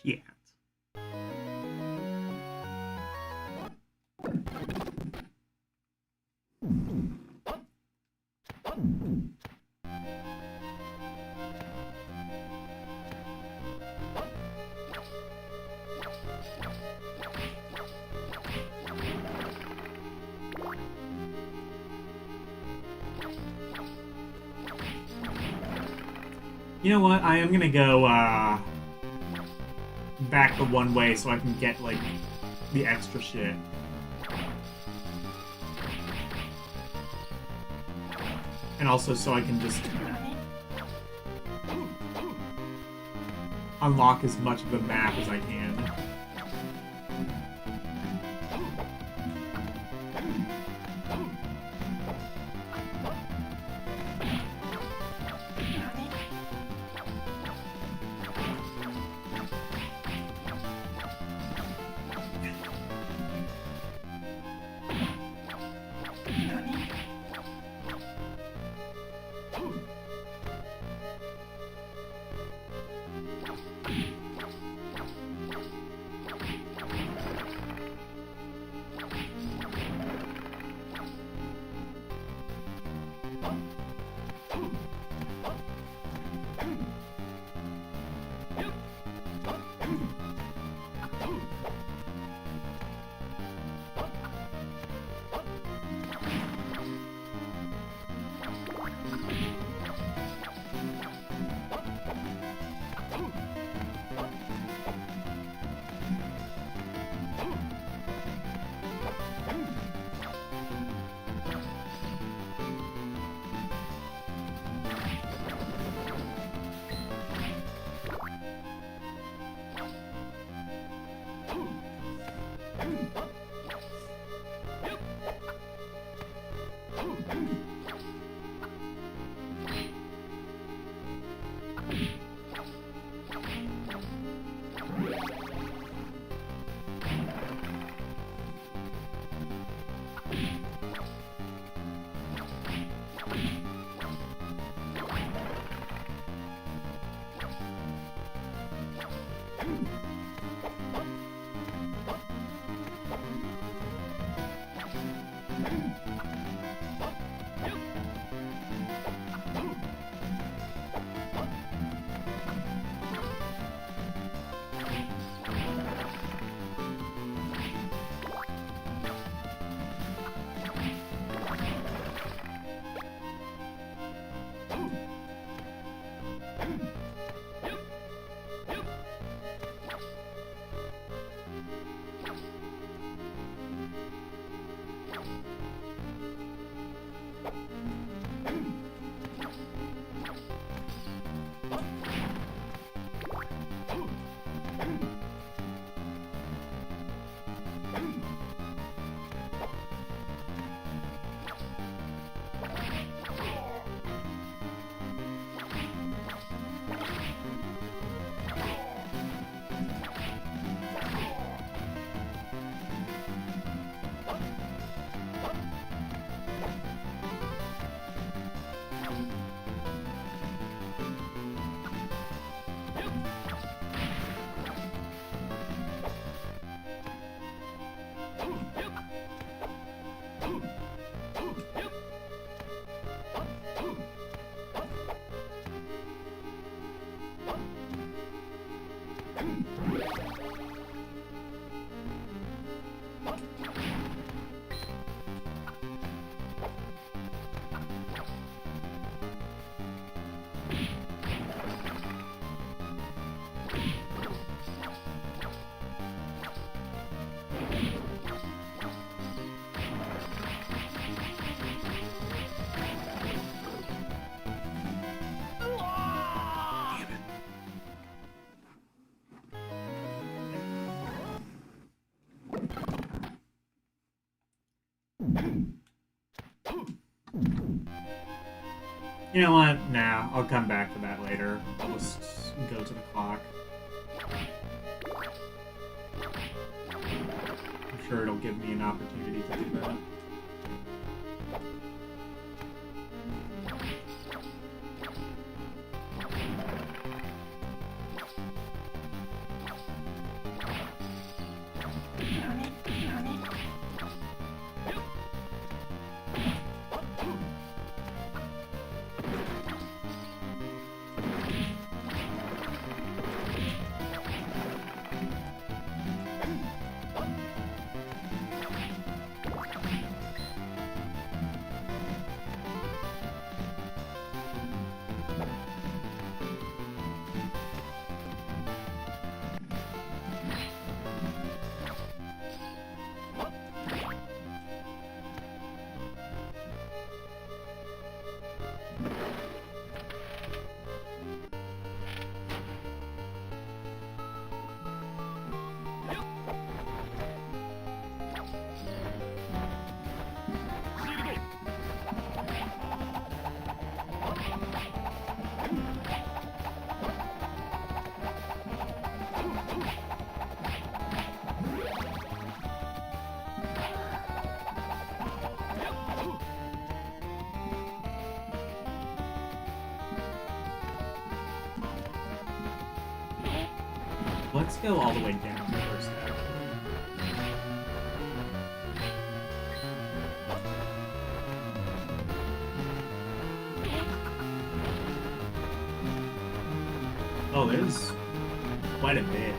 A: Shit. You know what? I am gonna go, back the one way so I can get, like, the extra shit. And also so I can just unlock as much of the map as I can. You know what? Nah, I'll come back to that later. I'll just go to the clock. I'm sure it'll give me an opportunity to do that. Let's go all the way down first, actually. Oh, there's quite a bit.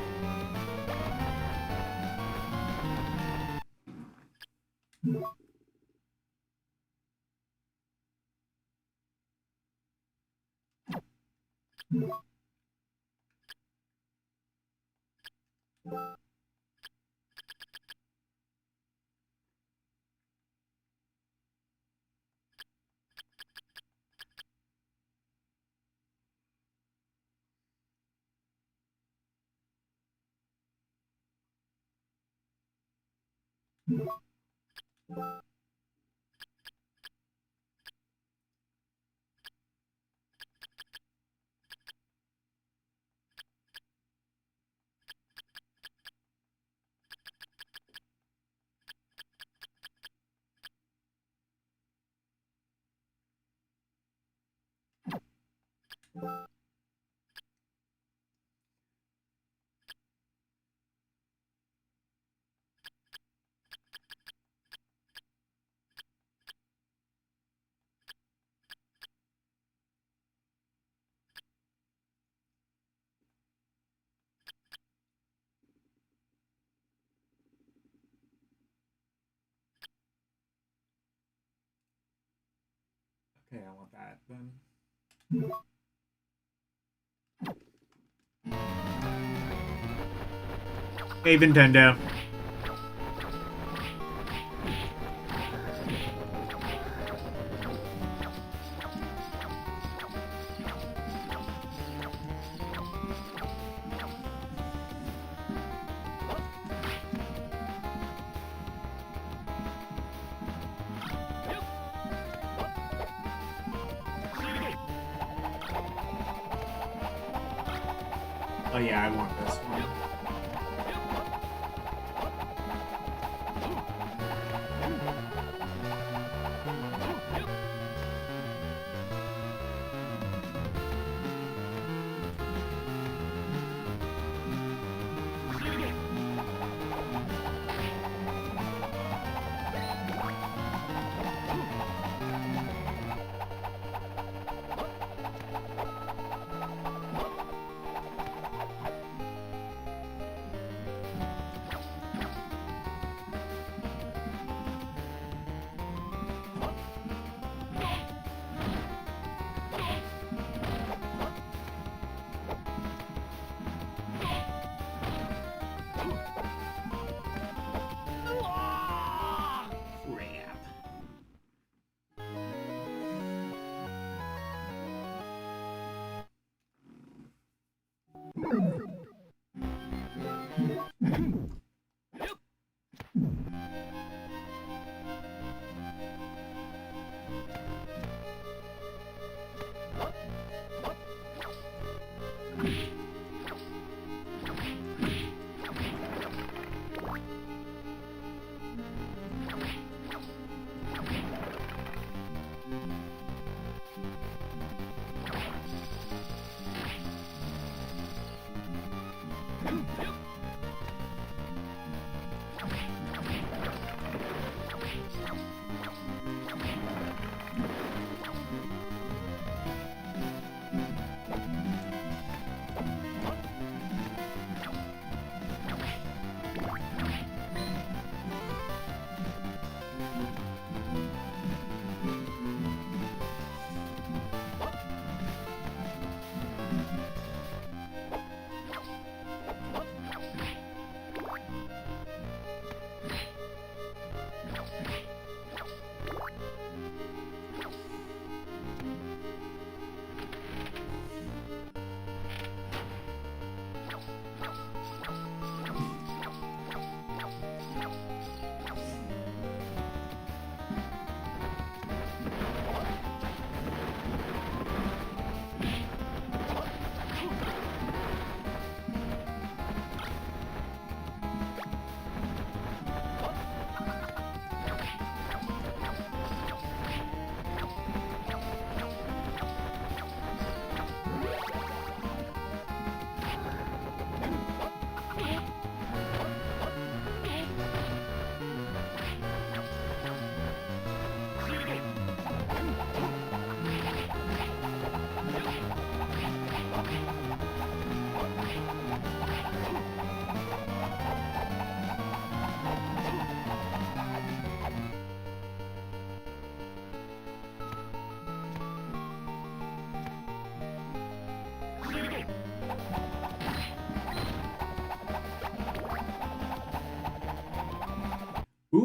A: Okay, I want that then. Hey, Nintendo. Oh yeah, I want this one.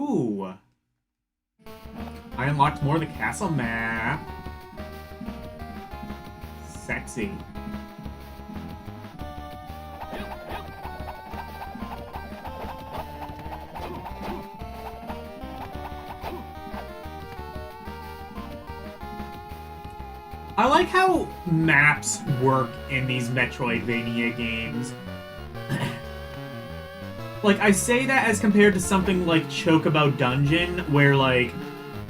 A: Ooh. I unlocked more of the castle map. Sexy. I like how maps work in these Metroidvania games. Like, I say that as compared to something like Chocobo Dungeon, where, like,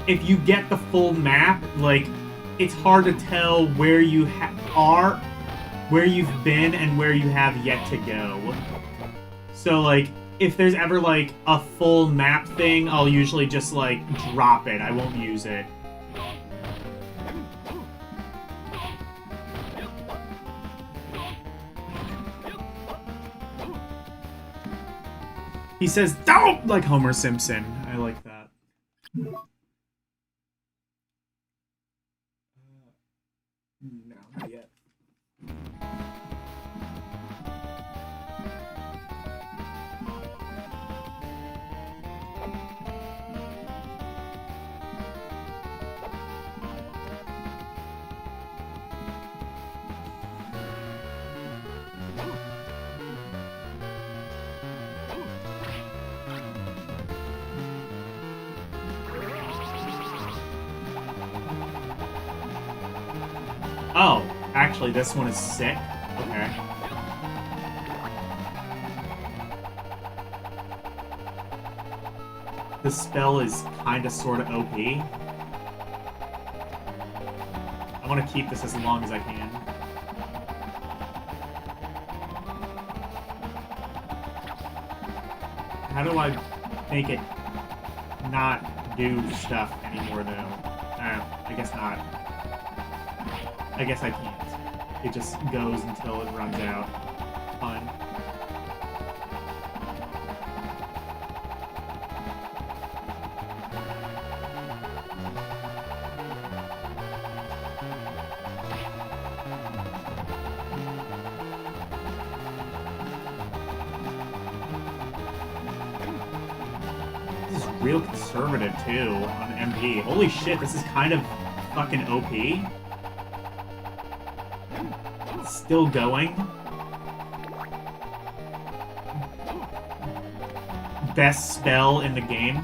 A: if you get the full map, like, it's hard to tell where you are, where you've been, and where you have yet to go. So, like, if there's ever, like, a full map thing, I'll usually just, like, drop it. I won't use it. He says, "Don't!" like Homer Simpson. I like that.
B: No, not yet.
A: Oh, actually, this one is sick. Okay. The spell is kinda sorta OP. I want to keep this as long as I can. How do I make it not do stuff anymore, though? I guess not. I guess I can't. It just goes until it runs out. Fine. This is real conservative, too, on MP. Holy shit, this is kind of fucking OP. Still going. Best spell in the game.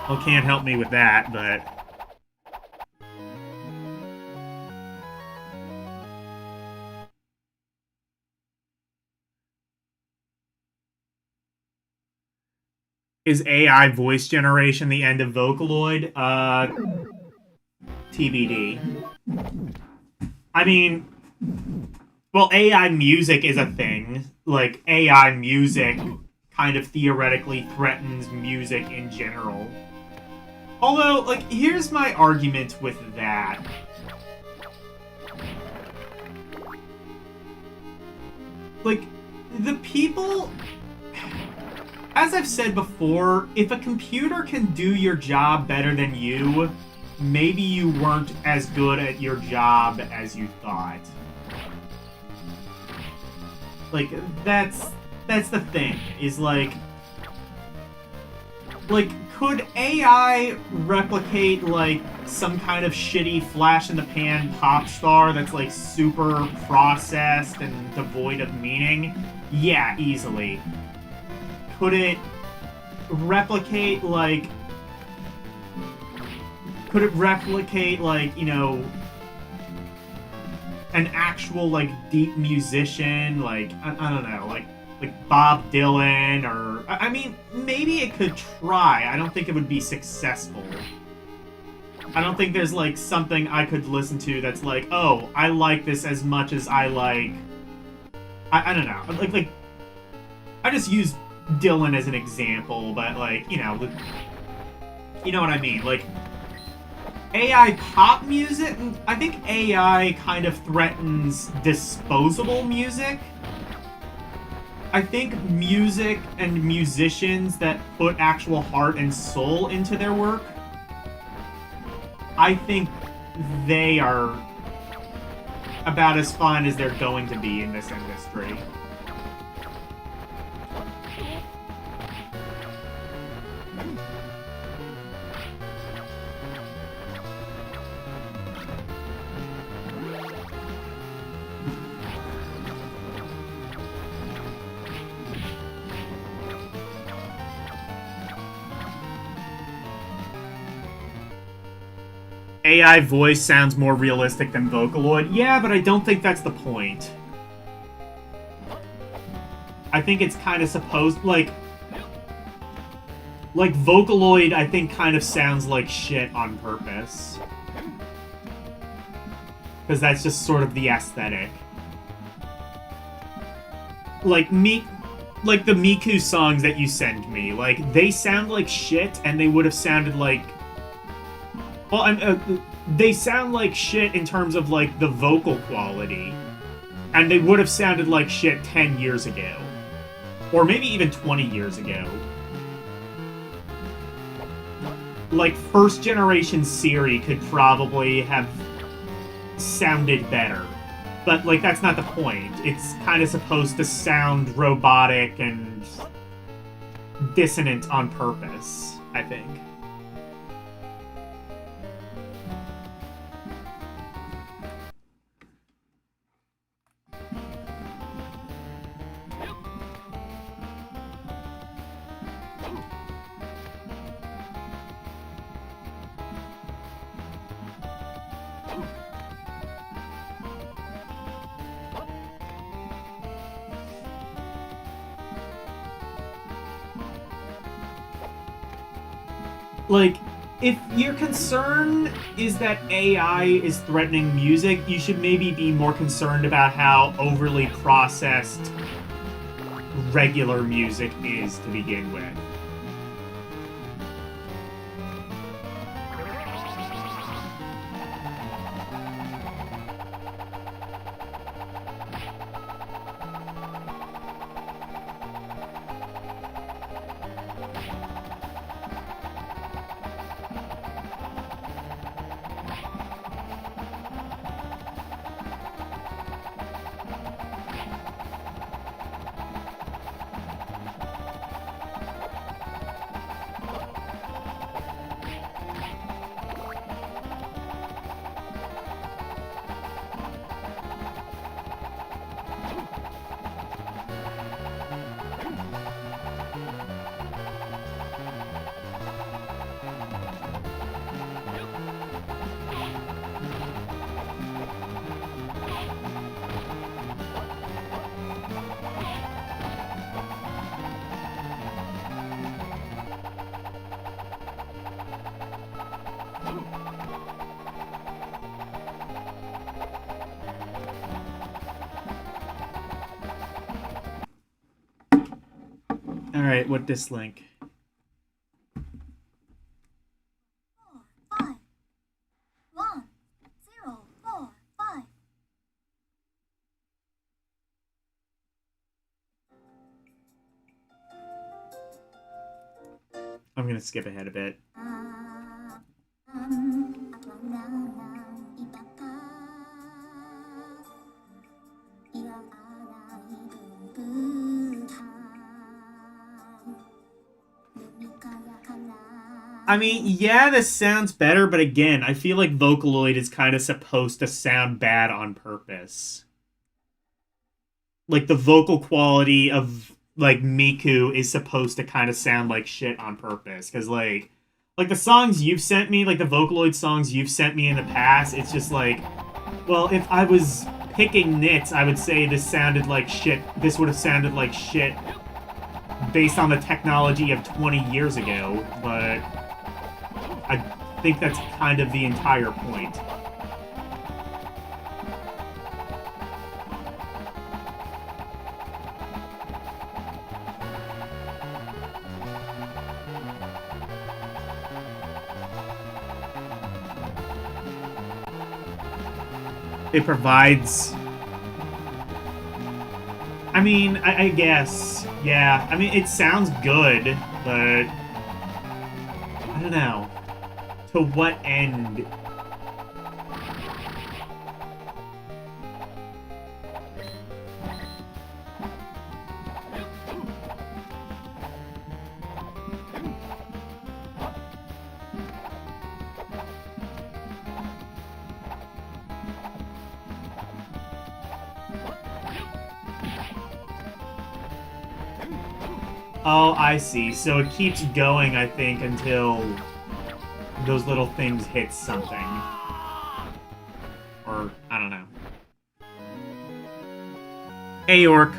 A: Well, can't help me with that, but... Is AI voice generation the end of Vocaloid? TBD. I mean, well, AI music is a thing. Like, AI music kind of theoretically threatens music in general. Although, like, here's my argument with that. Like, the people... As I've said before, if a computer can do your job better than you, maybe you weren't as good at your job as you thought. Like, that's the thing, is like, could AI replicate, like, some kind of shitty flash-in-the-pan pop star that's, like, super processed and devoid of meaning? Yeah, easily. Could it replicate, like... Could it replicate, like, you know... an actual, like, deep musician? Like, I don't know, like Bob Dylan, or... I mean, maybe it could try. I don't think it would be successful. I don't think there's, like, something I could listen to that's like, oh, I like this as much as I like... I don't know. Like, I just use Dylan as an example, but, like, you know, you know what I mean. Like, AI pop music, I think AI kind of threatens disposable music. I think music and musicians that put actual heart and soul into their work, I think they are... about as fun as they're going to be in this industry. AI voice sounds more realistic than Vocaloid. Yeah, but I don't think that's the point. I think it's kind of supposed... Like, Vocaloid, I think, kind of sounds like shit on purpose. Because that's just sort of the aesthetic. Like, the Miku songs that you send me, like, they sound like shit, and they would have sounded like... Well, they sound like shit in terms of, like, the vocal quality. And they would have sounded like shit 10 years ago. Or maybe even 20 years ago. Like, first generation Siri could probably have sounded better. But, like, that's not the point. It's kind of supposed to sound robotic and dissonant on purpose, I think. Like, if your concern is that AI is threatening music, you should maybe be more concerned about how overly processed regular music is to begin with. Alright, what dislink? I'm gonna skip ahead a bit. I mean, yeah, this sounds better, but again, I feel like Vocaloid is kind of supposed to sound bad on purpose. Like, the vocal quality of, like, Miku is supposed to kind of sound like shit on purpose. Because, like, the songs you've sent me, like, the Vocaloid songs you've sent me in the past, it's just like, well, if I was picking nits, I would say this sounded like shit. This would have sounded like shit based on the technology of 20 years ago, but I think that's kind of the entire point. It provides... I mean, I guess, yeah. I mean, it sounds good, but... I don't know. To what end? Oh, I see. So it keeps going, I think, until those little things hit something. Or, I don't know. Hey, York.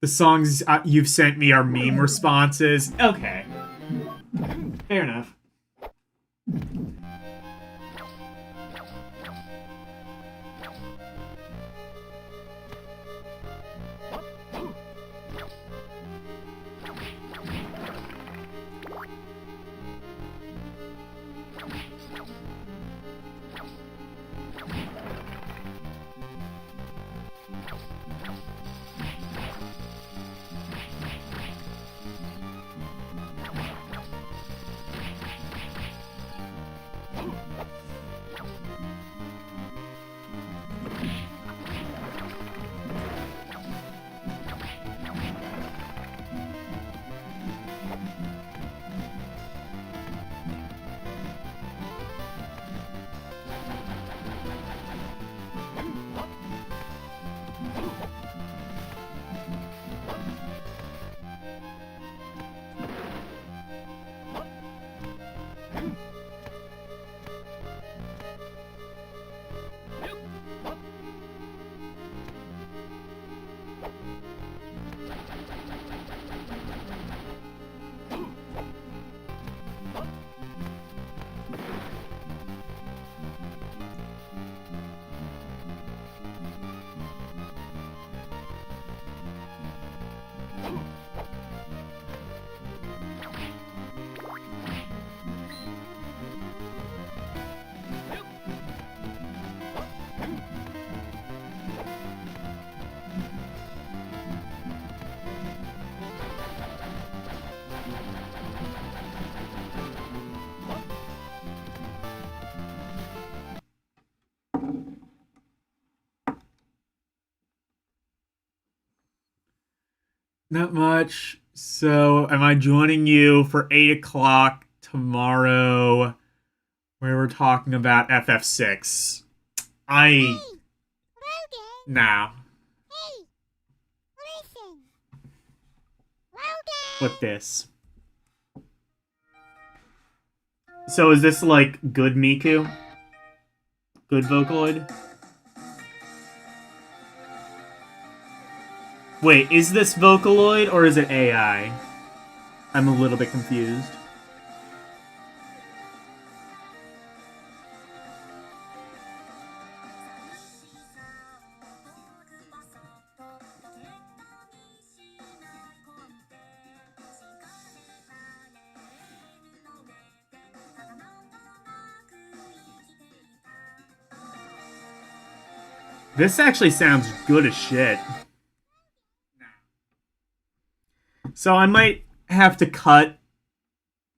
A: The songs you've sent me are meme responses. Okay. Fair enough. Not much. So, am I joining you for 8 o'clock tomorrow where we're talking about FF6?
C: Hey, Logan.
A: Nah.
C: Hey, listen. Logan.
A: With this. So, is this like good Miku? Good Vocaloid? Wait, is this Vocaloid or is it AI? I'm a little bit confused. This actually sounds good as shit. So I might have to cut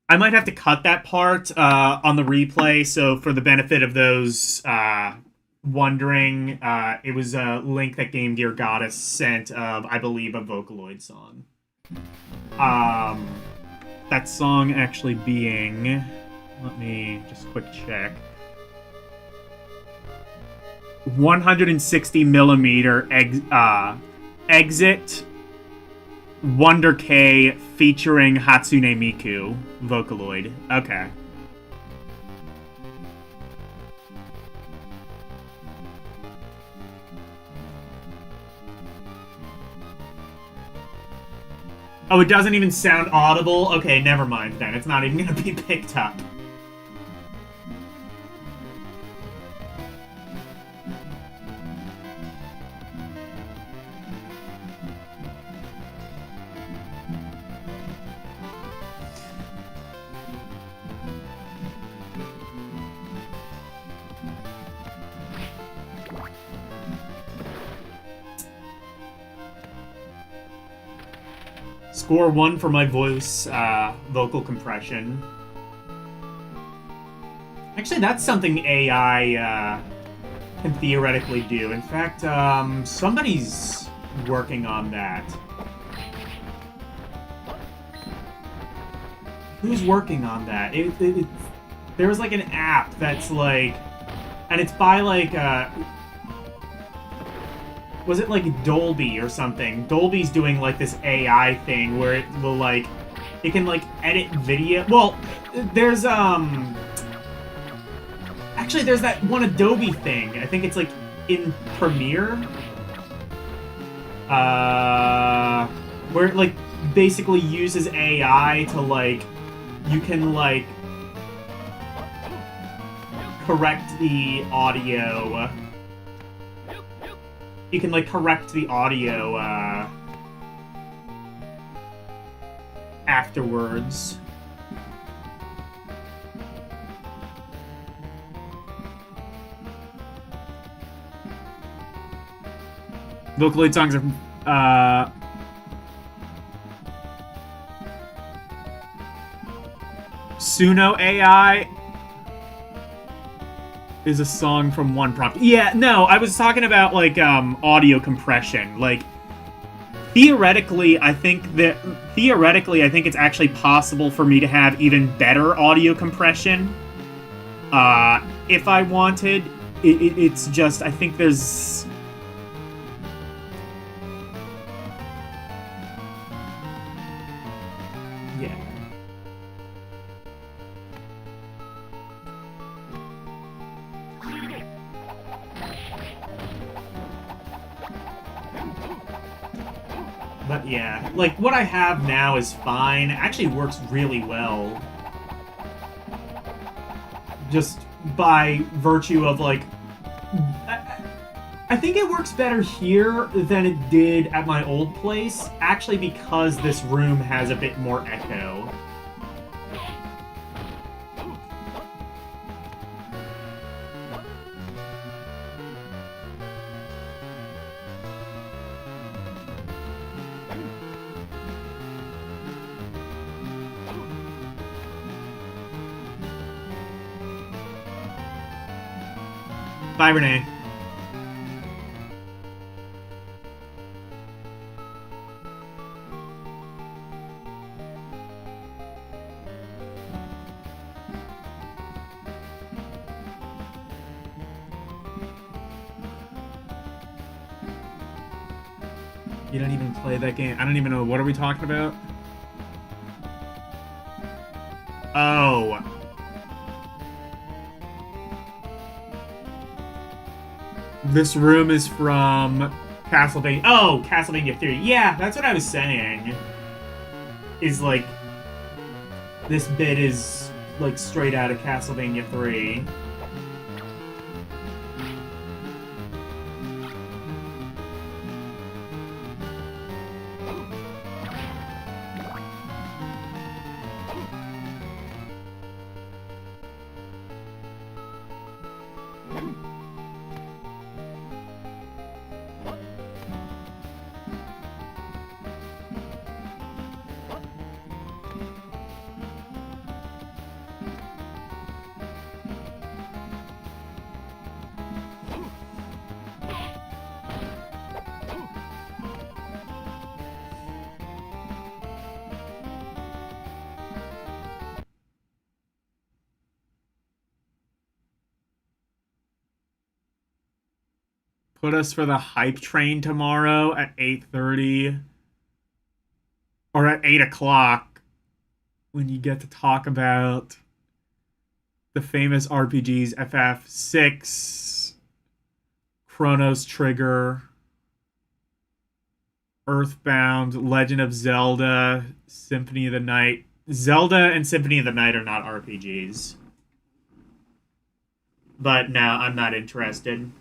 A: that part on the replay. So for the benefit of those wondering, it was a link that Game Gear Goddess sent of, I believe, a Vocaloid song. That song actually being, let me just quick check. 160 millimeter exit Wonder K featuring Hatsune Miku Vocaloid. Okay. Oh, it doesn't even sound audible? Okay, never mind then. It's not even gonna be picked up. Score 1 for my voice vocal compression. Actually, that's something AI can theoretically do. In fact, somebody's working on that. Who's working on that? There was like an app that's like, and it's by like was it like Dolby or something? Dolby's doing like this AI thing where it will like, it can like edit video. Well, there's actually there's that one Adobe thing. I think it's like in Premiere. Where it like basically uses AI to like, you can like correct the audio. You can like correct the audio afterwards. Vocaloid songs are Suno AI is a song from One Prompt. Yeah, no, I was talking about like audio compression. Like theoretically, I think it's actually possible for me to have even better audio compression if I wanted. It's just, I think there's But yeah, like, what I have now is fine. It actually works really well. Just by virtue of, like... I think it works better here than it did at my old place, actually because this room has a bit more echo. Bye, Renee. You don't even play that game. I don't even know. What are we talking about? Oh. This room is from Castlevania. Oh, Castlevania 3. Yeah, that's what I was saying. Is like, this bit is like straight out of Castlevania 3. Put us for the hype train tomorrow at 8:30 or at 8 o'clock when you get to talk about the famous RPGs FF6, Chronos Trigger, Earthbound, Legend of Zelda, Symphony of the Night. Zelda and Symphony of the Night are not RPGs. But no, I'm not interested.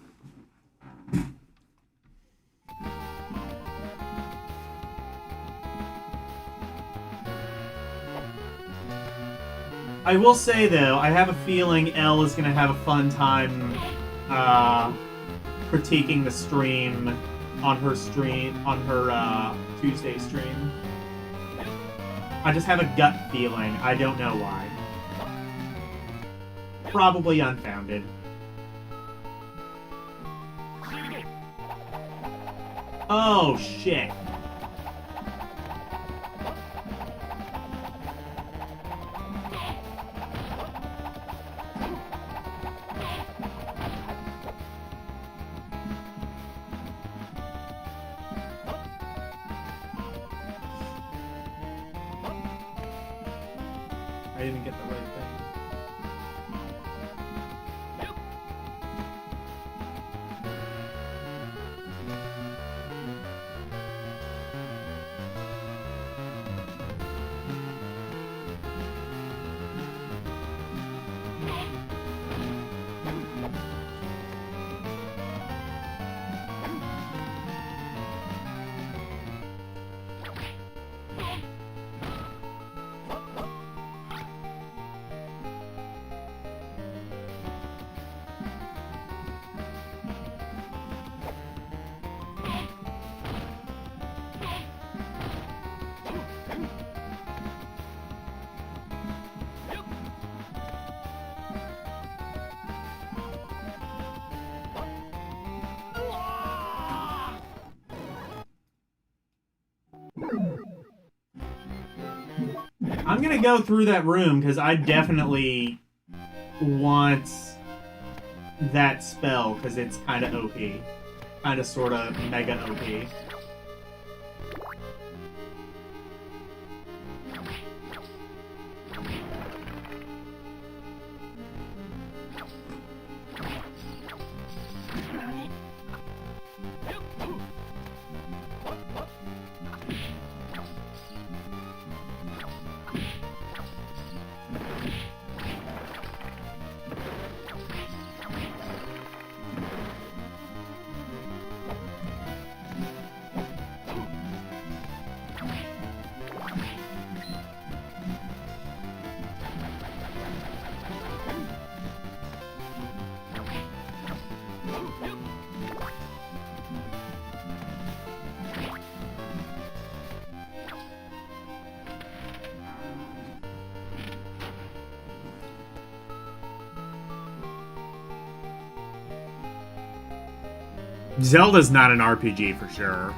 A: I will say, though, I have a feeling Elle is going to have a fun time critiquing the stream on her Tuesday stream. I just have a gut feeling. I don't know why. Probably unfounded. Oh, shit.
B: I didn't get the right thing.
A: I'm gonna go through that room because I definitely want that spell because it's kind of OP. Kind of, sort of, mega OP. Zelda's not an RPG for sure.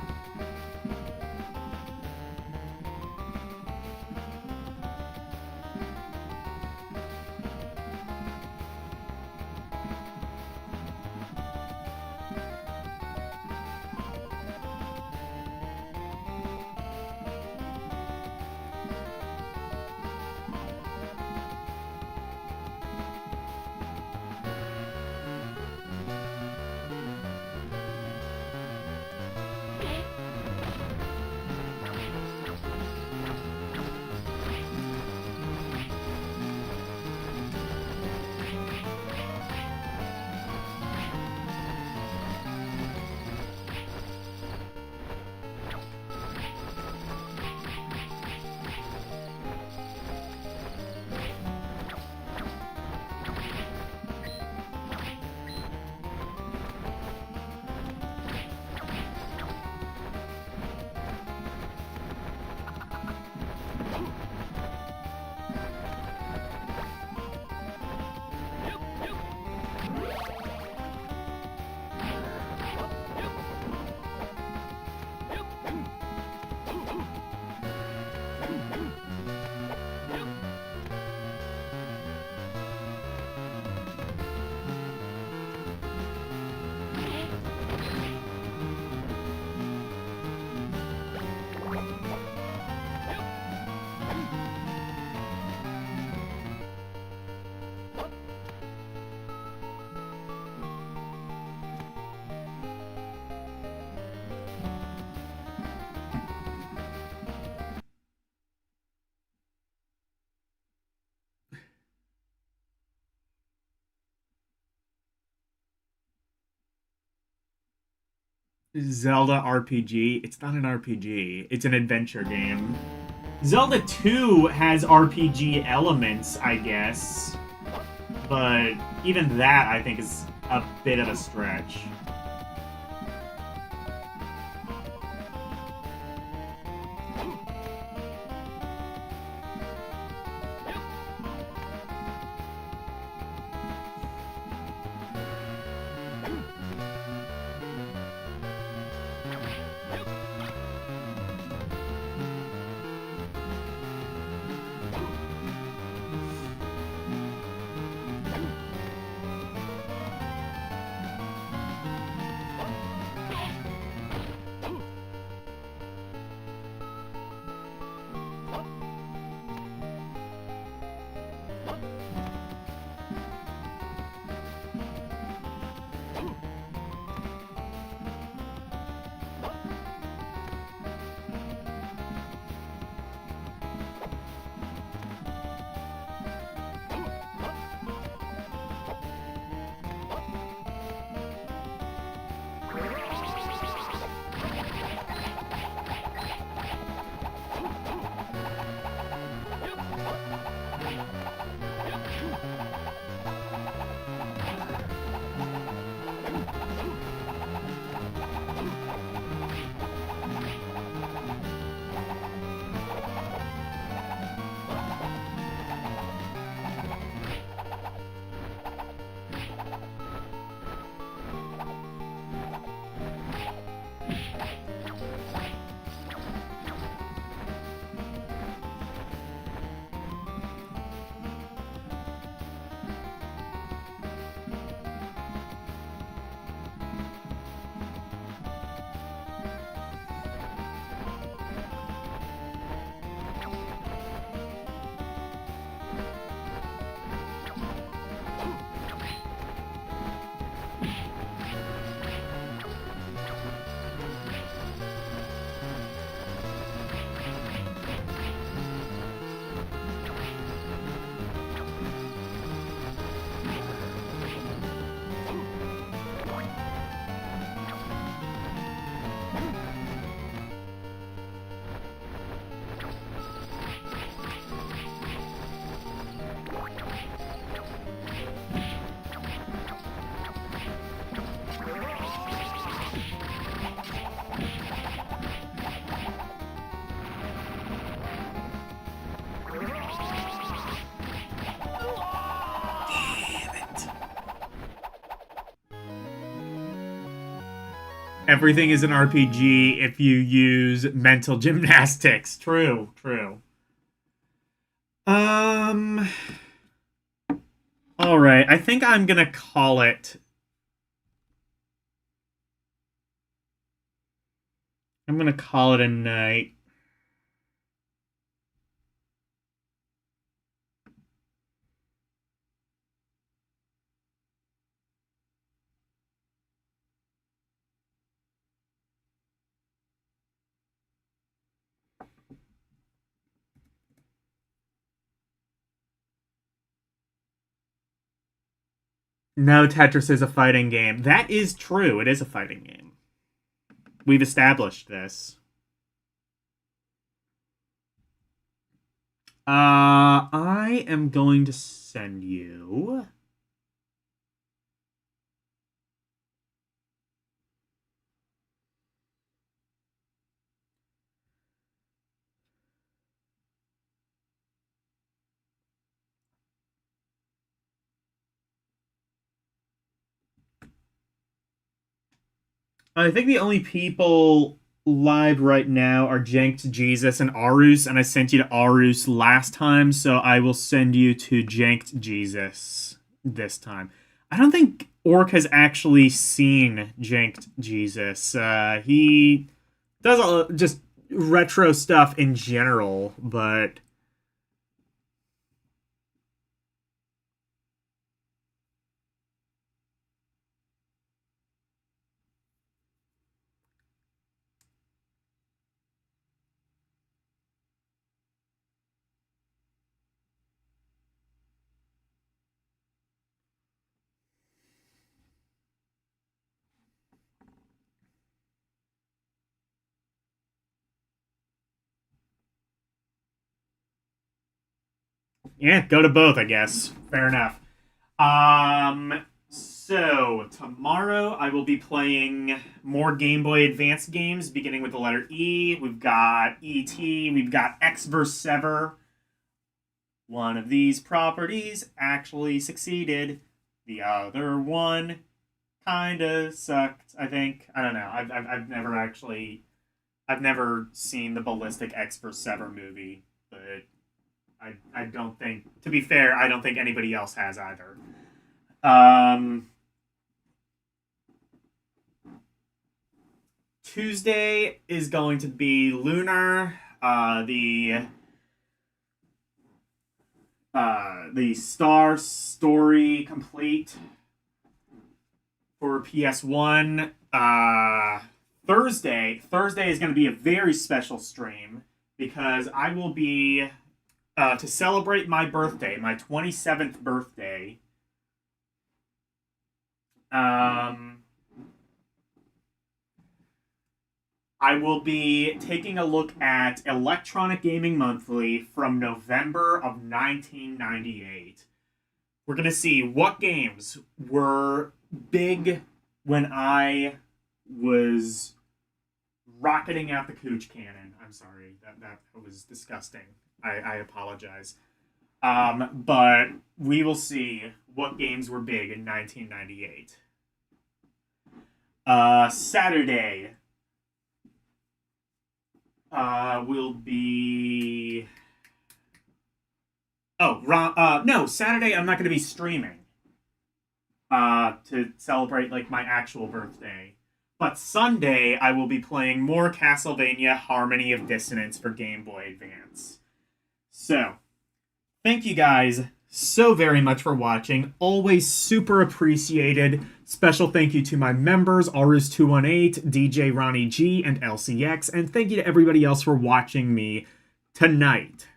A: Zelda RPG. It's not an RPG. It's an adventure game. Zelda 2 has RPG elements, I guess. But even that, I think, is a bit of a stretch. Everything is an RPG if you use mental gymnastics. True. All right, I think I'm gonna call it. I'm gonna call it a night. No, Tetris is a fighting game. That is true. It is a fighting game. We've established this. I am going to send you. I think the only people live right now are Janked Jesus and Arus, and I sent you to Arus last time, so I will send you to Janked Jesus this time. I don't think Orc has actually seen Janked Jesus. He does just retro stuff in general, but yeah, go to both, I guess. Fair enough. So tomorrow I will be playing more Game Boy Advance games, beginning with the letter E. We've got E.T., we've got X vs. Sever. One of these properties actually succeeded. The other one kinda sucked, I think. I don't know. I've never seen the Ballistic X vs. Sever movie, but I don't think, to be fair, I don't think anybody else has either. Tuesday is going to be Lunar, the Star Story Complete for PS1. Thursday is going to be a very special stream because I will be to celebrate my birthday, my 27th birthday. I will be taking a look at Electronic Gaming Monthly from November of 1998. We're going to see what games were big when I was rocketing out the cooch cannon. I'm sorry, that was disgusting. I apologize. But we will see what games were big in 1998. Saturday will be... no, Saturday I'm not going to be streaming to celebrate, like, my actual birthday. But Sunday, I will be playing more Castlevania Harmony of Dissonance for Game Boy Advance. So, thank you guys so very much for watching. Always super appreciated. Special thank you to my members, Arus218, DJ Ronnie G, and LCX. And thank you to everybody else for watching me tonight.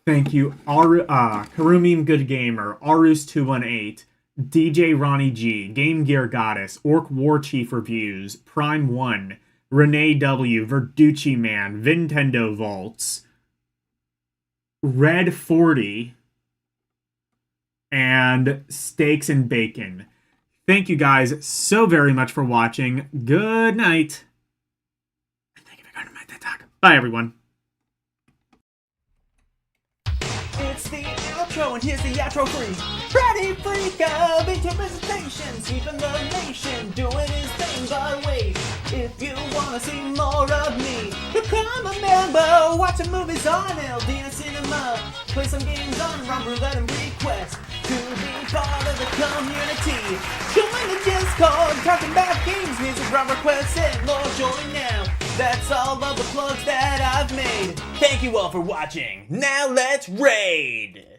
A: Thank you, Karumim Good Gamer, Arus218, DJ Ronnie G, Game Gear Goddess, Orc War Chief Reviews, Prime 1, Renee W, Verducci Man, Nintendo Vaults, Red 40, and Steaks and Bacon. Thank you guys so very much for watching. Good night. Thank you for going to my TED Talk. Bye, everyone.
D: It's the intro, and here's the outro freeze. Friday freak of interpretation, sweeping the nation, doing his thing. But wait, if you wanna see more of me, become a member. Watch some movies on LD and cinema. Play some games on Rum Roulette and request to be part of the community. Join the Discord, talking about games, music, rum requests, and more. Join now. That's all of the plugs that I've made. Thank you all for watching. Now let's raid!